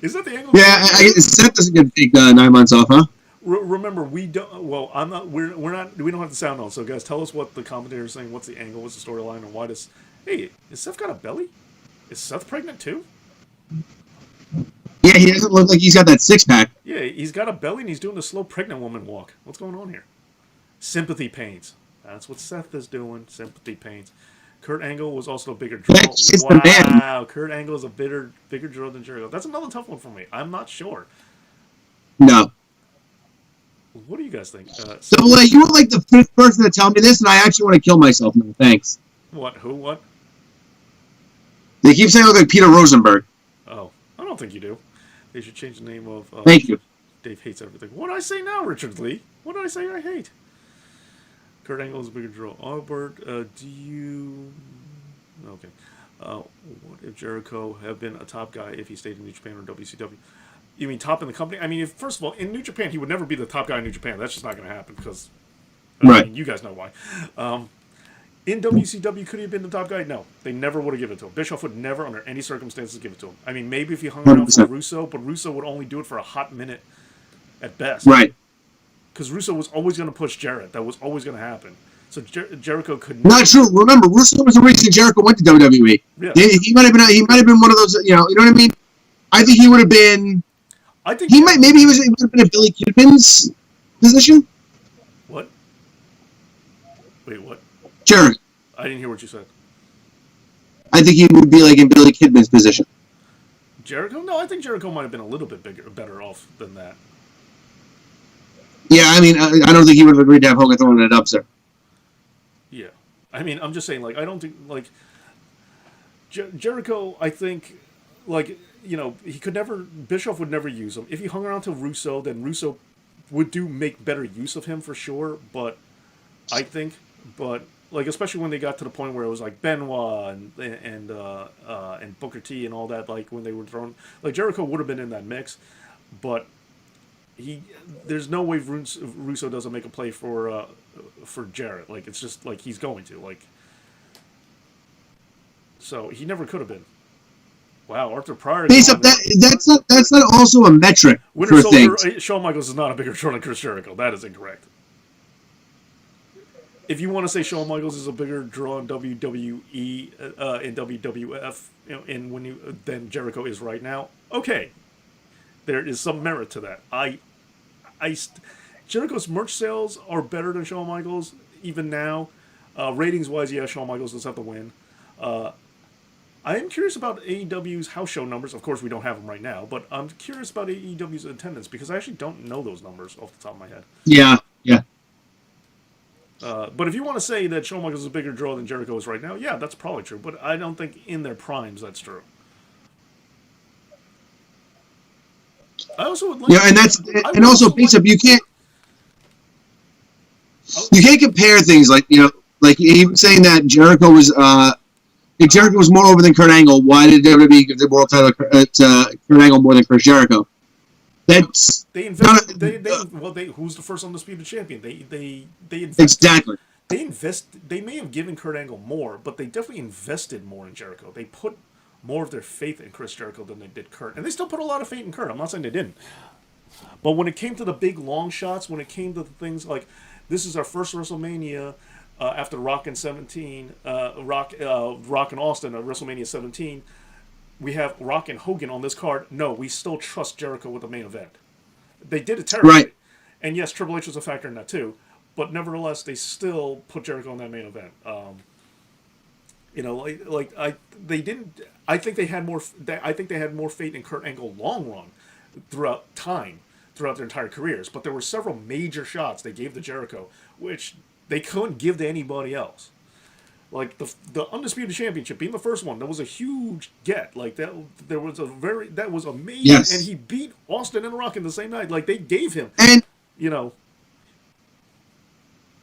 Is that the angle? Yeah, Seth doesn't get to take 9 months off, huh? Remember, we don't. Well, I'm not. We're not. We don't have the sound on. So, guys, tell us what the commentator is saying. What's the angle? What's the storyline? And why does? Hey, is Seth got a belly? Is Seth pregnant too? Yeah, he doesn't look like he's got that 6-pack. Yeah, he's got a belly and he's doing the slow pregnant woman walk. What's going on here? Sympathy pains. That's what Seth is doing. Sympathy pains. Kurt Angle was also a bigger draw. It's the man. Wow, Kurt Angle is a bigger draw than Jericho. That's another tough one for me. I'm not sure. No. What do you guys think? Double A, you were like the 5th person to tell me this, and I actually want to kill myself now. Thanks. What? Who? What? They keep saying I look like Peter Rosenberg. Oh, I don't think you do. They should change the name of. Thank you. Dave hates everything. What do I say now, Richard Lee? What did I say I hate? Kurt Angle is a bigger draw. Albert, do you... Okay. What if Jericho have been a top guy if he stayed in New Japan or WCW? You mean top in the company? I mean, first of all, in New Japan, he would never be the top guy in New Japan. That's just not going to happen because... Right. I mean, you guys know why. In WCW, could he have been the top guy? No. They never would have given it to him. Bischoff would never, under any circumstances, give it to him. I mean, maybe if he hung around for 100%. Russo, but Russo would only do it for a hot minute at best. Right. Because Russo was always going to push Jarrett. That was always going to happen. So Jericho could Not true. Remember, Russo was the reason Jericho went to WWE. Yeah. He might have been. He might have been one of those. You know what I mean. I think he would have been. I think He might. Maybe he would have been in Billy Kidman's position. What? Wait, what? Jericho. I didn't hear what you said. I think he would be like in Billy Kidman's position. Jericho? No, I think Jericho might have been a little bit better off than that. Yeah, I mean, I don't think he would have agreed to have Hogan thrown in a dumpster. Yeah. I mean, I'm just saying, like, I don't think, like, Jericho, I think, like, he could never, Bischoff would never use him. If he hung around to Russo, then Russo would make better use of him for sure, but like, especially when they got to the point where it was like Benoit and Booker T and all that, like, when they were thrown, like, Jericho would have been in that mix, but there's no way Russo doesn't make a play for Jarrett. Like, it's just like he's going to, like, so he never could have been. Wow, Arthur Pryor. Based up that's not also a metric Winter for Soldier, things. Shawn Michaels is not a bigger draw than Chris Jericho. That is incorrect. If you want to say Shawn Michaels is a bigger draw in WWE, in WWF, than Jericho is right now, okay, there is some merit to that. Jericho's merch sales are better than Shawn Michaels even now. Ratings wise, yeah, Shawn Michaels does have to win. I am curious about AEW's house show numbers. Of course, we don't have them right now, but I'm curious about AEW's attendance because I actually don't know those numbers off the top of my head. Yeah, yeah, But if you want to say that Shawn Michaels is a bigger draw than Jericho is right now, yeah, that's probably true. But I don't think in their primes that's true. I also would like. yeah, and that's I and would also also based like. up. Oh, You can't compare things like like even saying that Jericho was if Jericho was more over than Kurt Angle. Why did WWE give the world title to Kurt Angle more than Chris Jericho? That's they not invested. They who's the first undisputed champion? They invested. exactly They may have given Kurt Angle more, but they definitely invested more in Jericho. They put more of their faith in Chris Jericho than they did Kurt, and they still put a lot of faith in Kurt. I'm not saying they didn't, but when it came to the big long shots, when it came to the things like this is our first WrestleMania after Rock and 17, Rock and Austin at WrestleMania 17. We have Rock and Hogan on this card. No, we still trust Jericho with the main event. They did it terribly, right. and yes, Triple H was a factor in that too. But nevertheless, they still put Jericho in that main event. They didn't. I think they had more. I think they had more faith in Kurt Angle long run throughout their entire careers. But there were several major shots they gave to Jericho, which they couldn't give to anybody else. Like the undisputed championship being the first one, that was a huge get. Like that was amazing, and Yes, he beat Austin and Rock in the same night. Like they gave him, and you know,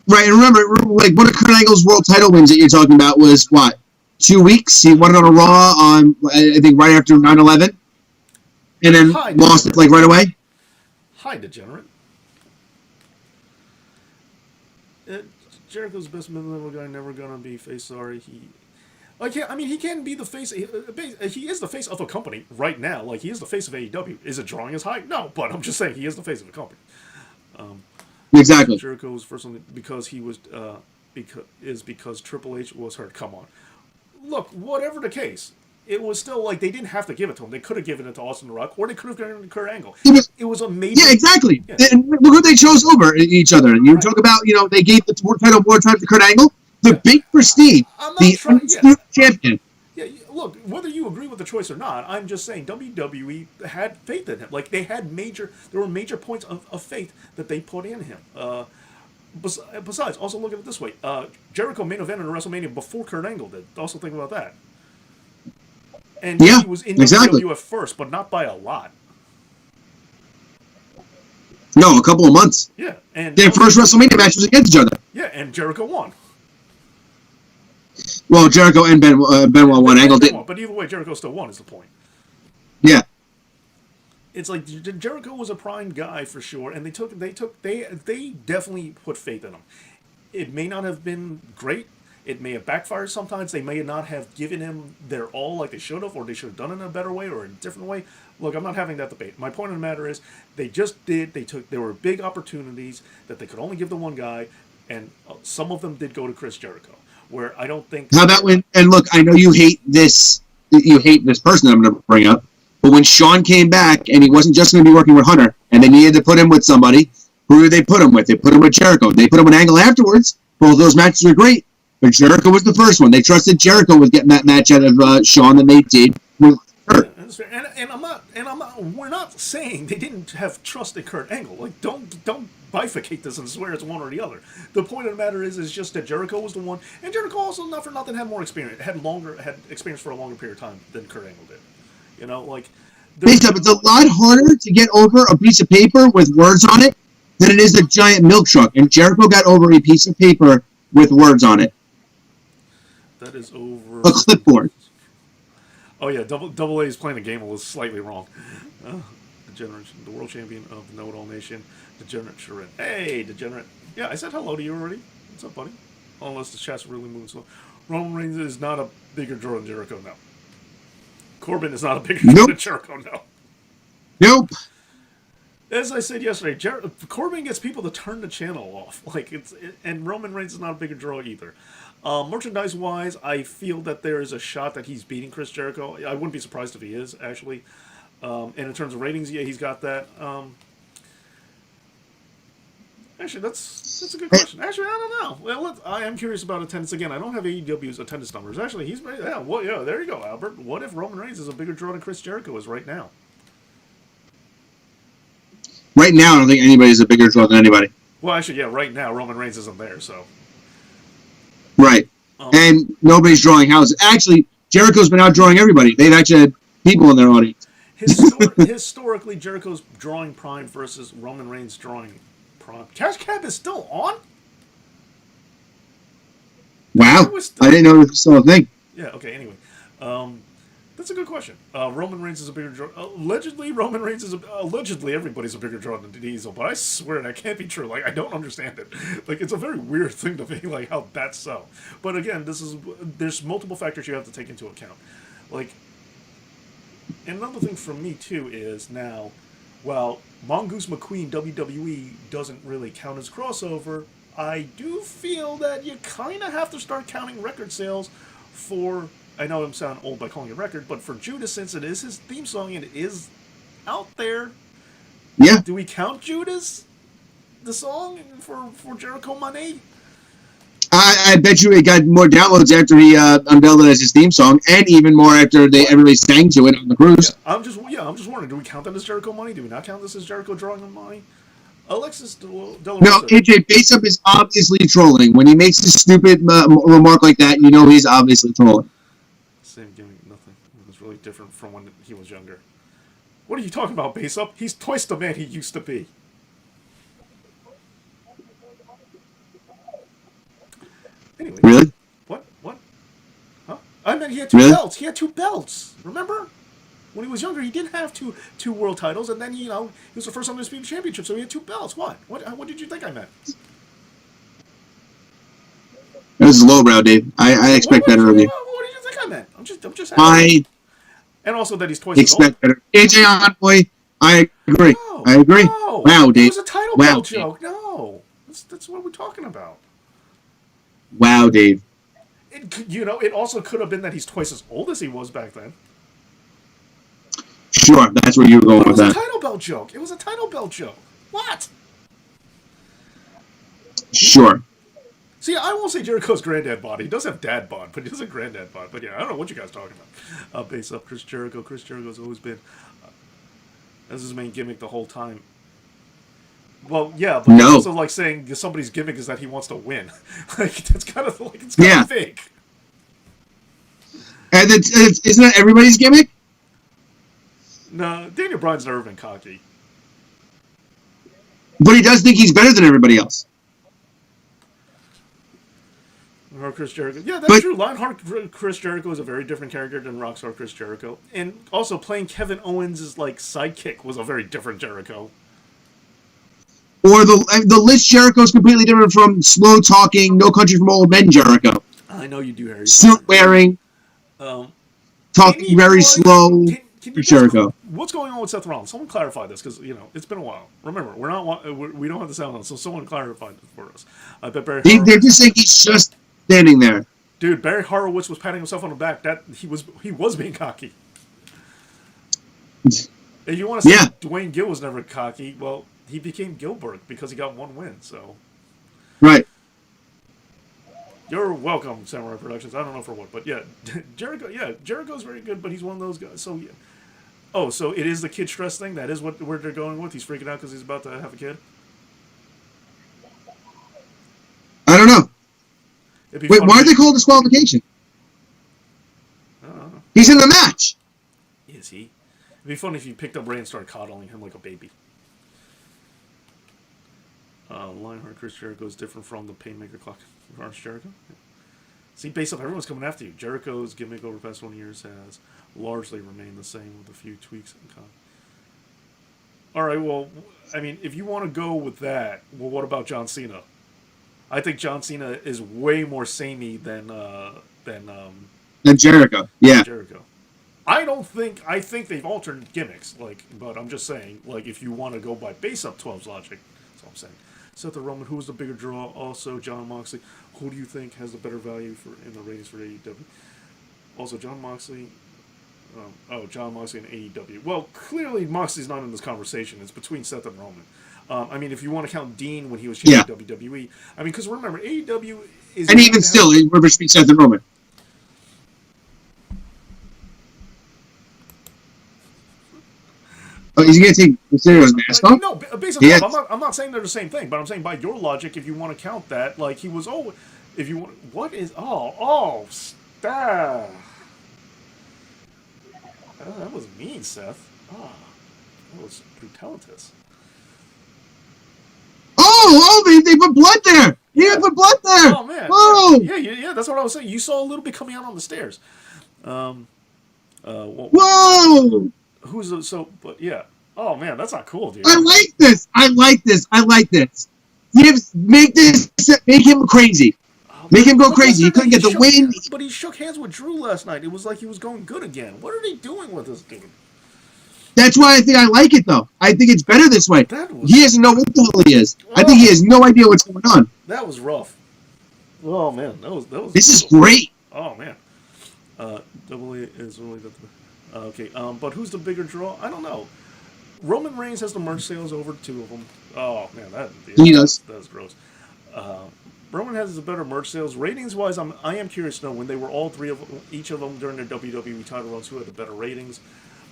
right. And remember, like one of Kurt Angle's world title wins that you're talking about was what 2 weeks. He won it on a Raw on I think right after 9/11, and then hi lost it degenerate, like right away. hi degenerate. Uh, Jericho's best mid-level guy, never gonna be face. Sorry, he can be the face. He is the face of a company right now. Like he is the face of AEW. Is it drawing as high? No, but I'm just saying he is the face of a company. Exactly. Jericho was first on because he was because Triple H was hurt. Come on, look, whatever the case, it was still like they didn't have to give it to him. They could have given it to Austin Rock, or they could have given it to Kurt Angle. He was, It was a major. yeah, exactly. Yeah, And look who they chose over each other. And you right. talk about they gave the world title more time to Kurt Angle. The Yeah, big prestige, I'm not the trying. Yeah, undisputed champion. yeah. Look, whether you agree with the choice or not, I'm just saying WWE had faith in him. Like they had there were major points of faith that they put in him. Besides, also look at it this way: Jericho main evented in WrestleMania before Kurt Angle did. Also think about that. And Yeah, he was in exactly. WWF first, but not by a lot. No, a couple of months. Yeah, and Their first WrestleMania match was against each other. yeah, and Jericho won. Well, Jericho and Benoit won. Angle Benoit, didn't. but either way, Jericho still won. Is the point? Yeah. It's like Jericho was a prime guy for sure, and they definitely put faith in him. It may not have been great. It may have backfired sometimes. They may not have given him their all like they should have, or they should have done it in a better way or a different way. Look, I'm not having that debate. My point of the matter is they just did. There were big opportunities that they could only give to one guy, and some of them did go to Chris Jericho. Where I don't think. How about when? And look, I know you hate this. You hate this person that I'm going to bring up. But when Shawn came back and he wasn't just going to be working with Hunter, and they needed to put him with somebody, who did they put him with? They put him with Jericho. They put him with Angle afterwards. Both those matches were great. But Jericho was the first one. They trusted Jericho with getting that match out of Shawn than they did with Kurt. And I'm not. We're not saying they didn't have trust in Kurt Angle. Like, don't bifurcate this and swear it's one or the other. The point of the matter is just that Jericho was the one, and Jericho also, not for nothing, had more experience, had experience for a longer period of time than Kurt Angle did. You know, like. It's a lot harder to get over a piece of paper with words on it than it is a giant milk truck. And Jericho got over a piece of paper with words on it. That is over. A clipboard. Oh yeah, Double A is playing the game was slightly wrong. Degenerate, the world champion of the Know It All Nation, Degenerate Sharon. Hey, Degenerate. Yeah, I said hello to you already. What's up, buddy? Unless the chat's really moving slow. Roman Reigns is not a bigger draw than Jericho, no. Corbin is not a bigger draw than Jericho, no. Nope. As I said yesterday, Corbin gets people to turn the channel off. And Roman Reigns is not a bigger draw either. Merchandise-wise, I feel that there is a shot that he's beating Chris Jericho. I wouldn't be surprised if he is, actually. And in terms of ratings, yeah, he's got that. Actually, that's a good question. Actually, I don't know. Well, I am curious about attendance again. I don't have AEW's attendance numbers. Actually, yeah. There you go, Albert. What if Roman Reigns is a bigger draw than Chris Jericho is right now? Right now, I don't think anybody's a bigger draw than anybody. Well, actually, yeah. Right now, Roman Reigns isn't there, so. Right. And nobody's drawing houses. Actually, Jericho's been out drawing everybody. They've actually had people in their audience. Historically, Jericho's drawing prime versus Roman Reigns drawing prime. Cash Cab is still on? Wow. I didn't know it was still a thing. Yeah, okay, anyway. That's a good question. Roman Reigns is a bigger draw. Allegedly, Roman Reigns is allegedly everybody's a bigger draw than Diesel, but I swear that can't be true. Like, I don't understand it. Like, it's a very weird thing to me, like how that's so. But again, there's multiple factors you have to take into account. Like, and another thing for me too is now, while Mongoose McQueen WWE doesn't really count as crossover, I do feel that you kind of have to start counting record sales for. I know I'm sounding old by calling it record, but for Judas, since it is his theme song and it is out there, yeah. Do we count Judas, the song, for Jericho Money? I bet you it got more downloads after he unveiled it as his theme song, and even more after everybody sang to it on the cruise. Yeah, I'm just wondering, do we count that as Jericho Money? Do we not count this as Jericho drawing on money? Alexis Del No, AJ Base Up is obviously trolling. When he makes a stupid remark like that, you know he's obviously trolling. Same gimmick, nothing. It was really different from when he was younger. What are you talking about, Base Up? He's twice the man he used to be. Anyway. Really? What? Huh? I meant he had two belts. He had two belts. Remember? When he was younger, he didn't have two world titles, and then he was the first undisputed championship, so he had two belts. What did you think I meant? This is lowbrow, Dave. I expect better of you. What did you think I meant? I'm just. And also that he's twice as old. Expect better. AJ Envoy. I agree. No, I agree. No. Wow, Dave. It was a title belt joke. No, that's what we're talking about. Wow, Dave. It also could have been that he's twice as old as he was back then. Sure, that's where you were going with that. It was a title belt joke. It was a title belt joke. What? Sure. See, I won't say Jericho's granddad bod. He does have dad bod, but he doesn't granddad bod. But yeah, I don't know what you guys are talking about. Base Up, Chris Jericho. Chris Jericho's always been as his main gimmick the whole time. Well, yeah, but it's also like saying somebody's gimmick is that he wants to win. Like that's kind of like it's kind of fake. And isn't that everybody's gimmick? No, Daniel Bryan's never been cocky. But he does think he's better than everybody else. Or Chris Jericho. Yeah, that's true. Lionheart Chris Jericho is a very different character than Rockstar Chris Jericho. And also playing Kevin Owens' sidekick was a very different Jericho. Or the list Jericho is completely different from slow talking, No Country for Old Men Jericho. I know you do, Harry. Suit wearing, talking very slow. Jericho. What's going on with Seth Rollins? Someone clarify this because it's been a while. Remember, we don't have the sound on, so someone clarify this for us. I bet Barry. They're just saying he's just standing there. Dude, Barry Horowitz was patting himself on the back. That he was being cocky. If you want to say Dwayne Gill was never cocky, well, he became Gilbert because he got one win. So. Right. You're welcome, Samurai Productions. I don't know for what, but yeah, Jericho. Yeah, Jericho's very good, but he's one of those guys. So yeah. Oh, so it is the kid stress thing. That is where they're going with. He's freaking out because he's about to have a kid. I don't know. Wait, why are they called disqualification? I don't know. He's in the match. Is he? It'd be funny if you picked up Ray and started coddling him like a baby. Lionheart Chris Jericho is different from the Painmaker Clock. Orange Jericho. Yeah. See, based up, everyone's coming after you. Jericho's gimmick over the past 20 years has largely remained the same with a few tweaks and con. All right, well, I mean, if you want to go with that, well, what about John Cena? I think John Cena is way more samey than Jericho. Yeah. Jericho. I think they've altered gimmicks, but I'm just saying, if you want to go by base up 12's logic, that's all I'm saying. Seth Roman, who was the bigger draw? Also, John Moxley. Who do you think has the better value in the ratings for AEW? Also, John Moxley. John Moxley and AEW. Well, clearly Moxley's not in this conversation. It's between Seth and Roman. I mean, if you want to count Dean when he was Yeah. champion WWE, I mean, because remember AEW is And going even to have, still, we're between Seth and Roman. Oh, he's gonna take Mysterio's mask off? no, based on Yeah. I'm not saying they're the same thing, but I'm saying by your logic, if you want to count that, like he was if you want, what is that? That was mean, Seth. Oh, that was brutalitous. They put blood there. He Yeah. put blood there. Oh man. Whoa. Yeah. That's what I was saying. You saw a little bit coming out on the stairs. Well, Whoa. who's the, so? But yeah. Oh man, that's not cool, dude. I like this. I like this. I like this. Make him crazy. Make him go crazy. He couldn't get the win. But he shook hands with Drew last night. It was like he was going good again. What are they doing with this dude? That's why I think I like it, though. I think it's better this way. He doesn't know what the hell he is. I think he has no idea what's going on. That was rough. Oh man, that was. This is great. Oh man. Double A is really the. Okay. But who's the bigger draw? I don't know. Roman Reigns has the merch sales over two of them. Oh man, He does. That's gross. Roman has the better merch sales. Ratings wise, I am curious to know when they were all three of each of them during their WWE title runs, who had the better ratings.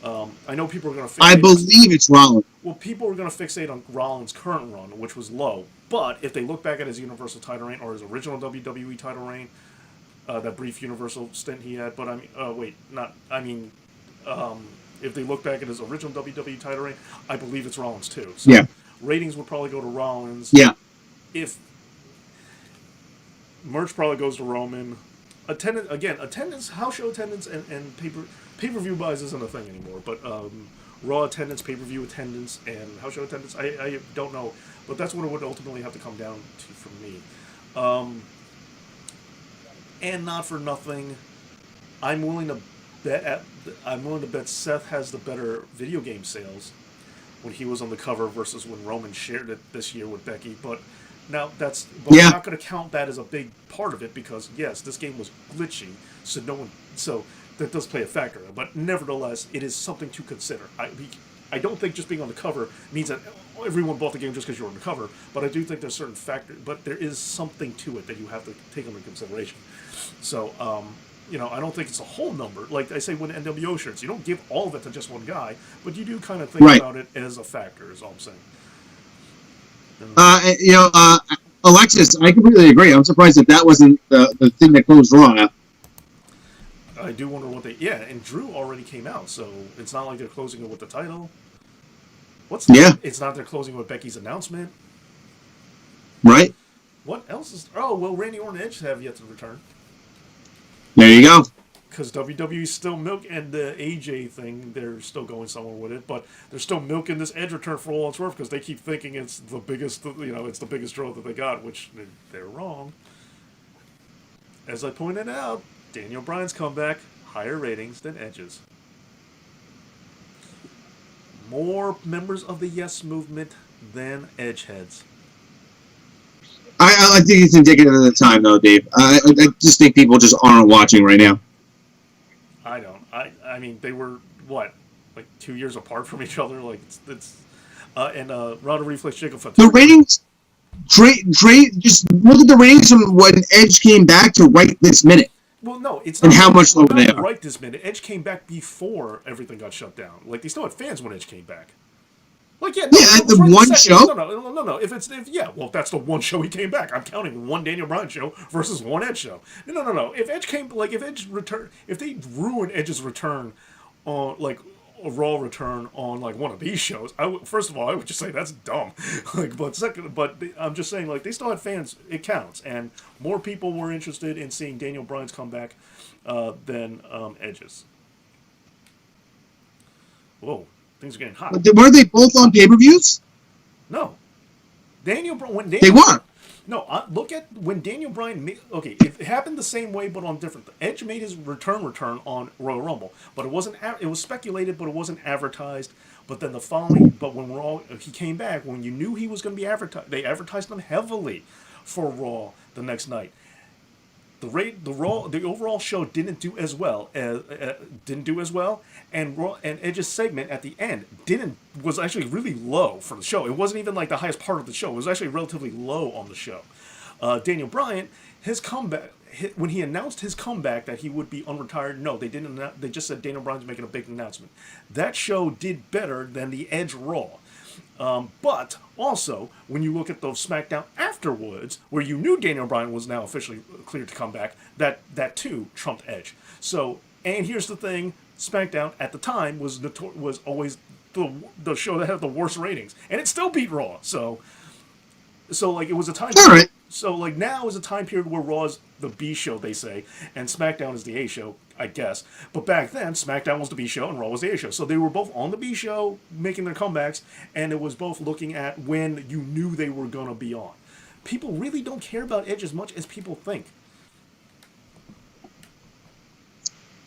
I know people are going to fixate. I believe it's Rollins. Well, people are going to fixate on Rollins' current run, which was low. But if they look back at his Universal title reign or his original WWE title reign, that brief Universal stint he had. But I mean, wait, not. I mean, if they look back at his original WWE title reign, I believe it's Rollins too. So Yeah. ratings would probably go to Rollins. Yeah. If merch probably goes to Roman. Attendance, house show attendance, and pay per view buys isn't a thing anymore. But Raw attendance, pay per view attendance, and house show attendance, I don't know, but that's what it would ultimately have to come down to for me. And not for nothing, I'm willing to bet Seth has the better video game sales when he was on the cover versus when Roman shared it this year with Becky. But now we're not going to count that as a big part of it because yes, this game was glitchy, so that does play a factor. But nevertheless, it is something to consider. I don't think just being on the cover means that everyone bought the game just because you're on the cover. But I do think there's certain factor, but there is something to it that you have to take into consideration. So, I don't think it's a whole number. Like I say, when NWO shirts, you don't give all of it to just one guy, but you do kind of think about it as a factor. Is all I'm saying. Alexis, I completely agree. I'm surprised that wasn't the thing that closed Raw. I do wonder what and Drew already came out, so it's not like they're closing it with the title. It's not they're closing it with Becky's announcement. Right. What else is? Oh, well, Randy Orton and Edge have yet to return. There you go. Because WWE's still and the AJ thing, they're still going somewhere with it, but they're still milking this Edge return for all it's worth because they keep thinking it's the biggest, it's the biggest draw that they got, which they're wrong. As I pointed out, Daniel Bryan's comeback, higher ratings than Edge's. More members of the Yes Movement than Edge heads. I think it's indicative of the time, though, Dave. I just think people just aren't watching right now. I don't. I mean, they were, what, like 2 years apart from each other? Like, and Ronda Reflex Jacob. The ratings, just look at the ratings from when Edge came back to right this minute. Well, no, it's not. And how much lower they are. Right this minute. Edge came back before everything got shut down. Like, they still had fans when Edge came back. Like, at the one show? No. If that's the one show he came back. I'm counting one Daniel Bryan show versus one Edge show. No. If Edge returned, if they ruin Edge's return on, like, a Raw return on, like, one of these shows, first of all, I would just say that's dumb. I'm just saying, like, they still had fans. It counts. And more people were interested in seeing Daniel Bryan's comeback than Edge's. Whoa. Things are getting hot. Were they both on pay-per-views? No. They were. No, look at when Daniel Bryan it happened the same way but on different. Edge made his return on Royal Rumble, but it wasn't. It was speculated, but it wasn't advertised. But then when he came back, when you knew he was going to be advertised, they advertised him heavily for Raw the next night. the overall show didn't do as well, and Edge's segment at the end didn't was actually really low for the show. It wasn't even like the highest part of the show. It was actually relatively low on the show. Daniel Bryan, his comeback when he announced his comeback that he would be unretired. No, they didn't. They just said Daniel Bryan's making a big announcement. That show did better than the Edge Raw. But also, when you look at the SmackDown afterwards, where you knew Daniel Bryan was now officially cleared to come back, that too trumped Edge. So, and here's the thing: SmackDown at the time was always the show that had the worst ratings, and it still beat Raw. So like it was a time. All right. So like now is a time period where Raw's the B show, they say, and SmackDown is the A show, I guess. But back then, SmackDown was the B show and Raw was the A show. So they were both on the B show making their comebacks, and it was both looking at when you knew they were gonna be on. People really don't care about Edge as much as people think.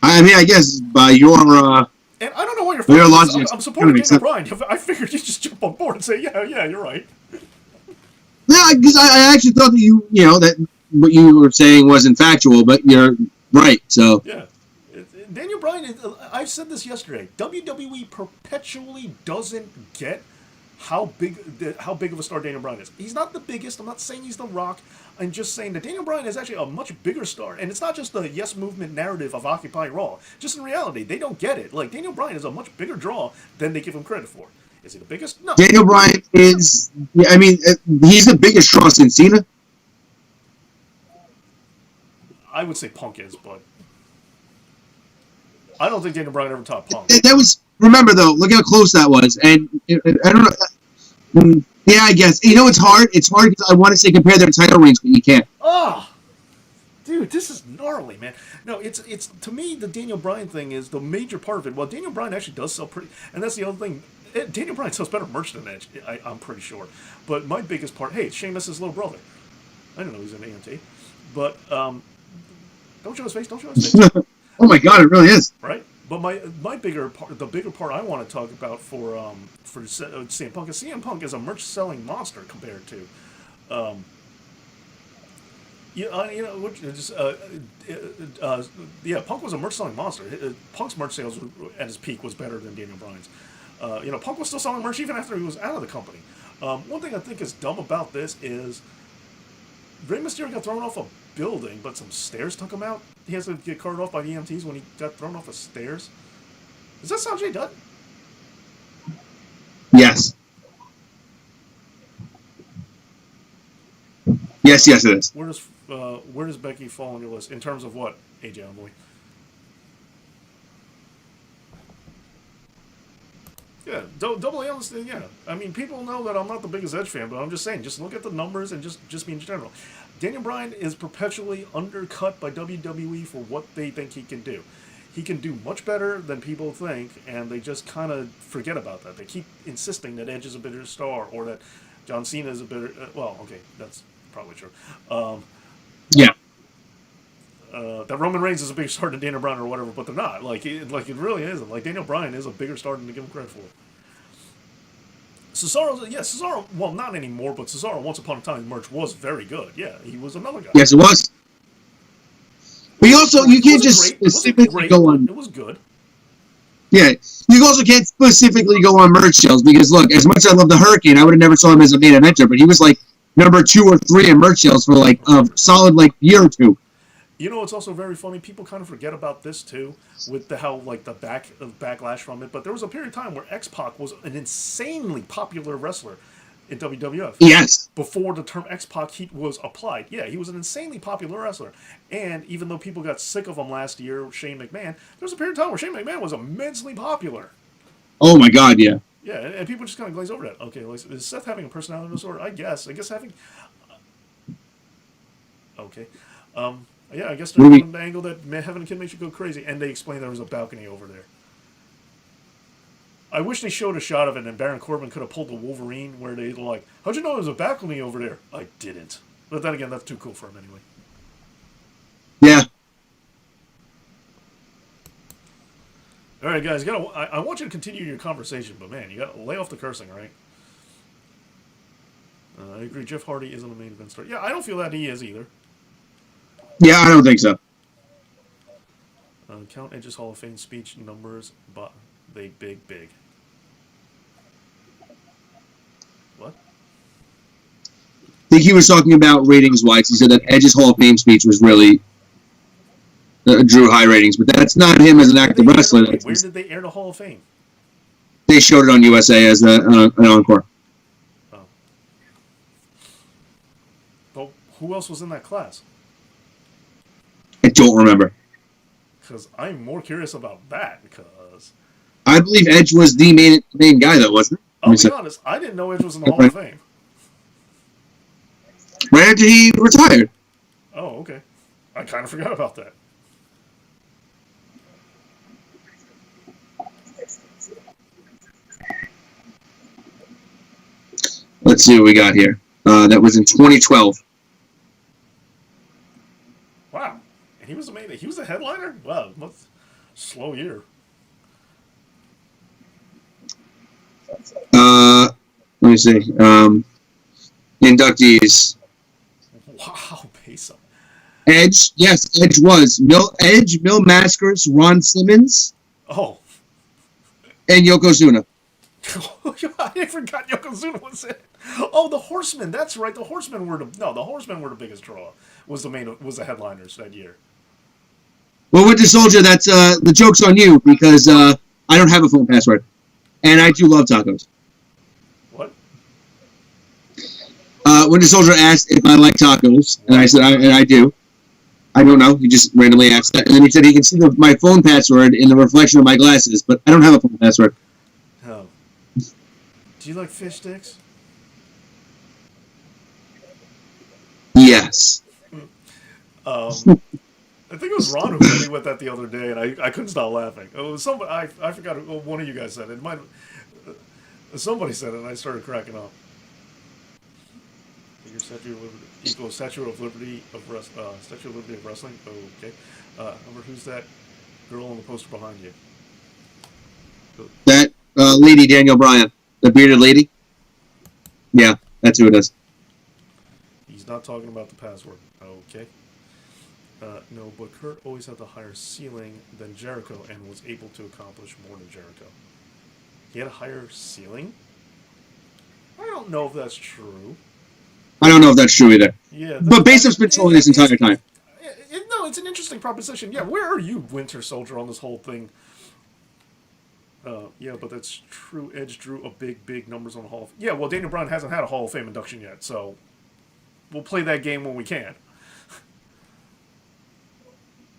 I mean, I guess by your And I don't know why you're your fighting logic, this. I'm supporting Daniel Bryan. I figured you just jump on board and say, yeah, you're right. Yeah, because I actually thought that you know that what you were saying wasn't factual, but you're right. So Yeah. Daniel Bryan, I said this yesterday. WWE perpetually doesn't get how big of a star Daniel Bryan is. He's not the biggest. I'm not saying he's The Rock. I'm just saying that Daniel Bryan is actually a much bigger star. And it's not just the Yes Movement narrative of Occupy Raw. Just in reality, they don't get it. Like, Daniel Bryan is a much bigger draw than they give him credit for. Is he the biggest? No. Daniel Bryan is. Yeah, I mean, he's the biggest draw since Cena. I would say Punk is, but I don't think Daniel Bryan ever topped Punk. That was. Remember though, look how close that was, and I don't know. Yeah, I guess you know it's hard. It's hard because I want to say compare their title reigns, but you can't. Oh, dude, this is gnarly, man. No, it's to me the Daniel Bryan thing is the major part of it. Well, Daniel Bryan actually does sell pretty, and that's the other thing. Daniel Bryan sells better merch than Edge. I'm pretty sure. But my biggest part, hey, Sheamus' little brother. I didn't know he was in AMT, but don't show his face. Don't show his face. Oh my god, it really is. Right. But my bigger part, the bigger part I want to talk about for CM Punk is CM Punk is a merch selling monster compared to. Punk was a merch selling monster. Punk's merch sales at his peak was better than Daniel Bryan's. Punk was still selling merch even after he was out of the company. One thing I think is dumb about this is Rey Mysterio got thrown off a building, but some stairs took him out. He has to get carted off by the EMTs when he got thrown off of stairs. Does that sound Jay Dutton? Yes. Yes, it is. Where does Becky fall on your list in terms of what, AJ Envoy? Yeah, double A on this thing, yeah. I mean, people know that I'm not the biggest Edge fan, but I'm just saying, just look at the numbers and just be in general. Daniel Bryan is perpetually undercut by WWE for what they think he can do. He can do much better than people think, and they just kind of forget about that. They keep insisting that Edge is a better star, or that John Cena is a better... well, okay, that's probably true. Yeah. That Roman Reigns is a bigger star than Daniel Bryan or whatever, but they're not. It really isn't. Like, Daniel Bryan is a bigger star than they give him credit for. Cesaro, well, not anymore, but Cesaro, once upon a time, merch was very good. Yeah, he was another guy. Yes, it was. But you can't just specifically go on. It was good. Yeah, you also can't specifically go on merch sales because, look, as much as I love the Hurricane, I would have never saw him as a main eventer, but he was like number 2 or 3 in merch sales for like a solid year or two. You know, it's also very funny. People kind of forget about this too, with the backlash from it. But there was a period of time where X-Pac was an insanely popular wrestler in WWF. Yes. Before the term X-Pac heat was applied. Yeah, he was an insanely popular wrestler. And even though people got sick of him last year, Shane McMahon, there was a period of time where Shane McMahon was immensely popular. Oh my God, yeah. Yeah, and people just kind of glaze over that. Okay, is Seth having a personality disorder? I guess having... okay. Yeah, I guess they're doing the angle that having a kid makes you go crazy, and they explained there was a balcony over there. I wish they showed a shot of it, and Baron Corbin could have pulled the Wolverine, where they were like, how'd you know there was a balcony over there? I didn't. But then again, that's too cool for him anyway. Yeah. All right, guys, I want you to continue your conversation, but man, you got to lay off the cursing, all right? I agree, Jeff Hardy isn't a main event star. Yeah, I don't feel that he is either. Yeah, I don't think so. Count Edge's Hall of Fame speech numbers, but they big. What? I think he was talking about ratings wise. He said that Edge's Hall of Fame speech was really drew high ratings, but that's not him as an active wrestler. Where did they air the Hall of Fame? They showed it on USA as an encore. Oh. Well, who else was in that class? I don't remember. Because I'm more curious about that. Because I believe Edge was the main guy, though, wasn't it? I'll be honest, I didn't know Edge was in the Hall of Fame. Right after he retired. Oh, okay. I kind of forgot about that. Let's see what we got here. That was in 2012. Wow. And he was the he was the headliner? Wow, what's slow year. Let me see. Inductees. Wow, Peso. Edge, yes, Edge was. Mil Mascaras, Ron Simmons. Oh. And Yokozuna. I forgot Yokozuna was it. Oh, the Horsemen. That's right. The Horsemen were the Horsemen were the biggest draw. Was the headliners that year. Well, Winter Soldier, that's the joke's on you because I don't have a phone password, and I do love tacos. What? Winter Soldier asked if I like tacos, and I said I do. I don't know. He just randomly asked that, and then he said he can see my phone password in the reflection of my glasses, but I don't have a phone password. Oh. Do you like fish sticks? Yes. I think it was Ron who hit me with that the other day, and I couldn't stop laughing. It was somebody, I forgot who one of you guys said it. Somebody said it, and I started cracking up. Your Statue of Liberty equals Statue of Liberty of Wrestling. Okay. Remember, who's that girl on the poster behind you? That lady, Daniel Bryan, the bearded lady. Yeah, that's who it is. He's not talking about the password. Okay. No, but Kurt always had the higher ceiling than Jericho and was able to accomplish more than Jericho. He had a higher ceiling? I don't know if that's true. I don't know if that's true either. Yeah, but Basem's been trolling this entire time. No, it's an interesting proposition. Yeah, where are you, Winter Soldier, on this whole thing? Yeah, but that's true. Edge drew a big numbers on the Hall of Fame. Yeah, well, Daniel Bryan hasn't had a Hall of Fame induction yet, so we'll play that game when we can.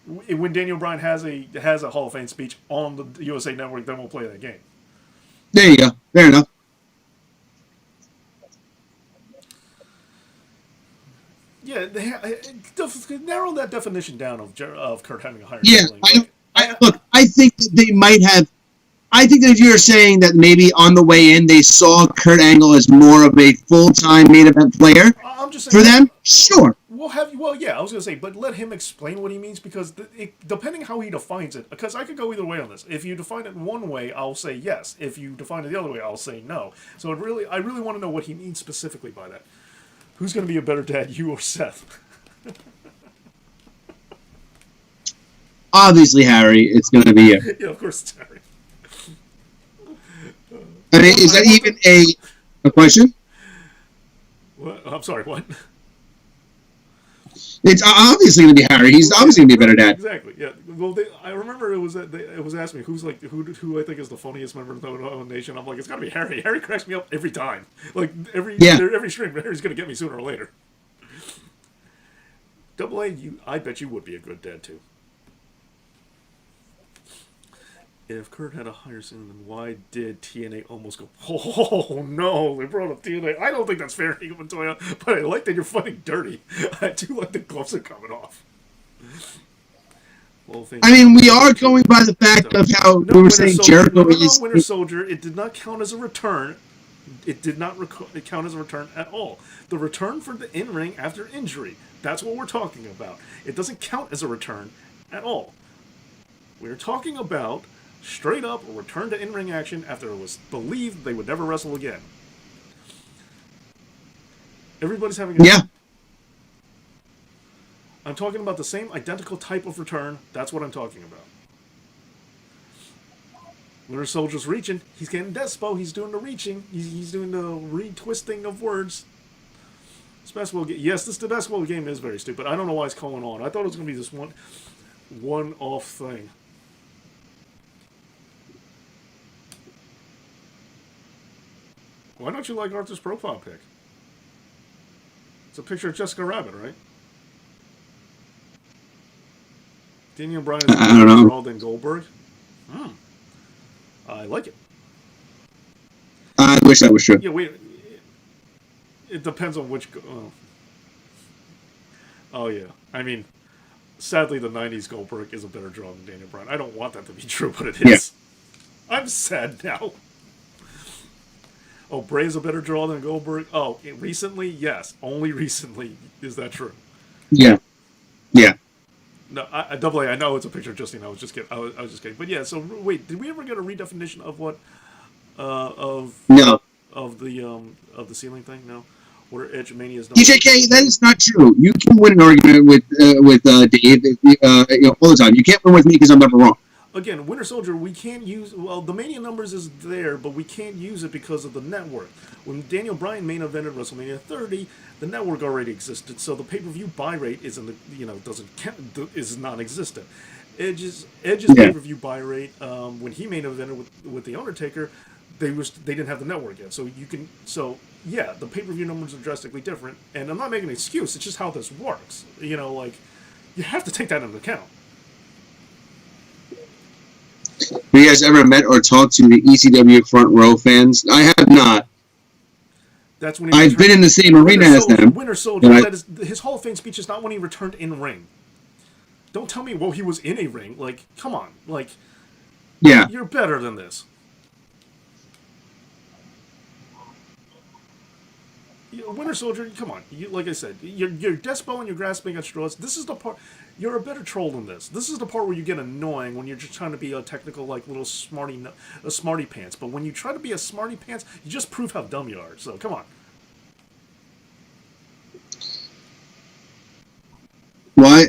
When Daniel Bryan has a Hall of Fame speech on the USA Network, then we'll play that game. There you go. Fair enough. Yeah, narrow that definition down of Kurt having a higher ceiling. Yeah, look, I think that they might have. I think that if you're saying that maybe on the way in they saw Kurt Angle as more of a full-time main event player I'm just saying, for them, sure. Well, yeah, I was going to say, but let him explain what he means because depending how he defines it, because I could go either way on this. If you define it one way, I'll say yes. If you define it the other way, I'll say no. So I really want to know what he means specifically by that. Who's going to be a better dad, you or Seth? Obviously, Harry. It's going to be you. Yeah, of course it's Harry. I mean, is that even a question? What? I'm sorry, what? It's obviously going to be Harry. He's obviously going to be a better dad. Exactly. Yeah. Well, I remember it was asked me who I think is the funniest member of the nation. I'm like, it's got to be Harry. Harry cracks me up every time. Like every stream, Harry's going to get me sooner or later. Double A, I bet you would be a good dad too. If Kurt had a higher ceiling, then why did TNA almost go? Oh no, they brought up TNA. I don't think that's fair, Ego Montoya, but I like that you're fighting dirty. I do like the gloves are coming off. Well, I mean, we are going by the fact of how we were saying Jericho is. Winter Soldier, it did not count as a return. It did not count as a return at all. The return for the in-ring after injury. That's what we're talking about. It doesn't count as a return at all. We're talking about straight up return to in-ring action after it was believed they would never wrestle again. Everybody's having a... Yeah. I'm talking about the same identical type of return. That's what I'm talking about. Winter Soldier's reaching. He's getting despo. He's doing the reaching. He's doing the retwisting of words. This basketball game. Yes, the basketball game is very stupid. I don't know why it's going on. I thought it was going to be this one-off thing. Why don't you like Arthur's profile pic? It's a picture of Jessica Rabbit, right? Daniel Bryan is I don't know. draw than Goldberg. I like it. I wish that was true. Yeah, wait. It depends on which. Oh yeah. I mean, sadly, the '90s Goldberg is a better draw than Daniel Bryan. I don't want that to be true, but it is. Yeah. I'm sad now. Oh, Bray is a better draw than Goldberg. Oh, recently, yes, only recently is that true. Yeah. Yeah. No, Double A. I know it's a picture of Justine. I was just kidding. I was just kidding. But yeah. So wait, did we ever get a redefinition of what? No. Of the ceiling thing? No. Where Edge Mania is. DJK, that is not true. You can win an argument with Dave all the time. You can't win with me because I'm never wrong. Again, Winter Soldier, we can't use. Well, the Mania numbers is there, but we can't use it because of the network. When Daniel Bryan main evented WrestleMania 30, the network already existed, so the pay-per-view buy rate isn't is non-existent. Edge's pay-per-view buy rate when he main evented with the Undertaker, they didn't have the network yet. So yeah, the pay-per-view numbers are drastically different, and I'm not making an excuse. It's just how this works. You have to take that into account. Have you guys ever met or talked to the ECW front row fans? I have not. That's when I've been in the same arena as them. Winter Soldier. His Hall of Fame speech is not when he returned in ring. Don't tell me, well, he was in a ring. Like, come on. Like, yeah, you're better than this. Winter Soldier, come on. Like I said, you're despo and you're grasping at straws. This is the part. You're a better troll than this. This is the part where you get annoying when you're just trying to be a technical, like, little smarty pants. But when you try to be a smarty pants, you just prove how dumb you are. So come on. Why?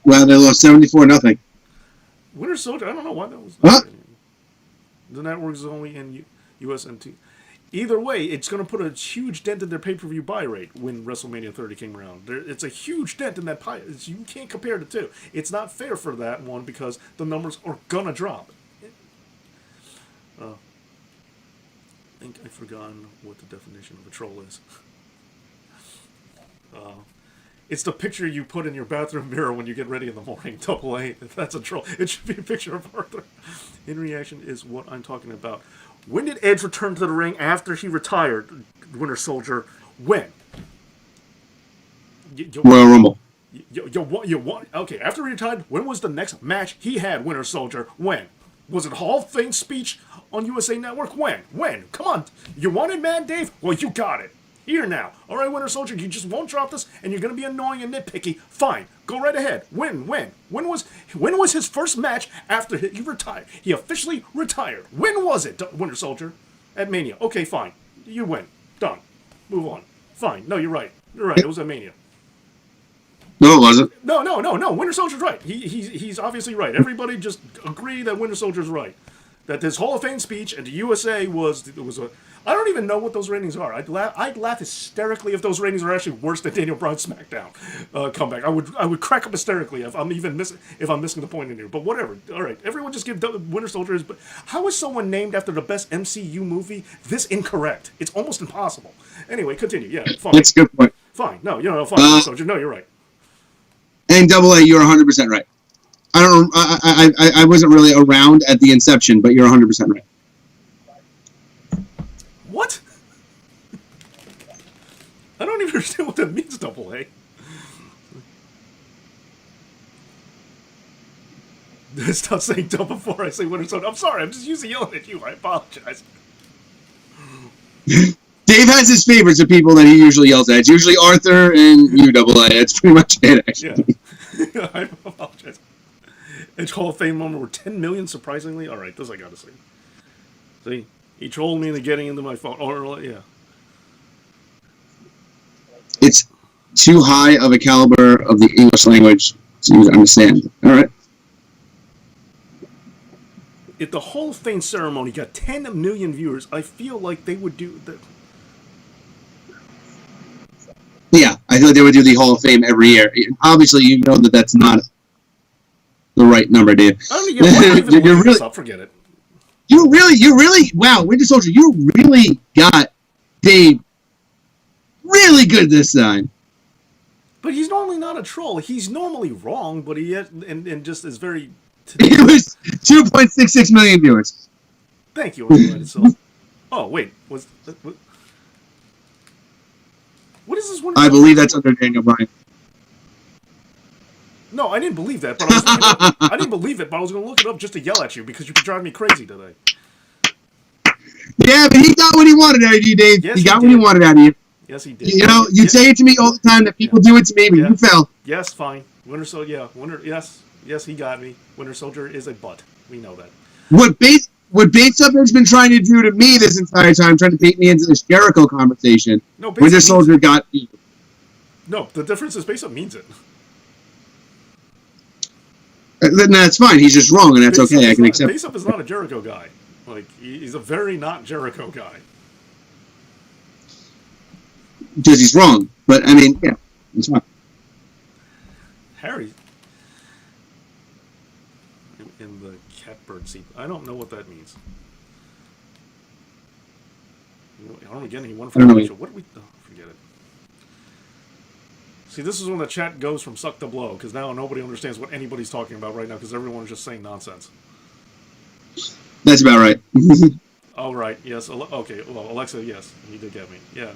Well, they lost 74-0. Winter Soldier. I don't know why that was. Huh? The network is only in US and T. Either way, it's going to put a huge dent in their pay-per-view buy rate when WrestleMania 30 came around. It's a huge dent in that pie. You can't compare the two. It's not fair for that one because the numbers are going to drop. I think I've forgotten what the definition of a troll is. It's the picture you put in your bathroom mirror when you get ready in the morning. Double A. That's a troll. It should be a picture of Arthur. In reaction is what I'm talking about. When did Edge return to the ring after he retired, Winter Soldier? When? Royal Rumble. Okay, after he retired, when was the next match he had, Winter Soldier? When? Was it Hall of Fame speech on USA Network? When? Come on. You want it, man, Dave? Well, you got it. Here now. All right, Winter Soldier, you just won't drop this, and you're going to be annoying and nitpicky. Fine. Go right ahead. When was his first match after he retired? He officially retired. When was it, Winter Soldier? At Mania. Okay, fine. You win. Done. Move on. Fine. No, you're right. You're right. It was at Mania. No, it wasn't. No. Winter Soldier's right. He's obviously right. Everybody just agree that Winter Soldier's right. That his Hall of Fame speech at the USA was a. I don't even know what those ratings are. I'd laugh hysterically if those ratings are actually worse than Daniel Bryan's SmackDown comeback. I would crack up hysterically if I'm missing the point in here. But whatever. All right, everyone just give Winter Soldier his. But how is someone named after the best MCU movie this incorrect? It's almost impossible. Anyway, continue. Yeah, fine. That's a good point. Fine. No, fine. Winter Soldier. No, you're right. And Double A, you're 100% right. I wasn't really around at the inception, but you're 100% right. What? I don't even understand what that means, Double A. Stop saying dumb before I say Winter Soldier. I'm sorry, I'm just using yelling at you. I apologize. Dave has his favorites of people that he usually yells at. It's usually Arthur and you, Double A. That's pretty much it, actually. Yeah, I apologize. Edge Hall of Fame moment were 10 million, surprisingly. All right, this I gotta say. See, he trolled me into getting into my phone. Yeah. It's too high of a caliber of the English language to understand. All right. If the Hall of Fame ceremony got 10 million viewers, I feel like they would do the. Yeah, I feel like they would do the Hall of Fame every year. Obviously, you know that that's not the right number, dude. I don't even You're really, up, forget it. You really, wow, Winter Soldier, you really got Dave really good this time. But he's normally not a troll. He's normally wrong, but he has, and just is very. It was 2.66 million viewers. Thank you, everybody. So, oh wait, what is this one? I believe that's under Daniel Bryan. No, I didn't believe that, but I was I didn't believe it, but I was going to look it up just to yell at you because you could drive me crazy today. Yeah, but he got what he wanted out of you, Dave. Yes, he got what he wanted out of you. Yes, he did. You know, you say it to me all the time that people do it to me, but you fell. Yes, fine. Winter Soldier, yes, he got me. Winter Soldier is a butt. We know that. What Bait Supper's been trying to do to me this entire time, trying to bait me into this Jericho conversation. No, Winter Soldier got me. No, the difference is Base Up means it. Then that's fine. He's just wrong, and that's okay. I can accept. Base Up is not a Jericho guy. Like, he's a very not Jericho guy. Because he's wrong. But, I mean, yeah, it's fine. Harry. In the catbird seat. I don't know what that means. Armageddon, he won for Rachel. What do we... Oh, forget it. See, this is when the chat goes from suck to blow, because now nobody understands what anybody's talking about right now, because everyone's just saying nonsense. That's about right. Oh, right, yes. Okay, well, Alexa, yes, he did get me. Yeah.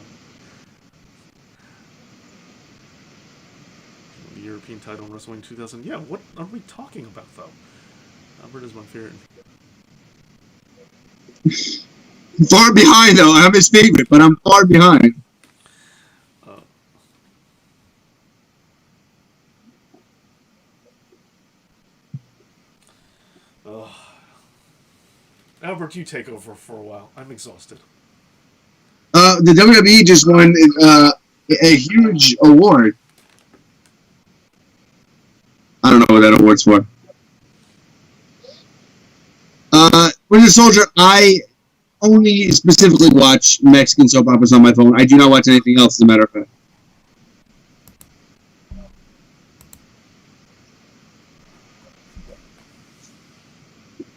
The European title in Wrestling 2000. Yeah, what are we talking about, though? Albert is my favorite. Far behind, though. I'm his favorite, but I'm far behind. Albert, you take over for a while. I'm exhausted. The WWE just won a huge award. I don't know what that award's for. Winter Soldier, I only specifically watch Mexican soap operas on my phone. I do not watch anything else, as a matter of fact.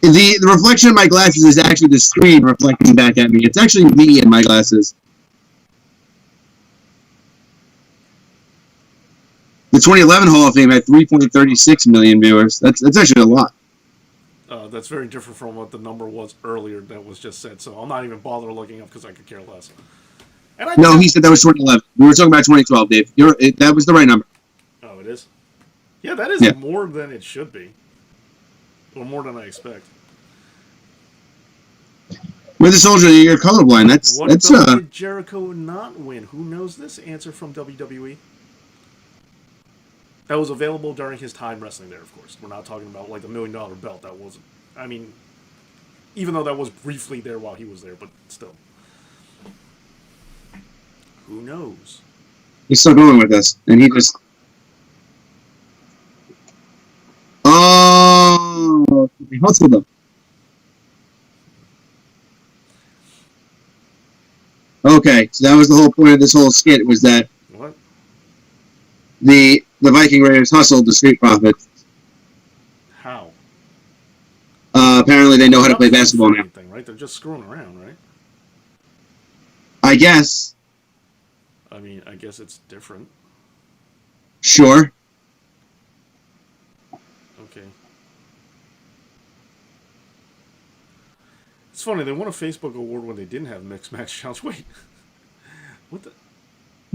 The reflection of my glasses is actually the screen reflecting back at me. It's actually me in my glasses. The 2011 Hall of Fame had 3.36 million viewers. That's actually a lot. That's very different from what the number was earlier that was just said, so I'm not even bothering looking up because I could care less. No, he said that was 2011. We were talking about 2012, Dave. That was the right number. Oh, it is? Yeah, that is more than it should be. Or more than I expect. Winter Soldier, you're colorblind. What did Jericho not win? Who knows this answer from WWE? That was available during his time wrestling there, of course. We're not talking about like the $1 million belt. That wasn't. I mean, even though that was briefly there while he was there, but still. Who knows? He's still going with us, and he just. Oh, he hustled him. Okay, so that was the whole point of this whole skit, was that what? The Viking Raiders hustled the Street Profits. How? Apparently they know how to play basketball now. Anything, right? They're just screwing around, right? I guess. I mean, I guess it's different. Sure. Okay. It's funny, they won a Facebook award when they didn't have mixed match challenge. Wait. What the?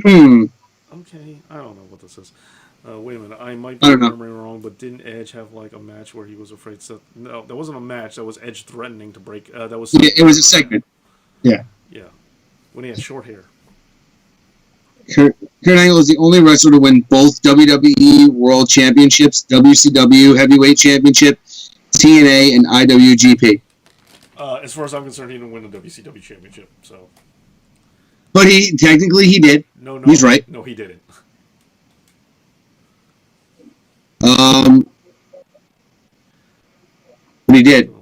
Okay, I don't know what this is. Wait a minute, I might be remembering wrong, but didn't Edge have like a match where he was afraid to... No, that wasn't a match, that was Edge threatening to break... that was... Yeah, it was a segment. Yeah. Yeah. When he had short hair. Kurt Angle is the only wrestler to win both WWE World Championships, WCW Heavyweight Championship, TNA, and IWGP. As far as I'm concerned, he didn't win the WCW Championship, so... But technically he did. No, he's right. No, he didn't. But he did.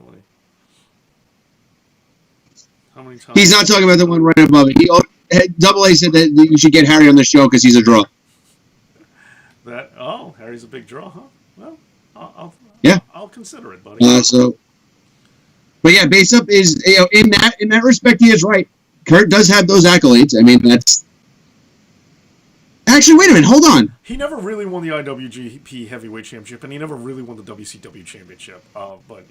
How many times? He's not talking about the one right above it. Double A said that you should get Harry on the show because he's a draw. Harry's a big draw, huh? Well, Yeah. I'll consider it, buddy. But yeah, Base Up is in that respect he is right. Kurt does have those accolades. I mean, that's actually wait a minute, hold on. He never really won the IWGP Heavyweight Championship, and he never really won the WCW Championship. But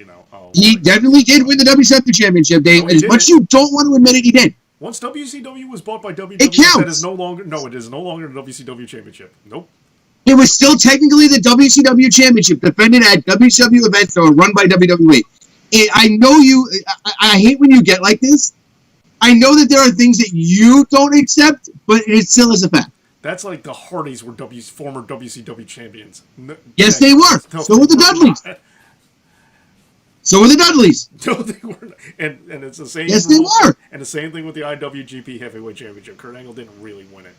he definitely did win the WCW Championship, Dave. As much as you don't want to admit it, he did. Once WCW was bought by WWE, it counts. That is no longer it is no longer the WCW Championship. Nope. It was still technically the WCW Championship, defended at WCW events that were run by WWE. I know you. I hate when you get like this. I know that there are things that you don't accept, but it still is a fact. That's like the Hardys were former WCW champions. Yes, they were. So were the Dudleys. So were the Dudleys. No, they were. And it's the same. Yes, they were. And the same thing with the IWGP Heavyweight Championship. Kurt Angle didn't really win it.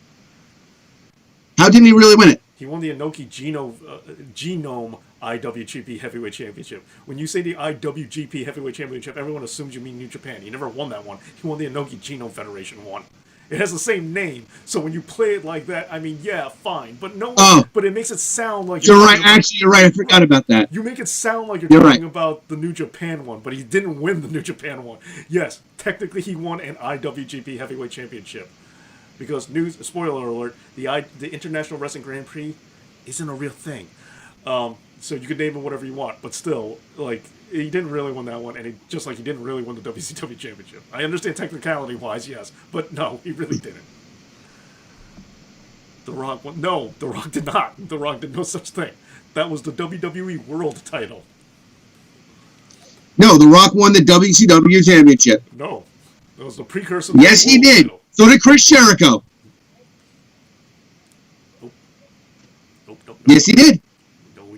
How didn't he really win it? He won the Inoki Genome IWGP Heavyweight Championship. When you say the IWGP Heavyweight Championship, everyone assumes you mean New Japan. He never won that one. He won the Inoki Genome Federation one. It has the same name, so when you play it like that, I mean, yeah, fine, but no. But it makes it sound like you're right. Actually, you're right. I forgot about that. You make it sound like you're talking about the New Japan one, but he didn't win the New Japan one. Yes, technically he won an IWGP Heavyweight Championship, because spoiler alert: the International Wrestling Grand Prix isn't a real thing. So you could name it whatever you want, but still, like, he didn't really win that one, and just like he didn't really win the WCW Championship. I understand technicality-wise, yes, but no, he really didn't. The Rock won. No, The Rock did not. The Rock did no such thing. That was the WWE World title. No, The Rock won the WCW Championship. No, that was the precursor. Yes, he did. Title. So did Chris Jericho. Nope. Yes, he did.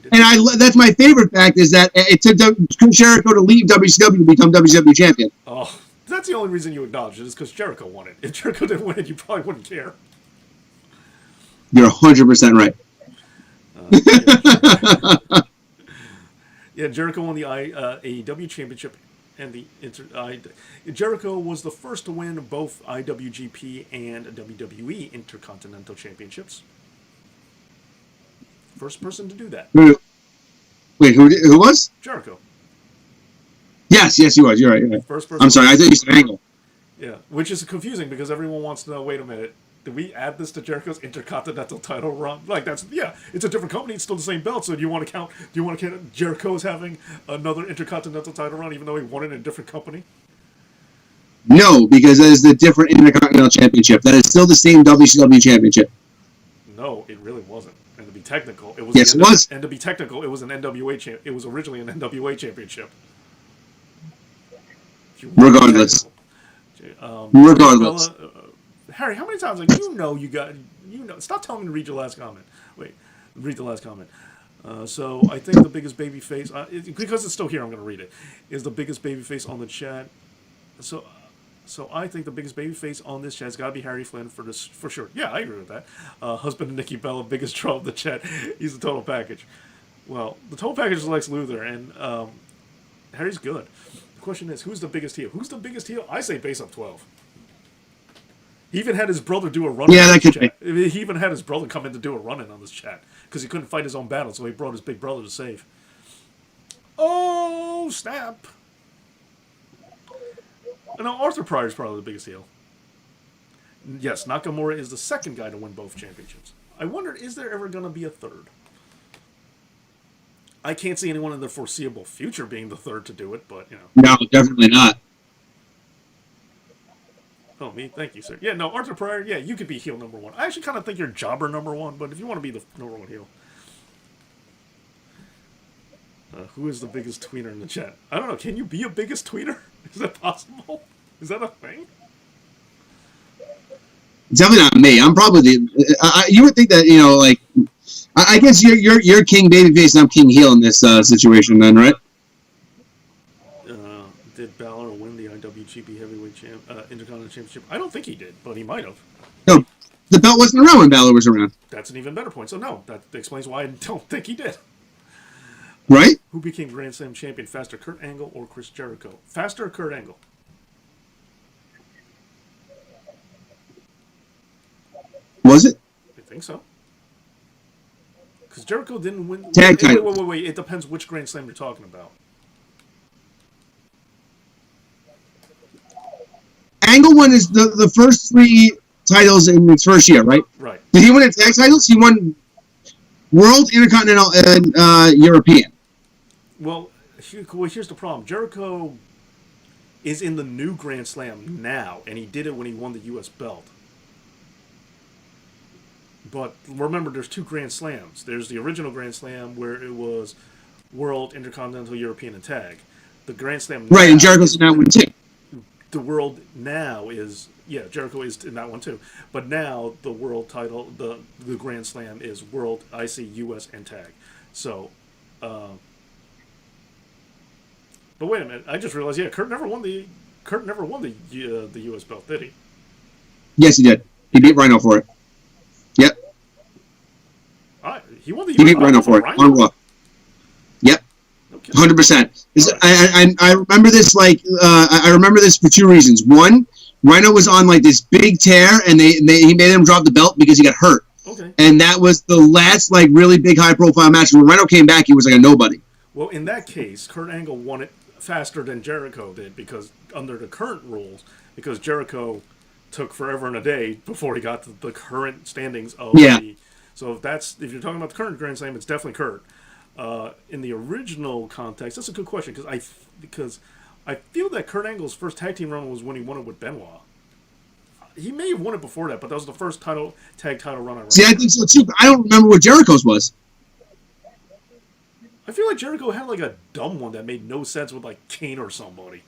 And that's my favorite fact is that it took Chris Jericho to leave WCW to become WCW champion. Oh, that's the only reason you acknowledge it is because Jericho won it. If Jericho didn't win it, you probably wouldn't care. You're 100% right. Yeah, Jericho won the AEW Championship and Jericho was the first to win both IWGP and WWE Intercontinental Championships. First person to do that. Wait, who was? Jericho. Yes, he was. You're right. First person. I'm sorry, I thought you said Angle. Yeah, which is confusing because everyone wants to know, wait a minute, did we add this to Jericho's Intercontinental title run? Like, it's a different company, it's still the same belt, so do you want to count Jericho as having another Intercontinental title run even though he won it in a different company? No, because that is the different Intercontinental Championship. That is still the same WCW Championship. No, it really wasn't. And to be technical, it was. Yes, it was. And to be technical, it was an NWA It was originally an NWA championship. Regardless. Regardless. Harry, how many times stop telling me to read your last comment. Wait, read the last comment. So I think the biggest babyface, because it's still here, I'm going to read it. Is the biggest babyface on the chat. So I think the biggest babyface on this chat has got to be Harry Flynn for sure. Yeah, I agree with that. Husband of Nikki Bella, biggest draw of the chat. He's the total package. Well, the total package is Lex Luthor, and Harry's good. The question is, who's the biggest heel? Who's the biggest heel? I say Base Up 12. He even had his brother do a run-in. Yeah, that could be. He even had his brother come in to do a run-in on this chat because he couldn't fight his own battle, so he brought his big brother to save. Oh, snap. No, Arthur Pryor is probably the biggest heel. Yes, Nakamura is the second guy to win both championships. I wonder, is there ever going to be a third? I can't see anyone in the foreseeable future being the third to do it, but, No, definitely not. Oh, me? Thank you, sir. Yeah, no, Arthur Pryor, yeah, you could be heel number one. I actually kind of think you're jobber number one, but if you want to be the number one heel. Who is the biggest tweener in the chat? I don't know. Can you be a biggest tweener? Is that possible? Is that a thing? Definitely not me. I'm probably you would think that like I guess you're king babyface and I'm king heel in this situation then, right? Did Balor win the IWGP Heavyweight Intercontinental Championship? I don't think he did, but he might have. No, the belt wasn't around when Balor was around. That's an even better point. So no, that explains why I don't think he did. Right? Who became Grand Slam champion faster, Kurt Angle or Chris Jericho? Faster or Kurt Angle? Was it? I think so. Because Jericho didn't win. Tag titles. Wait. It depends which Grand Slam you're talking about. Angle won the first 3 titles in his first year, right? Right. Did he win the tag titles? He won World, Intercontinental, and European. Well, here's the problem. Jericho is in the new Grand Slam now, and he did it when he won the U.S. belt. But remember, there's 2 Grand Slams. There's the original Grand Slam where it was World, Intercontinental, European, and Tag. The Grand Slam Right, and Jericho's in that one too. The world now is Jericho is in that one too. But now the world title, the Grand Slam is World, IC, US, and Tag. So, but wait a minute, I just realized, Kurt never won the US belt, did he? Yes, he did. He beat Rhino for it. Yep. He won the US He beat belt Rhino over for it Rhino? on Raw. Yep. Okay. 100%. Right. I remember this I remember this for 2 reasons. One, Rhino was on like this big tear, and he made him drop the belt because he got hurt. Okay. And that was the last like really big high profile match. When Rhino came back, he was like a nobody. Well, in that case, Kurt Angle won it faster than Jericho did because under the current rules, because Jericho took forever and a day before he got to the current standings of the. So if you're talking about the current Grand Slam, it's definitely Kurt. In the original context, that's a good question because I feel that Kurt Angle's first tag team run was when he won it with Benoit. He may have won it before that, but that was the first tag title run I remember. See, I think so too. But I don't remember what Jericho's was. I feel like Jericho had like a dumb one that made no sense with like Kane or somebody.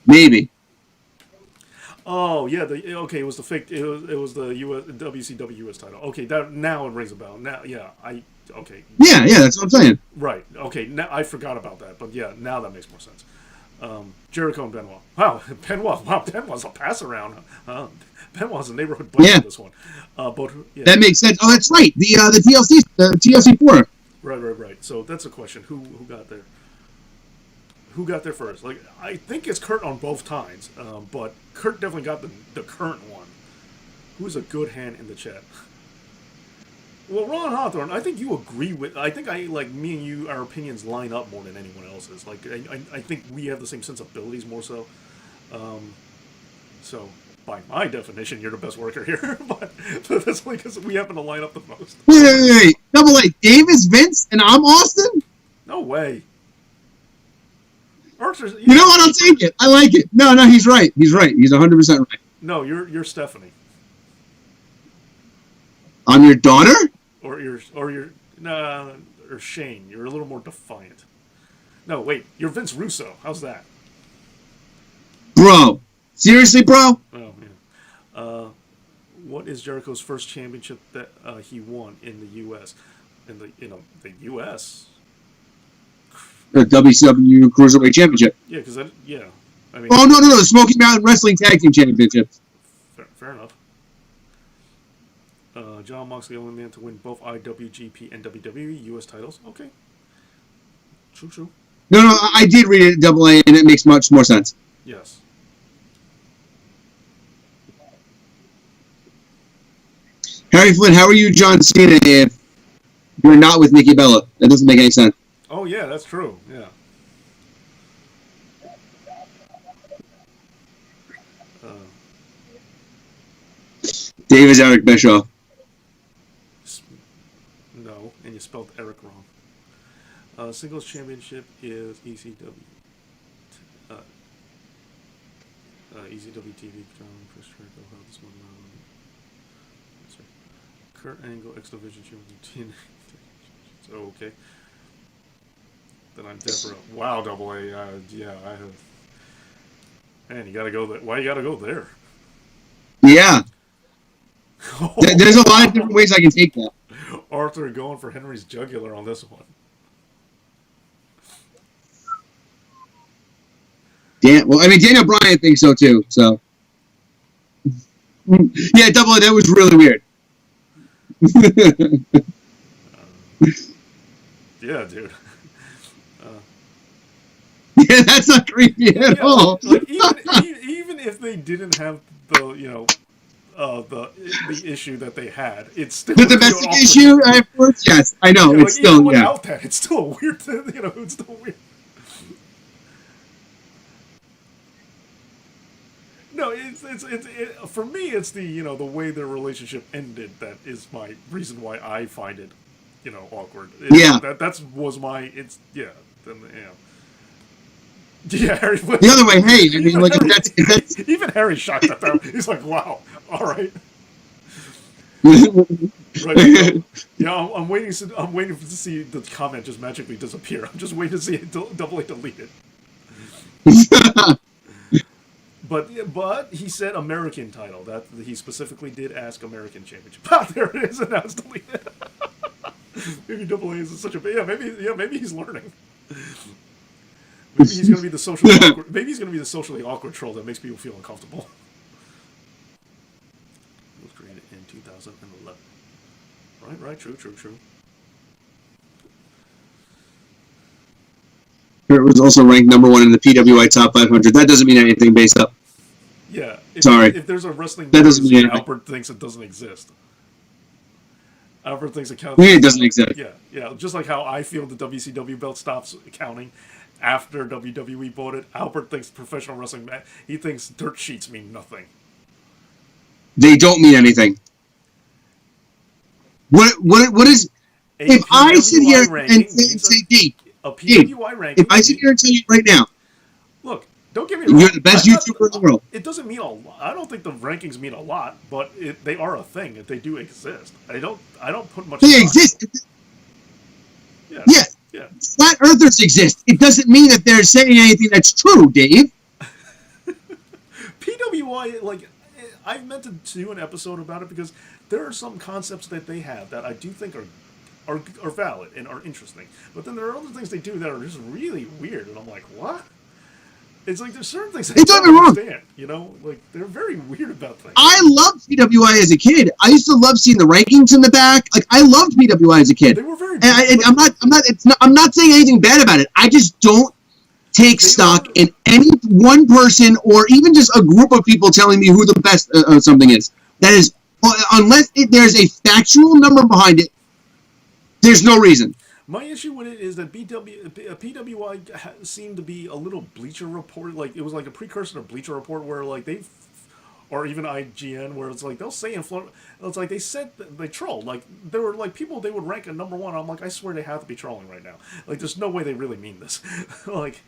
Maybe. Oh yeah, it was the fake. It was the WCW US title. Okay, that now it rings a bell. Now, okay. Yeah, that's what I'm saying. Right. Okay. Now I forgot about that, but yeah, now that makes more sense. Jericho and Benoit. Wow, Benoit. Wow, Benoit's a pass around. Benoit's a neighborhood buddy in this one. That makes sense. Oh, that's right. The TLC 4. Right. So that's a question. Who got there? Who got there first? Like, I think it's Kurt on both times, but Kurt definitely got the current one. Who's a good hand in the chat? Well, Ron Hawthorne, I think you agree with. I think me and you, our opinions line up more than anyone else's. Like, I think we have the same sensibilities more so. So, by my definition, you're the best worker here, but that's only because we happen to line up the most. Wait. Double A. Davis, Vince, and I'm Austin? No way. Archer's, you know what? I'll take it. I like it. No, he's right. He's 100% right. No, you're Stephanie. I'm your daughter? Or Shane. You're a little more defiant. No, wait. You're Vince Russo. How's that? Bro. Seriously, bro? Oh, yeah. What is Jericho's first championship that he won in the U.S.? In the U.S. The WCW Cruiserweight Championship. Yeah, because I mean. Oh no! The Smoky Mountain Wrestling Tag Team Championship. Fair enough. John Moxley, the only man to win both IWGP and WWE U.S. titles. Okay. True. No, I did read it at Double A, and it makes much more sense. Yes. Harry Flynn, how are you, John Cena, if you're not with Nikki Bella? That doesn't make any sense. Oh yeah, that's true. Yeah. Davis Eric Bischoff. No, and you spelled Eric wrong. Singles championship is ECW. ECW TV. Chris Jericho held this one. Kurt Angle X Division champion. So okay. Then I'm Deborah. Wow, Double A. Yeah, I have. Man, you gotta go there. Why you gotta go there? Yeah. There's a lot of different ways I can take that. Arthur going for Henry's jugular on this one. Well, I mean, Daniel Bryan thinks so too. So, yeah, Double A. That was really weird. Yeah, dude. Yeah, that's not creepy at Yeah, all. like even if they didn't have the the issue that they had, it still The would be an domestic awkward. issue, of course, yes, I know. Yeah, It's like even still, yeah. without that, it's still a weird. It's still weird. No, for me. It's the the way their relationship ended. That is my reason why I find it awkward. Yeah. That's was my. It's yeah. Then yeah, Harry. The other way, hey, I mean, Even like, Harry, if that's even Harry's shocked at that. He's like, "Wow, all right, right." Yeah, I'm waiting. I'm waiting to see the comment just magically disappear. I'm just waiting to see it double A delete it. But he said American title. That he specifically did ask American championship. Ah, there it is, and now it's deleted. Maybe Double A is such a maybe he's learning. Maybe he's gonna be the socially awkward. Maybe he's gonna be the socially awkward troll that makes people feel uncomfortable. It was created in 2011. Right, true. it was also ranked number 1 in the PWI Top 500. That doesn't mean anything based up. Yeah, Sorry. If there's a wrestling that doesn't mean anything. Albert thinks it doesn't exist. Albert thinks it counts. It doesn't exist. Yeah. Just like how I feel the WCW belt stops counting after WWE bought it. Albert thinks professional wrestling. He thinks dirt sheets mean nothing. They don't mean anything. What is? If I sit here and say, Dave, if I sit here and tell you right now, look, don't get me wrong, you're the best YouTuber in the world. It doesn't mean a lot. I don't think the rankings mean a lot, but they are a thing. They do exist. I don't put much. They exist. Yeah. Flat earthers exist. It doesn't mean that they're saying anything that's true, Dave. PWI, like, I've meant to do an episode about it because there are some concepts that they have that I do think are valid and are interesting. But then there are other things they do that are just really weird, and I'm like, what? It's like there's certain things I don't understand. Like they're very weird about things. I loved PWI as a kid. I used to love seeing the rankings in the back. Like I loved PWI as a kid. They were very. I'm not saying anything bad about it. I just don't take stock in any one person or even just a group of people telling me who the best something is. That is, unless there's a factual number behind it, there's no reason. My issue with it is that PWI seemed to be a little Bleacher Report. Like, it was like a precursor to Bleacher Report where, like, or even IGN, where it's like, they'll say it's like they said, they trolled. Like, there were, like, people they would rank at number 1. I'm like, I swear they have to be trolling right now. Like, there's no way they really mean this. Like,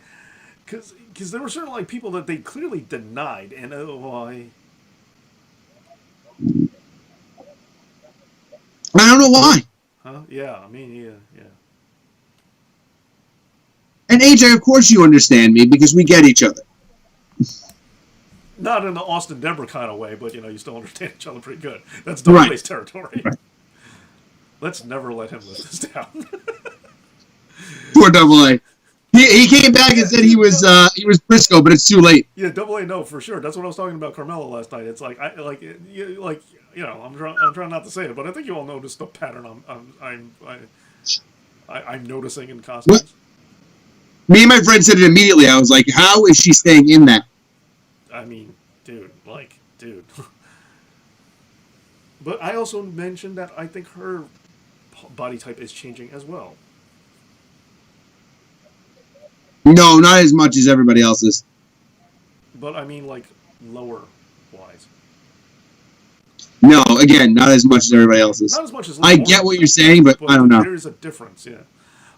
because there were certain, like, people that they clearly denied, and I don't know why. Huh? Yeah, I mean, yeah. And AJ, of course you understand me because we get each other. Not in the Austin Denver kind of way, but you still understand each other pretty good. That's Double A's territory. Right. Let's never let him live this down. Poor Double A. He came back and said he was Briscoe, but it's too late. Yeah, Double A, no, for sure. That's what I was talking about Carmelo last night. It's like I'm trying not to say it, but I think you all noticed the pattern I'm noticing in costumes. What? Me and my friend said it immediately. I was like, how is she staying in that? I mean, dude. But I also mentioned that I think her body type is changing as well. No, not as much as everybody else's. But I mean, like, lower wise. No, again, not as much as everybody else's. Not as much as I get what you're saying, but I don't know. There is a difference, yeah.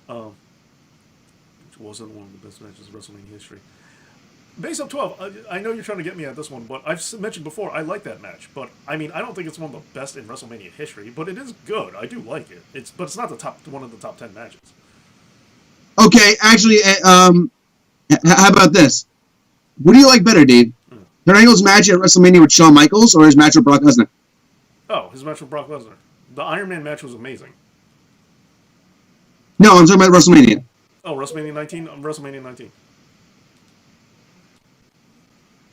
Which wasn't one of the best matches in WrestleMania history. Base Up 12, I know you're trying to get me at this one, but I've mentioned before, I like that match. But, I mean, I don't think it's one of the best in WrestleMania history, but it is good. I do like it. But it's not one of the top 10 matches. Okay, actually, how about this? What do you like better, Dave? Kurt Angle's match at WrestleMania with Shawn Michaels or his match with Brock Lesnar? Oh, his match with Brock Lesnar. The Iron Man match was amazing. No, I'm talking about WrestleMania. Oh, WrestleMania 19? WrestleMania 19.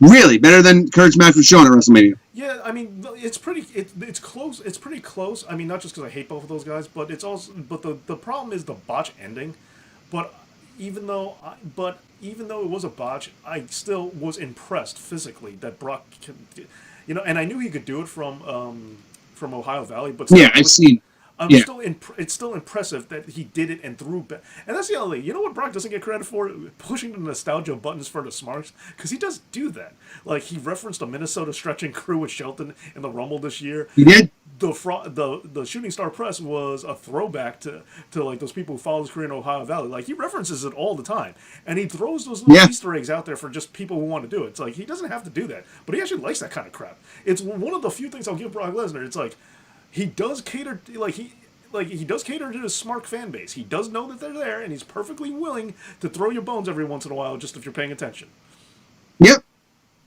Really, better than Kurt's match with Shawn at WrestleMania. Yeah, I mean, it's close. It's pretty close. I mean, not just because I hate both of those guys, but it's also but the problem is the botch ending. But even though it was a botch, I still was impressed physically that Brock, and I knew he could do it from Ohio Valley, but still, Yeah, I've seen. I'm Yeah, still it's still impressive that he did it and threw back. And that's the other thing. You know what Brock doesn't get credit for? Pushing the nostalgia buttons for the smarks, because he does do that. Like he referenced the Minnesota stretching crew with Shelton in the Rumble this year. he did. The Shooting Star Press was a throwback to like those people who follow his career in Ohio Valley. Like he references it all the time, and he throws those little Yeah, Easter eggs out there for just people who want to do it. It's like he doesn't have to do that, but he actually likes that kind of crap. It's one of the few things I'll give Brock Lesnar. It's like he does cater he does cater to his smart fan base. He does know that they're there, and he's perfectly willing to throw your bones every once in a while, just if you're paying attention. yep.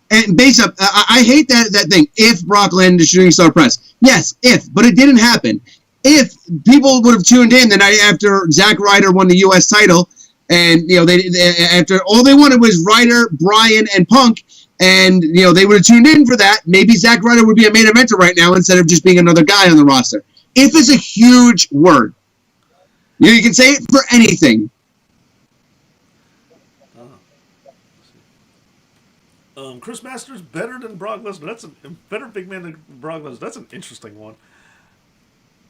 And base up, I hate that thing. If Brock landed the Shooting Star Press, yes, but it didn't happen. If people would have tuned in the night after Zack Ryder won the U.S. title, and they after all they wanted was Ryder, Bryan, and Punk, and they would have tuned in for that, maybe Zack Ryder would be a main eventer right now instead of just being another guy on the roster. If is a huge word. You can say it for anything. Chris Masters better than Brock Lesnar. That's a better big man than Brock Lesnar. That's an interesting one.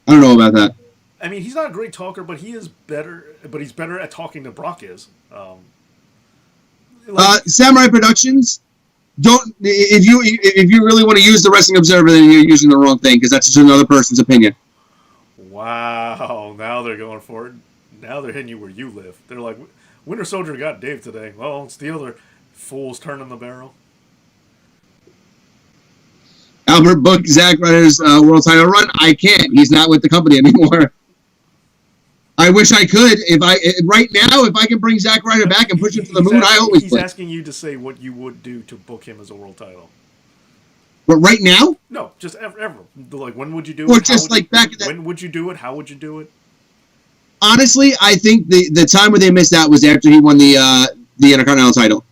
I don't know about that. I mean, he's not a great talker, but he is better. But he's better at talking than Brock is. Samurai Productions. Don't if you really want to use the Wrestling Observer, then you're using the wrong thing because that's just another person's opinion. Wow, now they're going for it. Now they're hitting you where you live. They're like, Winter Soldier got Dave today. Well, it's the other fools turning the barrel. Albert booked Zack Ryder's world title run. I can't. He's not with the company anymore. I wish I could. If I can bring Zack Ryder back and push him to the moon, I always He's would. asking you to say what you would do to book him as a world title. But right now? No, just ever. Like, when would you do it? Or just like back at that. When would you do it? How would you do it? Honestly, I think the time where they missed out was after he won the Intercontinental title.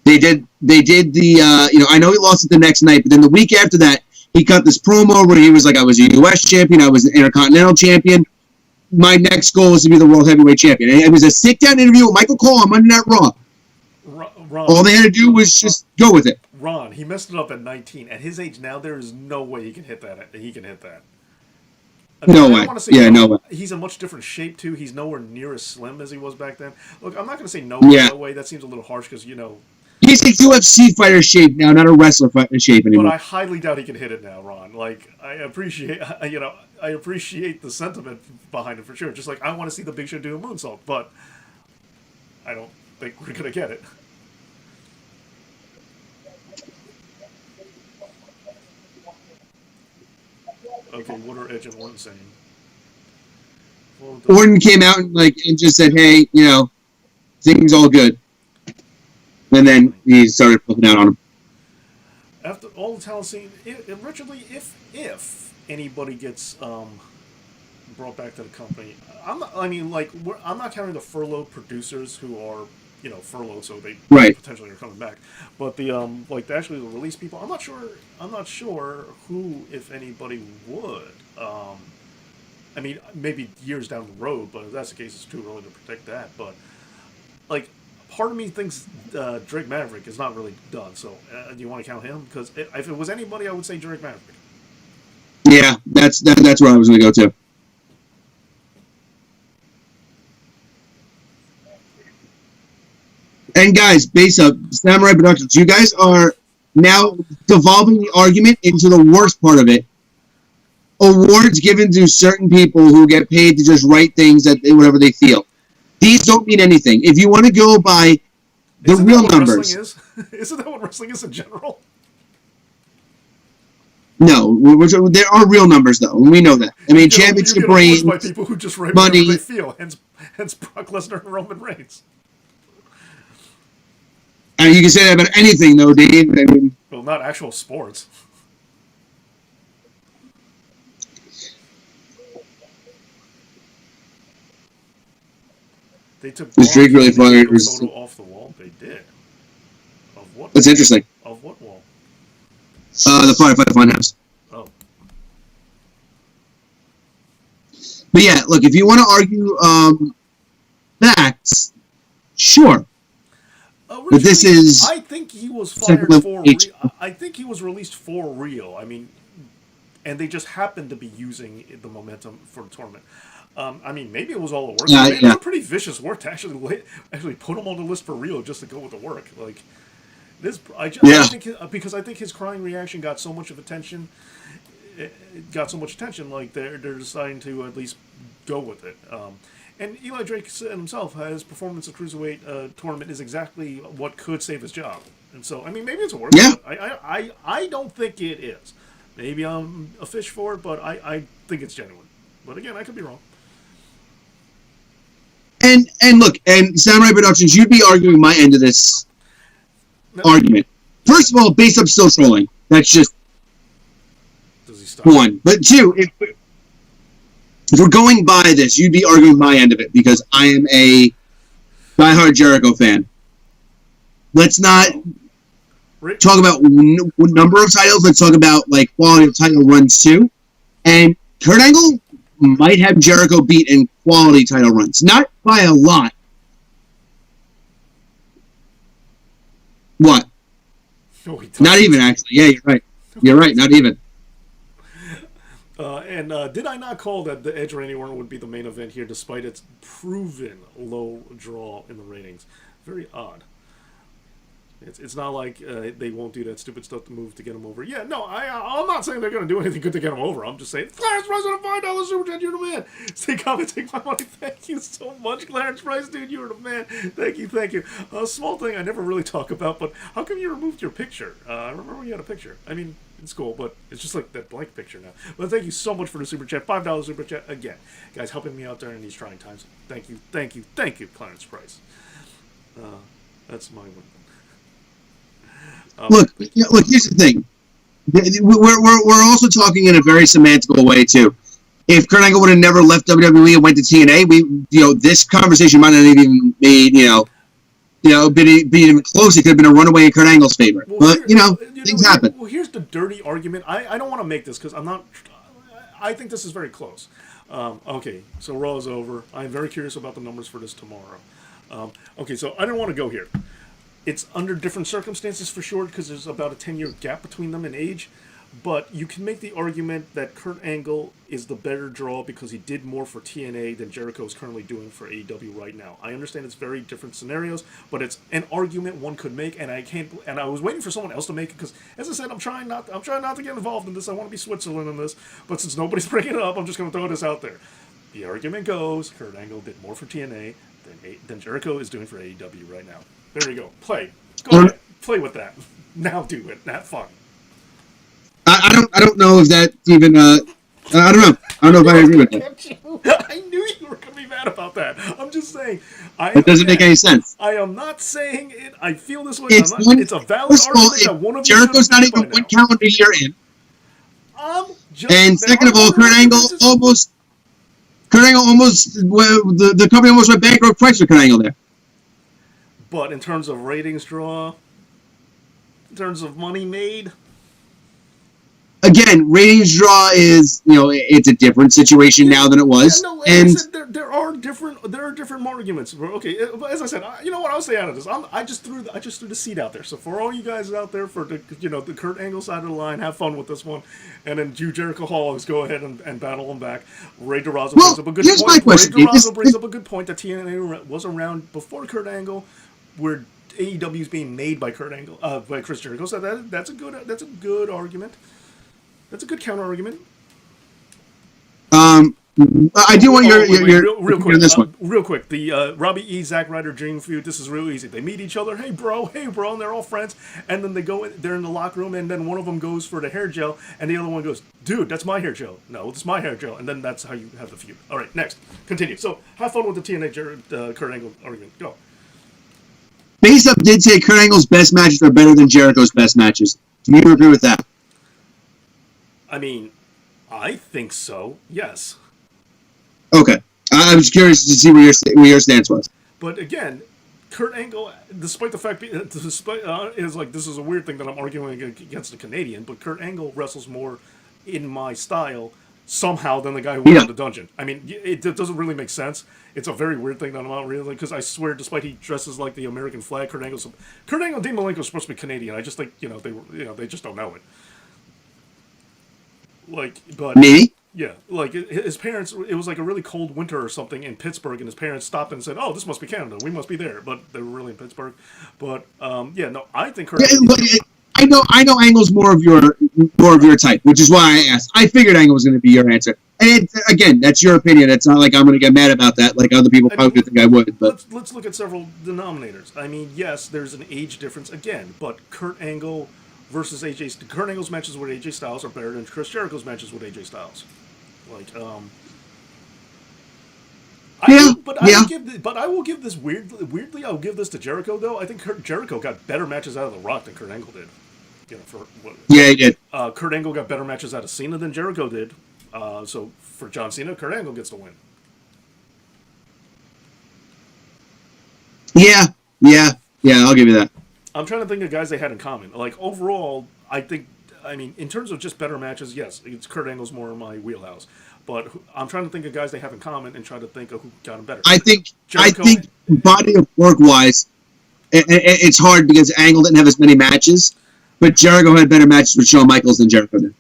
They did the I know he lost it the next night, but then the week after that, he cut this promo where he was like, I was a U.S. champion, I was an Intercontinental champion. My next goal is to be the World Heavyweight Champion. And it was a sit-down interview with Michael Cole on Monday Night Raw. Ron, all they had to do was just go with it. Ron, he messed it up at 19. At his age now, there is no way he can hit that. I mean, no way. Yeah, no way. He's in much different shape, too. He's nowhere near as slim as he was back then. Look, I'm not going to say no way. That seems a little harsh because, he's a UFC fighter shape now, not a wrestler fighter shape anymore. But I highly doubt he can hit it now, Ron. Like, I appreciate the sentiment behind it for sure. Just like I want to see the Big Show do a moonsault, but I don't think we're gonna get it. Okay, what are Edge and Orton saying? Orton came out and just said, "Hey, things all good," and then he started flipping out on him. After all the talent scene, Richard Lee, if anybody gets brought back to the company, I'm not counting the furloughed producers who are furloughed, so they potentially are coming back. But the actually the release people, I'm not sure who, if anybody, would. I mean, maybe years down the road, but if that's the case, it's too early to predict that. But part of me thinks Drake Maverick is not really done. So do you want to count him? Because if it was anybody, I would say Drake Maverick. Yeah, that's where I was going to go to. And guys, base up Samurai Productions. You guys are now devolving the argument into the worst part of it. Awards given to certain people who get paid to just write things whatever they feel. These don't mean anything. If you want to go by the real numbers, isn't that what wrestling is in general? No, there are real numbers though, and we know that. I mean, championship reigns, by people who just write money. Whatever they feel. Hence Brock Lesnar and Roman Reigns. And you can say that about anything, though, Dave. I mean, well, not actual sports. They took this Drake really funny. photo off the wall. They did. Of what? That's interesting. Of what The Firefly Funhouse. Oh. But yeah, look, if you want to argue facts, sure. But this is. I think he was fired for. I think he was released for real. I mean, and they just happened to be using the momentum for the tournament. I mean, maybe it was all a work. Yeah, It was a pretty vicious work to actually put him on the list for real just to go with the work. Like this, I think because I think his crying reaction got so much of attention. It got so much attention. Like they're deciding to at least go with it. And Eli Drake said himself, his performance at Cruiserweight tournament is exactly what could save his job. And so, I mean, maybe it's a work. Yeah. I don't think it is. Maybe I'm a fish for it, but I think it's genuine. But again, I could be wrong. And look, and Samurai Productions, you'd be arguing my end of this argument. First of all, Base Up still trolling. That's just one. But two, if we're going by this, you'd be arguing my end of it because I am a diehard Jericho fan. Let's not talk about number of titles. Let's talk about like quality of title runs too. And Kurt Angle might have Jericho beat in quality title runs, not by a lot. What? No, not even actually. Yeah, you're right. You're right. Not even. And did I not call that the Edge Randy Orton would be the main event here, despite its proven low draw in the ratings? Very odd. It's not like they won't do that stupid stuff to move to get him over. Yeah, no, I'm not saying they're going to do anything good to get him over. I'm just saying, Clarence Price on a $5 super chat, you're the man. Stay calm and take my money. Thank you so much, Clarence Price, dude. You're the man. Thank you, thank you. A small thing I never really talk about, but how come you removed your picture? I remember you had a picture. I mean, it's cool, but it's just like that blank picture now. But thank you so much for the super chat. $5 super chat again. Guys, helping me out during these trying times. Thank you, thank you, thank you, Clarence Price. That's my one. Look. Here's the thing. We're also talking in a very semantical way too. If Kurt Angle would have never left WWE and went to TNA, this conversation might not have even made been even close. It could have been a runaway in Kurt Angle's favor. But things happen. Well, here's the dirty argument. I don't want to make this because I'm not. I think this is very close. Okay, so Raw is over. I'm very curious about the numbers for this tomorrow. Okay, so I don't want to go here. It's under different circumstances for sure because there's about a 10-year gap between them in age. But you can make the argument that Kurt Angle is the better draw because he did more for TNA than Jericho is currently doing for AEW right now. I understand it's very different scenarios, but it's an argument one could make, and I was waiting for someone else to make it because, as I said, I'm trying not to get involved in this. I want to be Switzerland in this, but since nobody's bringing it up, I'm just going to throw this out there. The argument goes: Kurt Angle did more for TNA than Jericho is doing for AEW right now. There you go. Go ahead. Play with that. Now do it. Have fun. I don't know if that even. I don't know. I don't know if I agree with that. I knew you were going to be mad about that. I'm just saying. It doesn't make any sense. I am not saying it. I feel this way. It's a valid argument that one of you Jericho's not even one calendar year in. And second of all, Kurt Angle almost. The company almost went bankrupt twice with Kurt Angle there. But in terms of ratings draw, in terms of money made. Again, ratings draw is it's a different situation now than it was. Yeah, no, and I said, there are different arguments. Okay, as I said, you know what? I'll stay out of this. I just threw the seed out there. So for all you guys out there for the Kurt Angle side of the line, have fun with this one, and then you Jericho Hogs go ahead and battle them back. Ray DeRozzo brings up a good point. Ray DeRozzo brings up a good point that TNA was around before Kurt Angle, where AEW is being made by by Chris Jericho. So that's a good argument. That's a good counter argument. I do want your real quick. This one. Real quick. The Robbie E. Zack Ryder Dream feud. This is real easy. They meet each other. Hey bro, and they're all friends. And then they're in the locker room, and then one of them goes for the hair gel, and the other one goes, "Dude, that's my hair gel." No, it's my hair gel. And then that's how you have the feud. All right, next, continue. So have fun with the TNA Kurt Angle argument. Go. Base Up did say Kurt Angle's best matches are better than Jericho's best matches. Do you agree with that? I mean, I think so. Yes. Okay. I was curious to see where your stance was. But again, Kurt Angle, despite the fact, is like this is a weird thing that I'm arguing against a Canadian, but Kurt Angle wrestles more in my style somehow than the guy who went on the dungeon. I mean, it doesn't really make sense. It's a very weird thing that I'm not really, because I swear, despite he dresses like the American flag, Kurt Angle and Dean Malenko are supposed to be Canadian. I just think they just don't know it. Like, but Me? yeah, like his parents. It was like a really cold winter or something in Pittsburgh, and his parents stopped and said, "Oh, this must be Canada. We must be there." But they were really in Pittsburgh. But yeah, no, I think Kurt. I know Angle's more of your type, which is why I asked. I figured Angle was going to be your answer. And again, that's your opinion. It's not like I'm going to get mad about that, like other people probably think I would. But let's look at several denominators. I mean, yes, there's an age difference again, but Kurt Angle versus AJ. Kurt Angle's matches with AJ Styles are better than Chris Jericho's matches with AJ Styles. Like, I will give this weirdly. I'll give this to Jericho though. I think Jericho got better matches out of The Rock than Kurt Angle did. You know, for what? Yeah, he did. Kurt Angle got better matches out of Cena than Jericho did. So for John Cena, Kurt Angle gets the win. Yeah. I'll give you that. I'm trying to think of guys they had in common. Like overall, I mean, in terms of just better matches, yes, it's Kurt Angle's more in my wheelhouse. But I'm trying to think of guys they have in common and try to think of who got them better. I think body of work wise, it's hard because Angle didn't have as many matches, but Jericho had better matches with Shawn Michaels than Jericho did.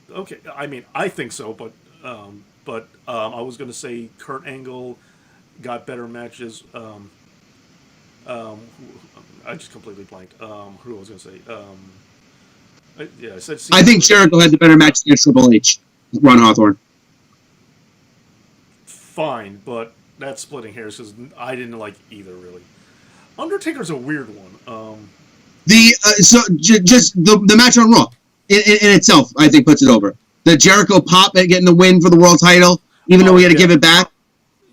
Okay, I mean, I think so, but I was going to say Kurt Angle got better matches. I just completely blanked. Who I was going to say? I said. I think Jericho had the better match against Triple H, Ron Hawthorne. Fine, but that's splitting hairs because I didn't like either really. Undertaker's a weird one. Just the match on Raw in itself, I think puts it over. The Jericho pop at getting the win for the world title, even though we had to give it back.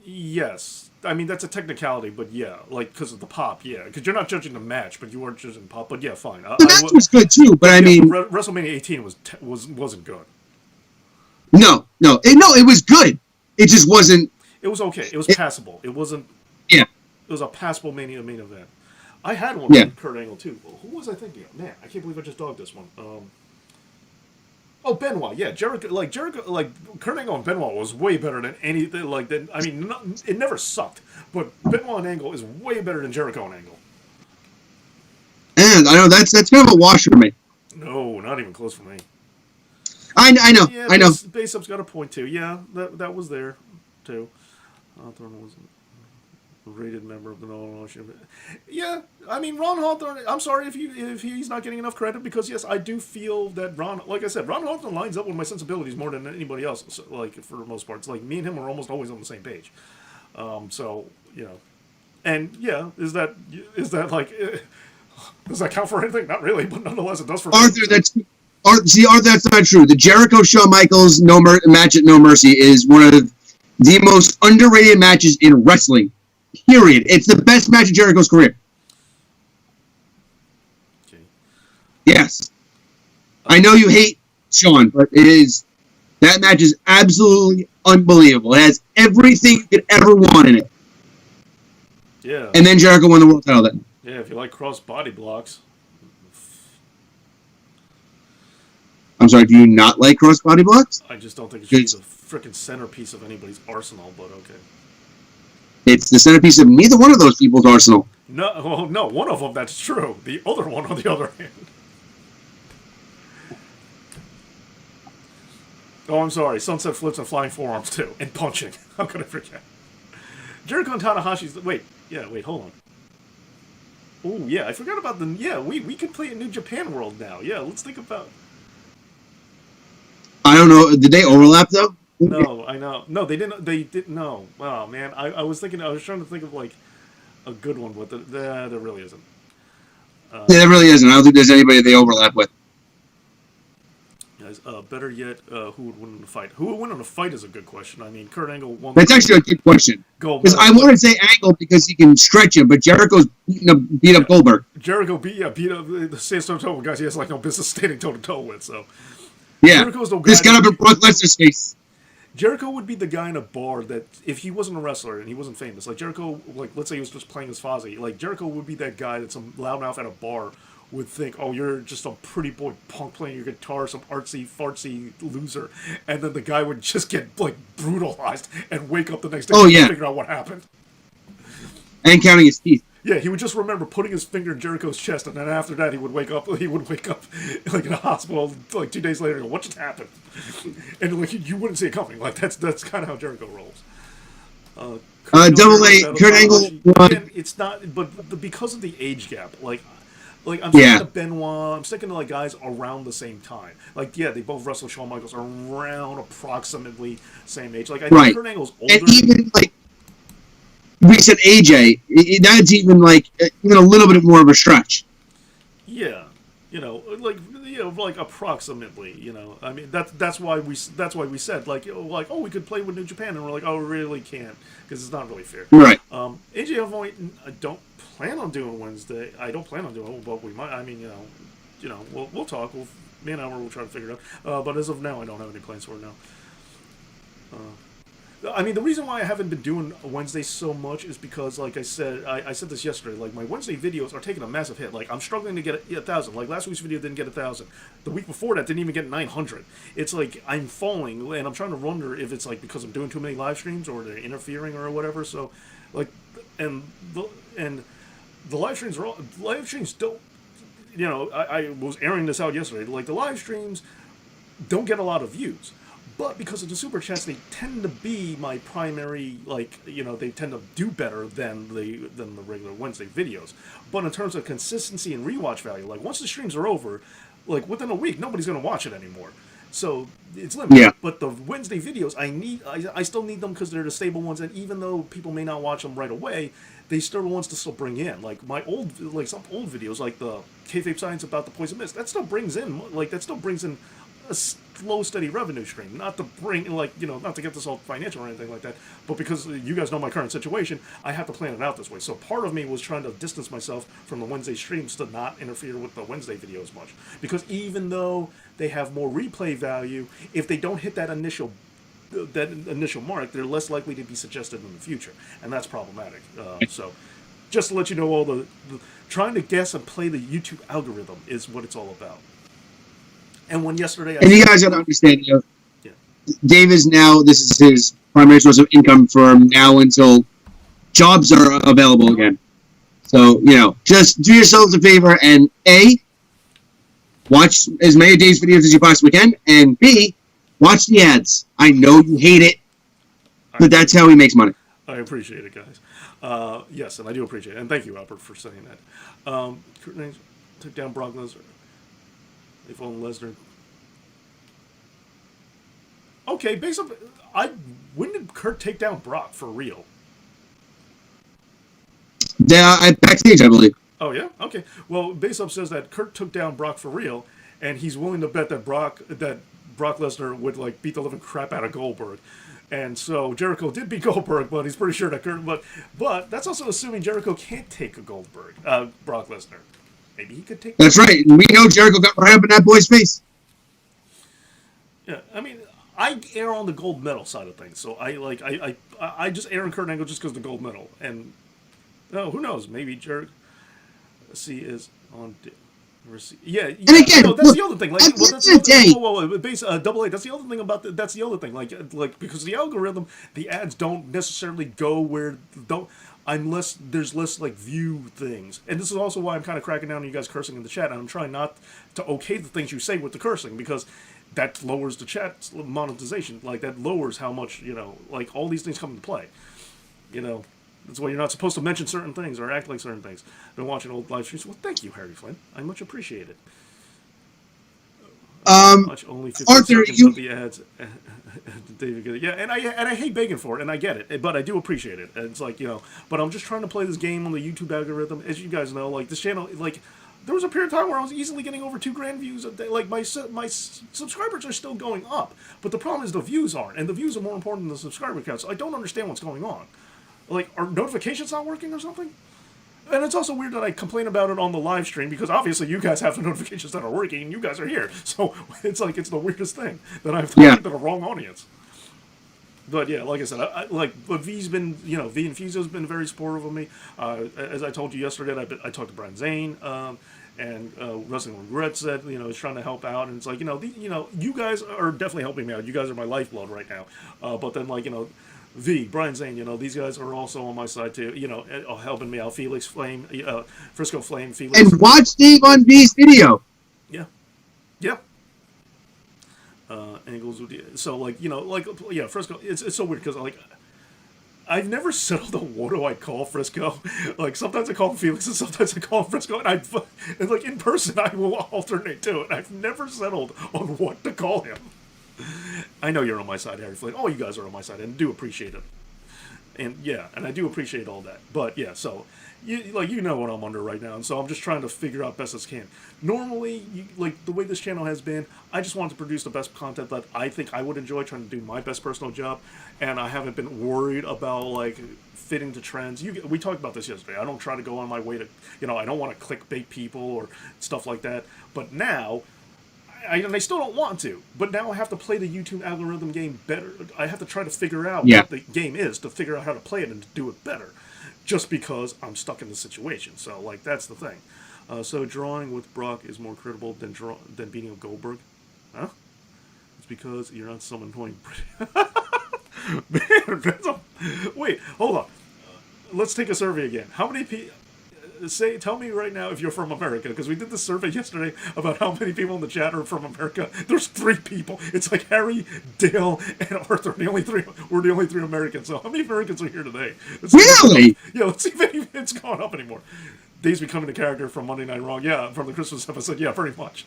Yes, I mean that's a technicality, but yeah, like because of the pop, yeah, because you're not judging the match, but you are judging the pop. But yeah, fine. The match was good too, but I mean, WrestleMania 18 wasn't good. No, it was good. It just wasn't. It was okay. It was passable. It wasn't. Yeah. It was a passable main event. I had one with Kurt Angle too. Well, who was I thinking of? Man, I can't believe I just dogged this one. Benoit. Yeah, Jericho. Like Kurt Angle and Benoit was way better than anything. It never sucked. But Benoit and Angle is way better than Jericho and Angle. And I know that's kind of a wash for me. No, not even close for me. I know. Yeah, I know. Base Up's got a point too. Yeah, that was there too. Hawthorne was a rated member of the Nolan. Yeah, I mean Ron Hawthorne. I'm sorry if he's not getting enough credit because yes, I do feel that like I said, Ron Hawthorne lines up with my sensibilities more than anybody else. So, like for the most part, it's like me and him are almost always on the same page. So you know, and yeah, is that like does that count for anything? Not really, but nonetheless, it does for Arthur. me. Arthur, that's not true. The Jericho Shawn Michaels match at No Mercy is one of the most underrated matches in wrestling. Period. It's the best match of Jericho's career. Okay. Yes. I know you hate Shawn, but it is. That match is absolutely unbelievable. It has everything you could ever want in it. Yeah. And then Jericho won the world title then. Yeah, if you like cross body blocks. I'm sorry, do you not like cross-body blocks? I just don't think it should be the freaking centerpiece of anybody's arsenal, but okay. It's the centerpiece of neither one of those people's arsenal. No, one of them, that's true. The other one, on the other hand. Oh, I'm sorry. Sunset flips and flying forearms, too. And punching. How could I forget? Jericho and Tanahashi's... Wait, hold on. Oh, yeah, I forgot about the... Yeah, we could play in New Japan World now. Yeah, let's think about... I don't know. Did they overlap though? No, I know. No, they didn't. They didn't. No. Oh man, I was thinking. I was trying to think of like a good one, but there really isn't. Yeah, there really isn't. I don't think there's anybody they overlap with. Guys, better yet, who would win in a fight? Who would win in a fight is a good question. I mean, Kurt Angle won. That's actually a good question. Because I want to say Angle because he can stretch him, but Jericho's beat up Goldberg. Jericho beat up the toe-to-toe guys he has like no business standing toe-to-toe with. So. Yeah, this got up in Brock Lesnar's face. Jericho would be the guy in a bar that, if he wasn't a wrestler and he wasn't famous, like Jericho, like let's say he was just playing as Fozzy, like Jericho would be that guy that some loudmouth at a bar would think, oh, you're just a pretty boy punk playing your guitar, some artsy fartsy loser, and then the guy would just get like brutalized and wake up the next day Oh and yeah, figure out what happened. and counting his teeth. Yeah, he would just remember putting his finger in Jericho's chest, and then after that, he would wake up. He would wake up like in a hospital, like 2 days later. And go, what just happened? And like you wouldn't see it coming. Like that's kind of how Jericho rolls. Double A, Kurt Angle won. And it's not, but because of the age gap, like I'm Yeah. sticking to Benoit. I'm sticking to like guys around the same time. Like yeah, they both wrestle Shawn Michaels around approximately same age. Like I think Right. Kurt Angle's older. And even like we said, AJ, that's even like even a little bit more of a stretch. Yeah, like approximately. I mean that's why we said like oh we could play with New Japan, and we're like, oh we really can't, because it's not really fair. Right. AJ I don't plan on doing Wednesday. I don't plan on doing it, but we might. I mean we'll talk. Me and Albert will try to figure it out. But as of now, I don't have any plans for it now. I mean, the reason why I haven't been doing Wednesday so much is because, like I said, I said this yesterday. Like my Wednesday videos are taking a massive hit. Like I'm struggling to get 1,000. Like last week's video didn't get 1,000. The week before that didn't even get 900. It's like I'm falling, and I'm trying to wonder if it's like because I'm doing too many live streams or they're interfering or whatever. So, like, and the live streams don't. I was airing this out yesterday. Like the live streams don't get a lot of views. But because of the super chats, they tend to be my primary, they tend to do better than the regular Wednesday videos. But in terms of consistency and rewatch value, like once the streams are over, like within a week, nobody's gonna watch it anymore. So it's limited. Yeah. But the Wednesday videos, I still need them because they're the stable ones, and even though people may not watch them right away, they still the ones to still bring in. Like some old videos, like the kayfabe science about the poison mist, that still brings in a slow, steady revenue stream. Not to bring, not to get this all financial or anything like that, but because you guys know my current situation, I have to plan it out this way. So part of me was trying to distance myself from the Wednesday streams to not interfere with the Wednesday video as much. Because even though they have more replay value, if they don't hit that initial mark, they're less likely to be suggested in the future, and that's problematic. So just to let you know, all the trying to guess and play the YouTube algorithm is what it's all about. And when yesterday, And you guys got to understand, yeah. Dave is now, this is his primary source of income from now until jobs are available again. So, just do yourselves a favor and A, watch as many of Dave's videos as you possibly can, and B, watch the ads. I know you hate it, but that's how he makes money. I appreciate it, guys. Yes, and I do appreciate it. And thank you, Albert, for saying that. Kurt Angle took down Brock Lesnar. They fall on Lesnar. Okay, based on when did Kurt take down Brock for real? Backstage, I believe. Oh yeah, okay. Well, Base Up says that Kurt took down Brock for real, and he's willing to bet that Brock Lesnar would beat the living crap out of Goldberg. And so Jericho did beat Goldberg, but he's pretty sure that Kurt. But that's also assuming Jericho can't take a Brock Lesnar. Maybe he could take. That's right. We know Jericho got right up in that boy's face. Yeah, I mean, I err on the gold medal side of things, so I just err on Kurt Angle just because of the gold medal, and who knows? Maybe Jericho is on. Yeah, and again, that's the other thing. Like, that's Double A. That's the other thing about that's the other thing. Like because the algorithm, the ads don't necessarily go where unless there's less view things. And this is also why I'm kind of cracking down on you guys cursing in the chat, and I'm trying not to okay the things you say with the cursing, because that lowers the chat monetization. Like that lowers how much all these things come into play. That's why you're not supposed to mention certain things or act like certain things. Been watching old live streams. Well, thank you, Harry Flynn. I much appreciate it. Only 15 Arthur, seconds of the ads. David, yeah, and I hate begging for it, and I get it, but I do appreciate it. And it's but I'm just trying to play this game on the YouTube algorithm. As you guys know, this channel, there was a period of time where I was easily getting over 2 grand views a day. Like my subscribers are still going up, but the problem is the views aren't, and the views are more important than the subscriber count. So I don't understand what's going on. Are notifications not working or something? And it's also weird that I complain about it on the live stream, because obviously you guys have the notifications that are working and you guys are here. So it's it's the weirdest thing that I've talked to the wrong audience. But yeah, like I said, but V's been, V and Fuso's been very supportive of me. As I told you yesterday, I talked to Brian Zane, and Wrestling Regret said, is trying to help out, and it's like, you guys are definitely helping me out. You guys are my lifeblood right now. But then, like, Brian Zane, these guys are also on my side too, helping me out. Felix Flame, Frisco Flame, Felix. And watch Dave on V's video. Yeah, yeah. Angles with so like yeah, Frisco. It's so weird because like I've never settled on what do I call Frisco. Like sometimes I call him Felix and sometimes I call him Frisco, and like in person I will alternate too. And I've never settled on what to call him. I know you're on my side, Harry Flynn. All you guys are on my side, and I do appreciate it. And yeah, and I do appreciate all that. But yeah, so you know what I'm under right now, and so I'm just trying to figure out best as can. Normally, like the way this channel has been, I just want to produce the best content that I think I would enjoy, trying to do my best personal job, and I haven't been worried about like fitting to trends. We talked about this yesterday. I don't try to go on my way to, I don't want to clickbait people or stuff like that. But now and I still don't want to, but now I have to play the YouTube algorithm game better. I have to try to figure out what the game is to figure out how to play it and to do it better, just because I'm stuck in the situation. So, like, that's the thing. So drawing with Brock is more credible than beating a Goldberg? Huh? It's because you're not some annoying Man, wait, hold on. Let's take a survey again. How many people... Tell me right now if you're from America, because we did this survey yesterday about how many people in the chat are from America. There's 3 people. It's like Harry, Dale, and Arthur. We're the only 3 Americans. So how many Americans are here today? Really? Yeah, let's see if it's gone up anymore. Dave's becoming the character from Monday Night Raw. Yeah, from the Christmas episode. Yeah, pretty much.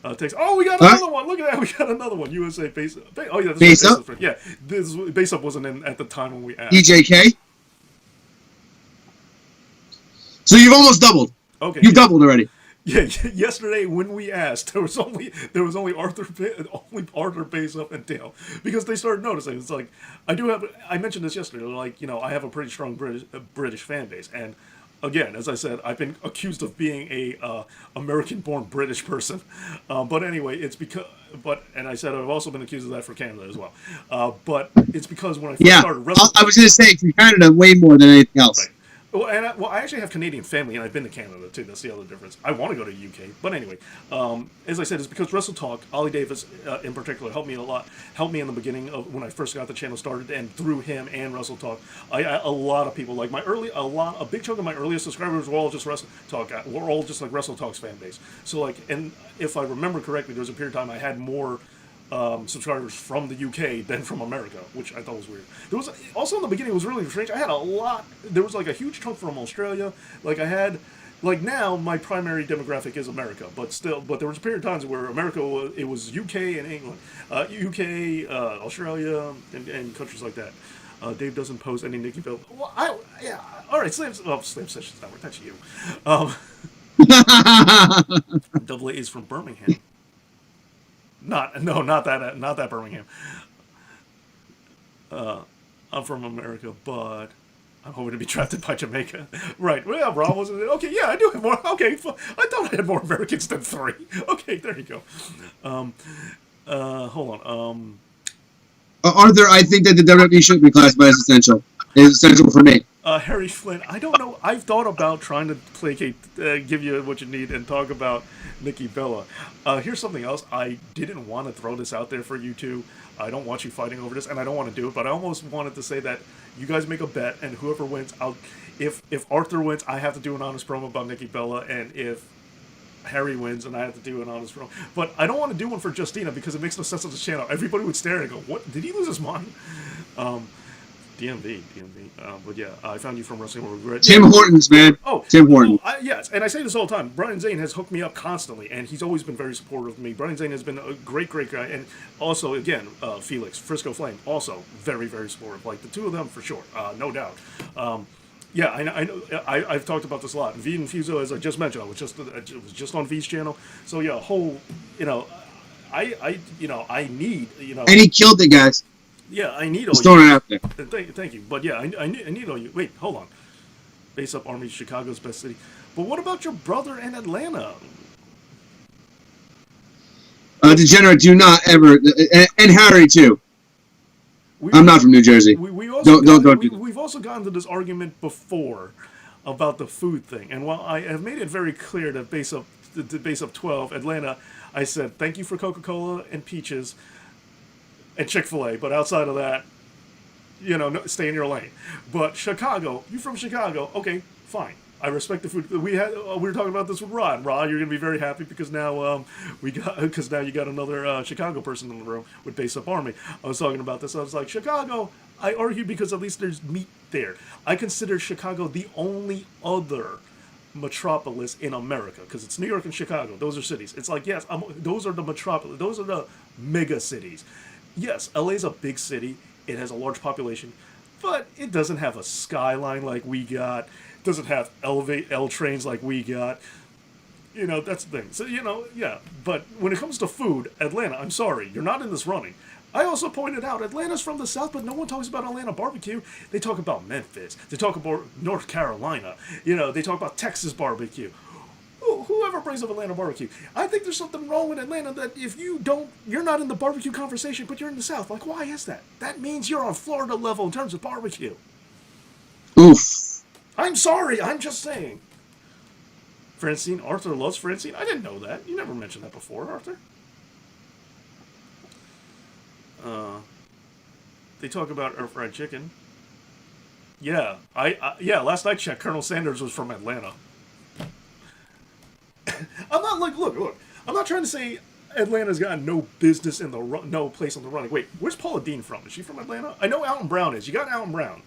We got another one. Look at that. We got another one. USA base. Oh yeah, base up. Yeah, this base up wasn't in at the time when we asked. DJK. So you've almost doubled. Okay, you've doubled already. Yeah, yesterday when we asked, there was only Arthur base up and Dale, because they started noticing. It's like I mentioned this yesterday. Like I have a pretty strong British fan base, and again, as I said, I've been accused of being a American-born British person. But anyway, it's because. And I said I've also been accused of that for Canada as well. But it's because when I first started wrestling, I was going to say for Canada way more than anything else. Right. Well, I actually have Canadian family, and I've been to Canada too. That's the other difference. I want to go to the UK, but anyway, as I said, it's because Wrestle Talk, Ollie Davis in particular, helped me a lot. Helped me in the beginning of when I first got the channel started, and through him and Wrestle Talk, a lot of people like a big chunk of my earliest subscribers were all just Wrestle Talk. We're all just like Wrestle Talk's fan base. So like, and if I remember correctly, there was a period of time I had more subscribers from the UK than from America, which I thought was weird. There was also in the beginning it was really strange. I had a lot. There was like a huge chunk from Australia. Like I had, like now my primary demographic is America, but there was a period of times where America was UK and England, UK, Australia, and countries like that. Dave doesn't post any Nikki Bella. Well, all right, Slam Sessions Network. That's you. Double A is from Birmingham. Not that Birmingham. I'm from America, but I'm hoping to be drafted by Jamaica. Right. Well, Rob wasn't it? Okay, yeah, I do have more. Okay, I thought I had more Americans than 3. Okay, there you go. Hold on. Arthur, I think that the WWE should be classified as essential. It's essential for me. Harry Flynn, I don't know. I've thought about trying to placate, give you what you need, and talk about Nikki Bella. Here's something else. I didn't want to throw this out there for you two. I don't want you fighting over this, and I don't want to do it, but I almost wanted to say that you guys make a bet, and whoever wins, if Arthur wins, I have to do an honest promo about Nikki Bella, and if Harry wins, and I have to do an honest promo. But I don't want to do one for Justina, because it makes no sense on the channel. Everybody would stare and go, what? Did he lose his mind? DMV. But yeah, I found you from Wrestling with Regret. Tim Hortons, man. Oh, Tim Hortons. Yes, and I say this all the time. Brian Zane has hooked me up constantly, and he's always been very supportive of me. Brian Zane has been a great guy, and also, again, Felix, Frisco Flame, also very, very supportive. Like, the two of them, for sure, no doubt. Yeah, I know. I've talked about this a lot. V and Fuso, as I just mentioned, it was just on V's channel. So yeah, I need, And he killed it, guys. Yeah, I need all just throwing it out there. Thank you. But yeah, I need all you. Wait, hold on. Base Up Army, Chicago's best city. But what about your brother in Atlanta? Degenerate, do not ever, and Harry too. I'm not from New Jersey. We also Don't do that. we've also gotten to this argument before about the food thing, and while I have made it very clear that base up 12 Atlanta, I said thank you for Coca-Cola and peaches and Chick-fil-A, but outside of that, no, stay in your lane. But Chicago, you from Chicago? Okay, fine. I respect the food. We were talking about this with Rod. Rod, you're gonna be very happy because now now you got another Chicago person in the room with Base Up Army. I was talking about this. I was like, Chicago. I argue because at least there's meat there. I consider Chicago the only other metropolis in America because it's New York and Chicago. Those are cities. It's like yes, those are the metropolis. Those are the mega cities. Yes, LA's a big city. It has a large population, but it doesn't have a skyline like we got. It doesn't have L trains like we got. That's the thing. So, yeah. But when it comes to food, Atlanta, I'm sorry, you're not in this running. I also pointed out Atlanta's from the South, but no one talks about Atlanta barbecue. They talk about Memphis. They talk about North Carolina. They talk about Texas barbecue. Whoever brings up Atlanta barbecue, I think there's something wrong with Atlanta that if you're not in the barbecue conversation, but you're in the South. Like, why is that? That means you're on Florida level in terms of barbecue. Oof. I'm sorry, I'm just saying. Francine, Arthur loves Francine. I didn't know that. You never mentioned that before, Arthur. They talk about air fried chicken. Yeah, yeah. Last I checked, Colonel Sanders was from Atlanta. I'm not like look. I'm not trying to say Atlanta's got no business in no place on the running. Wait, where's Paula Dean from? Is she from Atlanta? I know Alton Brown is. You got Alton Brown.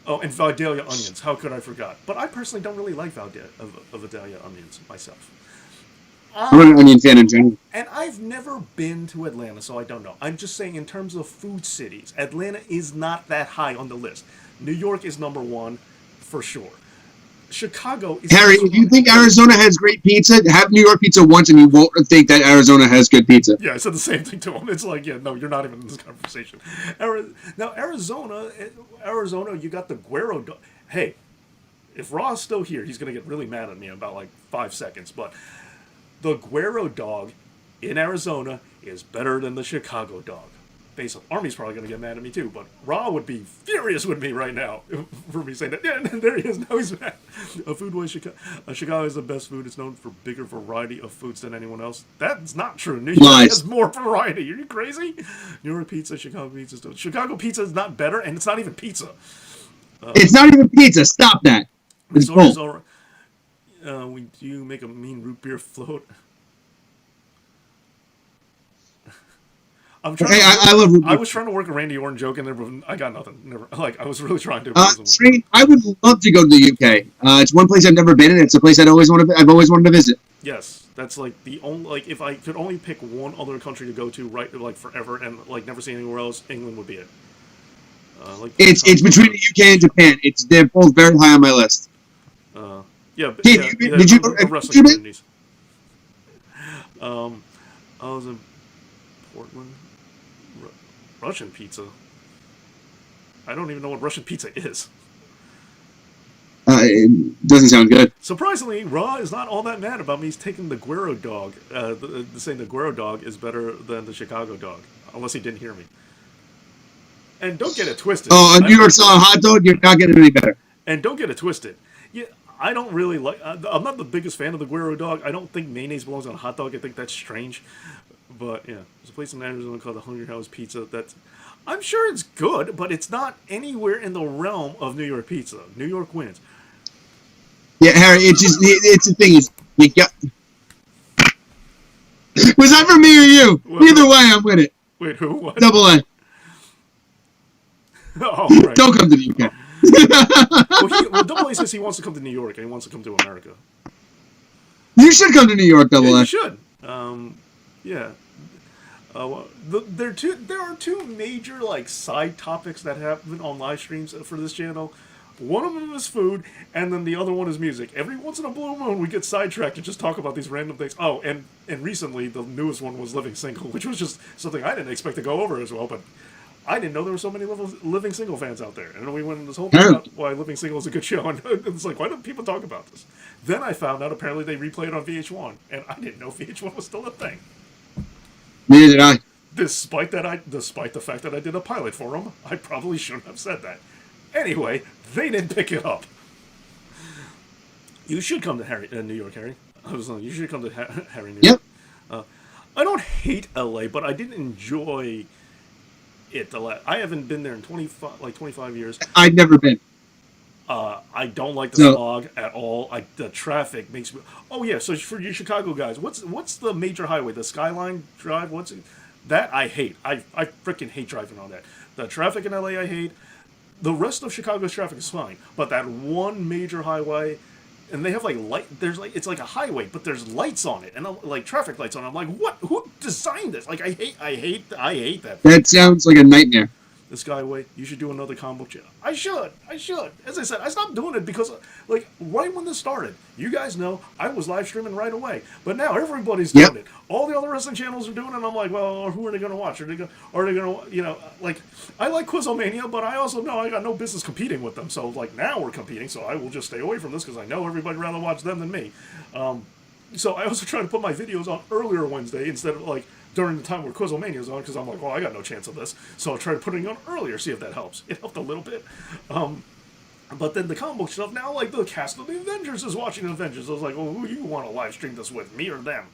Oh, and Vidalia onions. How could I forget? But I personally don't really like Vidalia onions myself. I'm an onion fan in general. And I've never been to Atlanta, so I don't know. I'm just saying in terms of food cities, Atlanta is not that high on the list. New York is number one, for sure. Chicago is... Harry, if you think Arizona has great pizza, have New York pizza once and you won't think that Arizona has good pizza. Yeah, I said the same thing to him. It's like, yeah, no, you're not even in this conversation. Now, Arizona, you got the Guero dog. Hey, if Raw's still here, he's going to get really mad at me in about like 5 seconds, but the Guero dog in Arizona is better than the Chicago dog. Base of Army's probably going to get mad at me too, but Raw would be furious with me right now for me saying that. Yeah, and there he is. Now he's mad. Chicago is the best food. It's known for bigger variety of foods than anyone else. That's not true. New York has more variety. Are you crazy? New York pizza, Chicago pizza. Chicago pizza is not better, and it's not even pizza. It's not even pizza. Stop that. It's bull. We do make a mean root beer float. I love root beer. I was trying to work a Randy Orton joke in there, but I got nothing. Never. Like, I was really trying to. I would love to go to the UK. It's one place I've never been, and it's a place I've always wanted to visit. Yes, that's like the only. Like, if I could only pick one other country to go to, right, like forever, and like never see anywhere else, England would be it. It's between the UK and Japan. They're both very high on my list. Yeah. Did you? The wrestling communities. I was in Portland. Russian pizza. I don't even know what Russian pizza is. It doesn't sound good. Surprisingly, Raw is not all that mad about me taking the Guero dog, saying the Guero dog is better than the Chicago dog, unless he didn't hear me. And don't get it twisted. Oh, a New York style hot dog, you're not getting any better. And don't get it twisted. Yeah, I don't really like... I'm not the biggest fan of the Guero dog. I don't think mayonnaise belongs on a hot dog. I think that's strange. But, yeah. There's a place in Arizona called the Hungry House Pizza that's... I'm sure it's good, but it's not anywhere in the realm of New York pizza. New York wins. Yeah, Harry, it's the thing is... You got... Was that for me or you? Well, either way, I'm with it. Wait, who? What? Double A. Oh, right. Don't come to the UK. Well, Double A says he wants to come to New York and he wants to come to America. You should come to New York, Double A. You should. Yeah. There are two major like side topics that happen on live streams for this channel. One of them is food, and then the other one is music. Every once in a blue moon, we get sidetracked and just talk about these random things. Oh, and recently the newest one was Living Single, which was just something I didn't expect to go over as well, but I didn't know there were so many Living Single fans out there. And then we went into this whole thing about why Living Single is a good show, and it's like, why don't people talk about this? Then I found out apparently they replay it on VH1, and I didn't know VH1 was still a thing. Neither did I. Despite the fact that I did a pilot for them, I probably shouldn't have said that. Anyway, they didn't pick it up. You should come to New York, Harry. You should come to Harry, New York. Yep. I don't hate LA, but I didn't enjoy it. I haven't been there in 25 years. I'd never been. I don't like the So smog at all. The traffic makes me. Oh yeah, so for you Chicago guys, what's the major highway? The Skyline Drive? What's it? That I hate. I freaking hate driving on that. The traffic in LA I hate. The rest of Chicago's traffic is fine, but that one major highway, and they have like light. There's like it's like a highway, but there's lights on it and like traffic lights on it. I'm like, what? Who designed this? Like I hate that. that sounds like a nightmare. The Skyway, you should do another comic book channel. I should. As I said, I stopped doing it because, like, right when this started, you guys know I was live streaming right away. But now everybody's doing it. All the other wrestling channels are doing it. And I'm like, well, who are they going to watch? Are they going to, like, I like Quizomania, but I also know I got no business competing with them. So, like, now we're competing, so I will just stay away from this because I know everybody would rather watch them than me. So I also try to put my videos on earlier Wednesday instead of, like, during the time where Quizomania is on, because I'm like, well, I got no chance of this. So I'll try to put it on earlier, see if that helps. It helped a little bit. But then the comic book stuff, now, like, the cast of the Avengers is watching the Avengers. I was like, well, who do you want to live stream this with, me or them?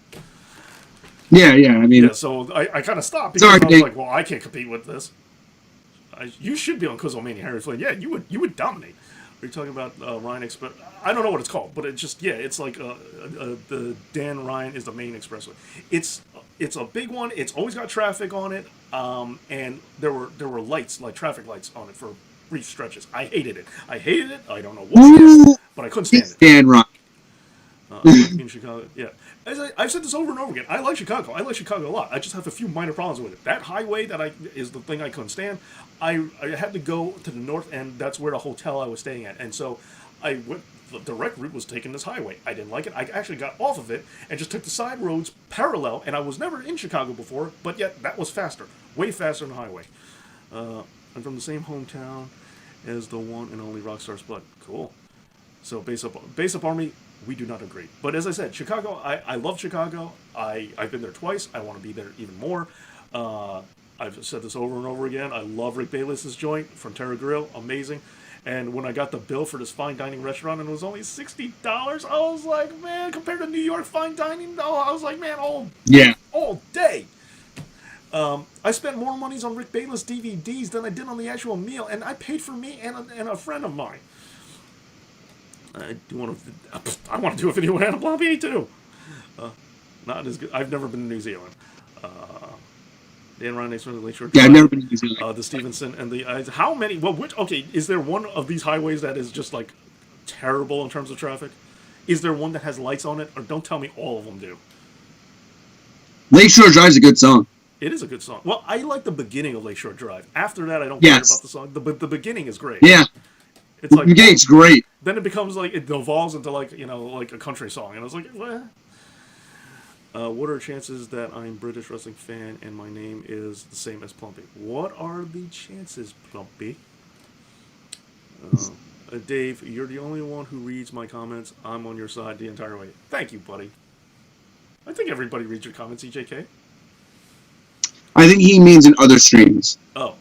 Yeah, I mean... Yeah, so I kind of stopped because I was like, well, I can't compete with this. You should be on Quizomania, Harry Flynn. Yeah, you would dominate. Are you talking about Ryan Express? I don't know what it's called, but it's just, yeah, it's like the Dan Ryan is the main expressway. It's a big one. It's always got traffic on it, and there were lights, like traffic lights on it for brief stretches. I hated it. I don't know what, but I couldn't stand it. Dan Ryan. In Chicago, yeah. I've said this over and over again. I like Chicago. I like Chicago a lot. I just have a few minor problems with it. That highway is the thing I couldn't stand. I had to go to the north end. That's where the hotel I was staying at, and so I went. The direct route was taking this highway. I didn't like it. I actually got off of it and just took the side roads parallel. And I was never in Chicago before, but yet that was faster, way faster than the highway. I'm from the same hometown as the one and only Rockstar Spud. Cool. So base up Army. We do not agree. But as I said, Chicago, I love Chicago. I've been there twice. I want to be there even more. I've said this over and over again. I love Rick Bayless's joint from Terra Grill. Amazing. And when I got the bill for this fine dining restaurant and it was only $60, I was like, man, compared to New York fine dining, I was like, man, all day. I spent more monies on Rick Bayless DVDs than I did on the actual meal, and I paid for me and a friend of mine. I want to do a video with Anna Blomby too. Not as good. I've never been to New Zealand. Dan Ryan next one to Lakeshore Drive. Yeah, I've never been to New Zealand. The Stevenson and the how many? Well, is there one of these highways that is just like terrible in terms of traffic? Is there one that has lights on it? Or don't tell me all of them do. Lakeshore Drive's a good song. It is a good song. Well, I like the beginning of Lakeshore Drive. After that, I don't care about the song. But the beginning is great. Yeah. It's like, the beginning's great. Then it becomes like, it evolves into like, like a country song. And I was like, what? What are the chances that I'm a British wrestling fan and my name is the same as Plumpy? What are the chances, Plumpy? Dave, you're the only one who reads my comments. I'm on your side the entire way. Thank you, buddy. I think everybody reads your comments, EJK. I think he means in other streams. Oh.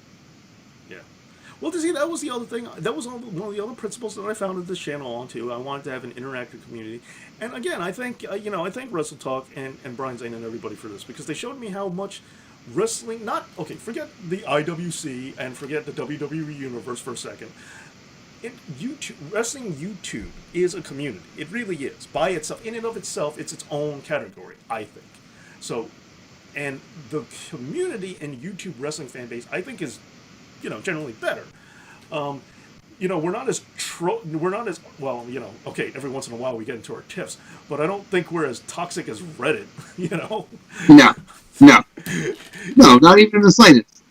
Yeah. Well, see, that was the other thing. That was one of the other principles that I founded this channel on, too. I wanted to have an interactive community. And again, I think, I thank Wrestle Talk and Brian Zane and everybody for this, because they showed me how much wrestling, forget the IWC and forget the WWE Universe for a second. Wrestling YouTube is a community. It really is. By itself, in and of itself, it's its own category, I think. So, and the community in YouTube wrestling fan base, I think, is, generally better. We're not as okay, every once in a while we get into our tiffs, but I don't think we're as toxic as Reddit, No, not even the slightest.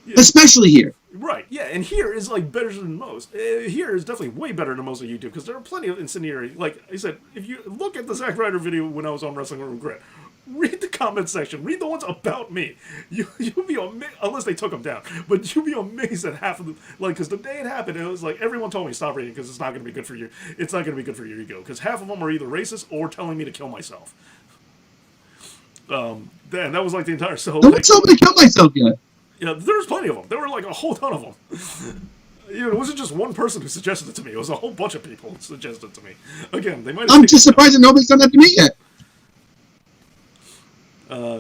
Yeah. Especially here. Right, yeah, and here is, better than most. Here is definitely way better than most of YouTube, because there are plenty of incendiary, like I said, if you look at the Zack Ryder video when I was on Wrestling with Regret, read the comment section, read the ones about me. You'll be amazed, unless they took them down, but you'll be amazed at half of them, because the day it happened, it was like, everyone told me stop reading, because it's not going to be good for you, it's not going to be good for your ego, because half of them are either racist or telling me to kill myself. And that was like the entire. So Don't like, tell me to kill myself yet. yeah, there's plenty of them. There were like a whole ton of them. It wasn't just one person who suggested it to me. It was a whole bunch of people who suggested it to me. Again, they might. I'm just surprised that nobody's done that to me yet.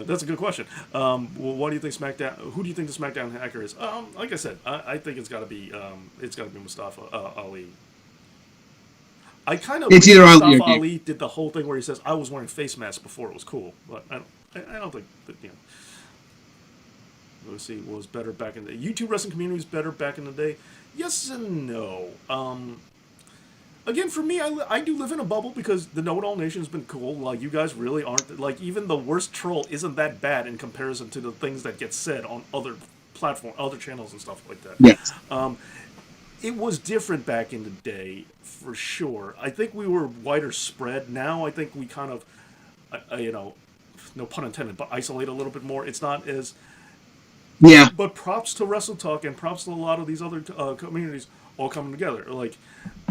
That's a good question. Well, what do you think SmackDown? Who do you think the SmackDown hacker is? Like I said, I think it's got to be Mustafa Ali. I kind of It's either Ali or Mustafa Dave. Ali did the whole thing where he says, "I was wearing face masks before it was cool," but I don't think that, Let's see, was better back in the YouTube wrestling community was better back in the day. Yes and no. Again, for me, I do live in a bubble because the Know It All Nation's been cool. Like, you guys really aren't, like, even the worst troll isn't that bad in comparison to the things that get said on other other channels and stuff like that. Yes. It was different back in the day, for sure. I think we were wider spread. Now I think we kind of, no pun intended, but isolate a little bit more. It's not as... Yeah. But props to Wrestle Talk and props to a lot of these other communities all coming together. Like,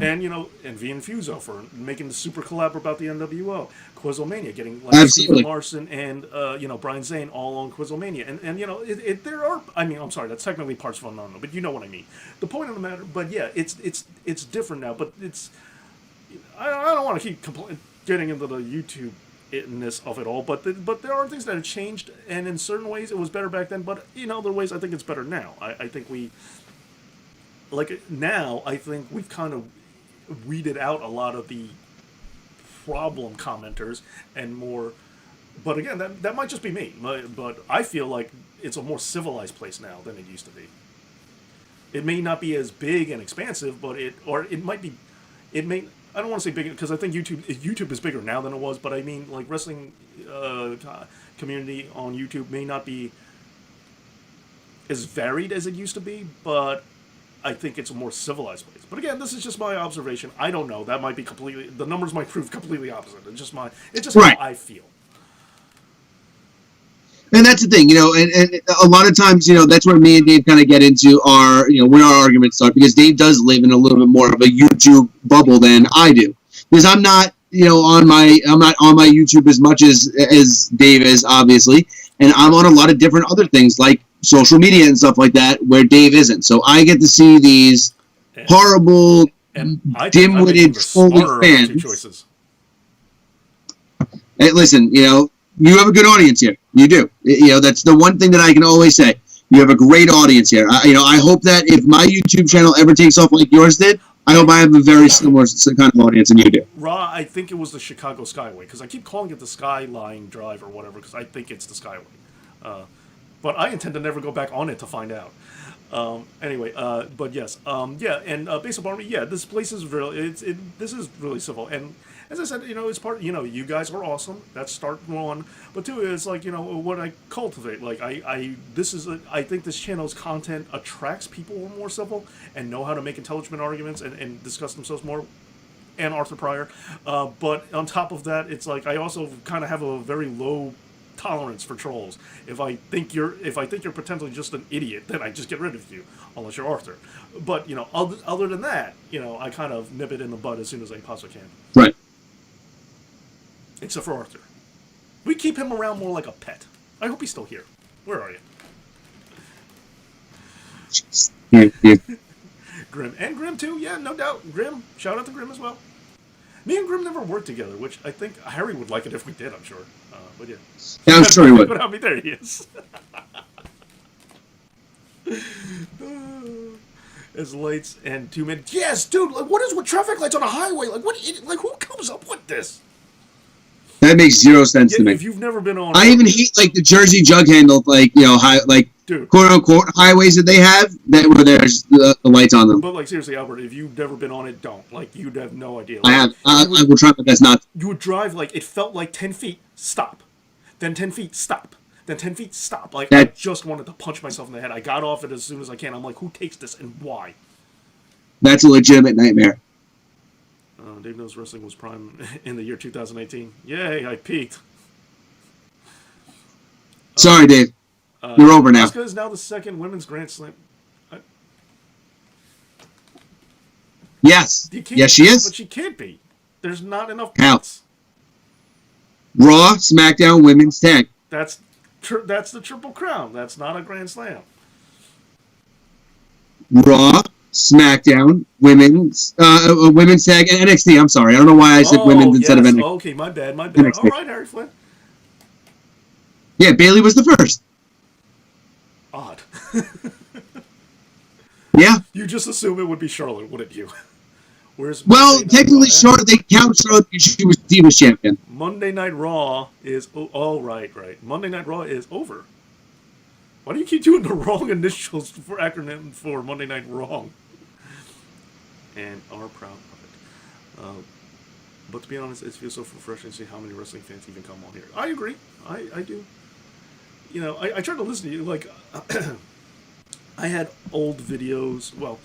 and V and Fuso for making the super collab about the NWO. Quizlemania getting like Absolutely. Stephen Larson and Brian Zane all on Quizlemania. And there are, I mean, I'm sorry, that's technically parts of Unknown, but you know what I mean. The point of the matter, but yeah, it's different now. But it's, I don't want to keep getting into the YouTube ness of it all, but there are things that have changed, and in certain ways it was better back then, but in other ways I think it's better now. I think we, like, now I think we've kind of weeded out a lot of the problem commenters and more, but again, that might just be me, but I feel like it's a more civilized place now than it used to be. It may not be as big and expansive, but it may, I don't want to say bigger because I think YouTube is bigger now than it was, but I mean, like, wrestling community on YouTube may not be as varied as it used to be, but I think it's a more civilized place. But again, this is just my observation. I don't know. That might be the numbers might prove completely opposite. It's just Right. how I feel. And that's the thing, and a lot of times, that's where me and Dave kind of get into when our arguments start, because Dave does live in a little bit more of a YouTube bubble than I do. Because I'm not, I'm not on my YouTube as much as Dave is, obviously, and I'm on a lot of different other things like social media and stuff like that where Dave isn't. So I get to see these horrible, dim-witted, foolish fans. Hey, listen, you have a good audience here. You do. That's the one thing that I can always say. You have a great audience here. I hope that if my YouTube channel ever takes off like yours did, I hope I have a very similar kind of audience than you do. Raw, I think it was the Chicago Skyway, because I keep calling it the Skyline Drive or whatever, because I think it's the Skyway. But I intend to never go back on it to find out. Anyway, but yes, yeah, and Base of Army, yeah, this place is really, this is really civil, and as I said, it's part, you guys are awesome, that's start one, but two, it's like, what I cultivate, like, I think this channel's content attracts people who are more civil, and know how to make intelligent arguments, and discuss themselves more, and Arthur Pryor, but on top of that, it's like, I also kind of have a very low tolerance for trolls. If I think you're potentially just an idiot, then I just get rid of you, unless you're Arthur. But other than that, I kind of nip it in the bud as soon as I possibly can. Right. Except for Arthur, we keep him around more like a pet. I hope he's still here. Where are you? Yeah. Grim and Grim too. Yeah, no doubt. Grim. Shout out to Grim as well. Me and Grim never worked together, which I think Harry would like it if we did. I'm sure. But yeah. Yeah, I'm sure he would. But I mean, there he is. As lights and 2 minutes. Yes, dude. Like, what is with traffic lights on a highway? Like, who comes up with this? That makes zero sense to me. If you've never been on, I even hate like the Jersey jug handle, like quote unquote highways that they have that where there's the lights on them. But like seriously, Albert, if you've never been on it, don't. Like, you'd have no idea. I have. I will try my best not. You would drive like it felt like 10 feet, stop, then 10 feet, stop, then 10 feet, stop. Like, I just wanted to punch myself in the head. I got off it as soon as I can. I'm like, who takes this and why? That's a legitimate nightmare. Dave knows wrestling was prime in the year 2018. Yay, I peaked. Sorry, Dave. You're over now. Asuka is now the second women's Grand Slam. Yes. Yes, she is. But she can't be. There's not enough How? points. Raw, SmackDown, Women's Tag. That's the Triple Crown. That's not a Grand Slam. Raw, SmackDown, women's tag, and NXT. I'm sorry, I don't know why I said Oh women's instead of yes. NXT. Okay, my bad. My bad. All right, Harry Flynn. Yeah, Bailey was the first. Odd. Yeah. You just assume it would be Charlotte, wouldn't you? Where's Well, Monday Night technically, Raw? Charlotte, they count Charlotte because she was Divas champion. Monday Night Raw is right. Monday Night Raw is over. Why do you keep doing the wrong initials for acronym for Monday Night Wrong? And are proud of it. But to be honest, it feels so refreshing to see how many wrestling fans even come on here. I agree. I do. You know, I try to listen to you. Like, I had old videos. Well,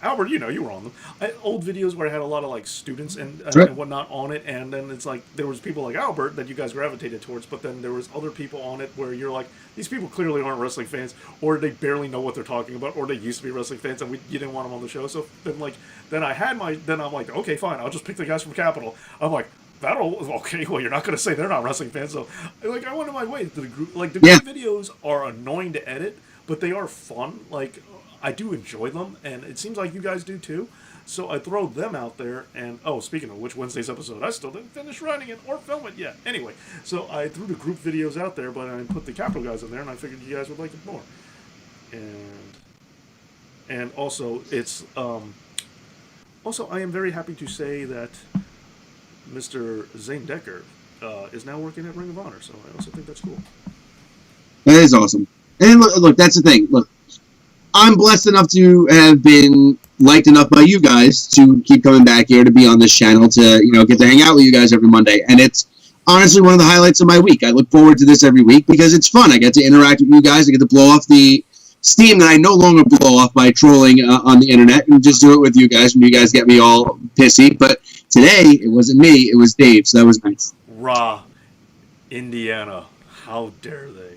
Albert, you know, you were on them. I had old videos where I had a lot of like students Right. and whatnot on it, and then it's like there was people like Albert that you guys gravitated towards, but then there was other people on it where you're like, these people clearly aren't wrestling fans, or they barely know what they're talking about, or they used to be wrestling fans and you didn't want them on the show. So then I'm like, okay, fine, I'll just pick the guys from Capital. I'm like, okay. Well, you're not going to say they're not wrestling fans, so like I went on my way to the group. Like the Yeah. group videos are annoying to edit, but they are fun. Like I do enjoy them, and it seems like you guys do too. So I throw them out there, and speaking of which, Wednesday's episode, I still didn't finish writing it or film it yet. Anyway, so I threw the group videos out there, but I put the Capital guys in there, and I figured you guys would like it more. And also it's also I am very happy to say that Mr. Zane Decker is now working at Ring of Honor, so I also think that's cool. That is awesome. And look, that's the thing. Look, I'm blessed enough to have been liked enough by you guys to keep coming back here to be on this channel to, get to hang out with you guys every Monday. And it's honestly one of the highlights of my week. I look forward to this every week because it's fun. I get to interact with you guys. I get to blow off the steam that I no longer blow off by trolling on the internet and just do it with you guys when you guys get me all pissy. But today, it wasn't me. It was Dave, so that was nice. Rah, Indiana. How dare they?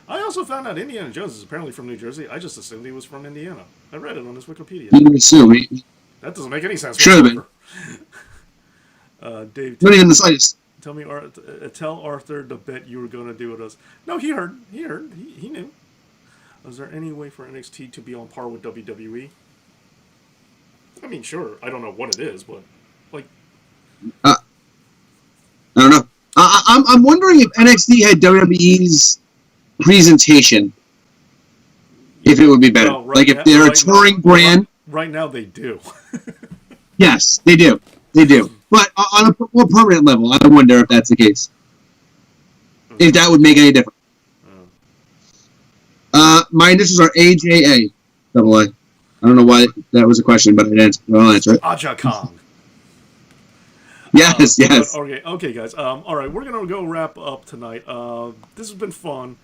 I also found out Indiana Jones is apparently from New Jersey. I just assumed he was from Indiana. I read it on his Wikipedia. You would assume. That doesn't make any sense. Should have been. Dave, Not even the slightest. tell me, tell Arthur the bet you were going to do with us. No, he heard. He knew. Is there any way for NXT to be on par with WWE? I mean, sure. I don't know what it is, but like, I don't know. I'm wondering if NXT had WWE's presentation, if it would be better. well, right Like if now- they're a right touring now- brand. Right now, they do. Yes, they do. They do. But on a more permanent level, I wonder if that's the case. If that would make any difference. My initials are AJA. Double A. I don't know why that was a question, but I'll answer it. Aja Kong. Yes, yes. Okay, guys. All right, we're gonna go wrap up tonight. This has been fun.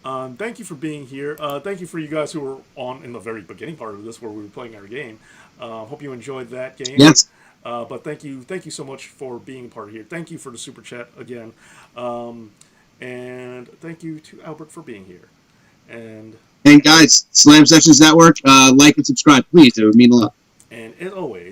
Thank you for being here. Thank you for you guys who were on in the very beginning part of this, where we were playing our game. Hope you enjoyed that game. Yes. But thank you so much for being part of here. Thank you for the super chat again, and thank you to Albert for being here. And guys, Slam Sessions Network, like and subscribe, please. It would mean a lot. And as always.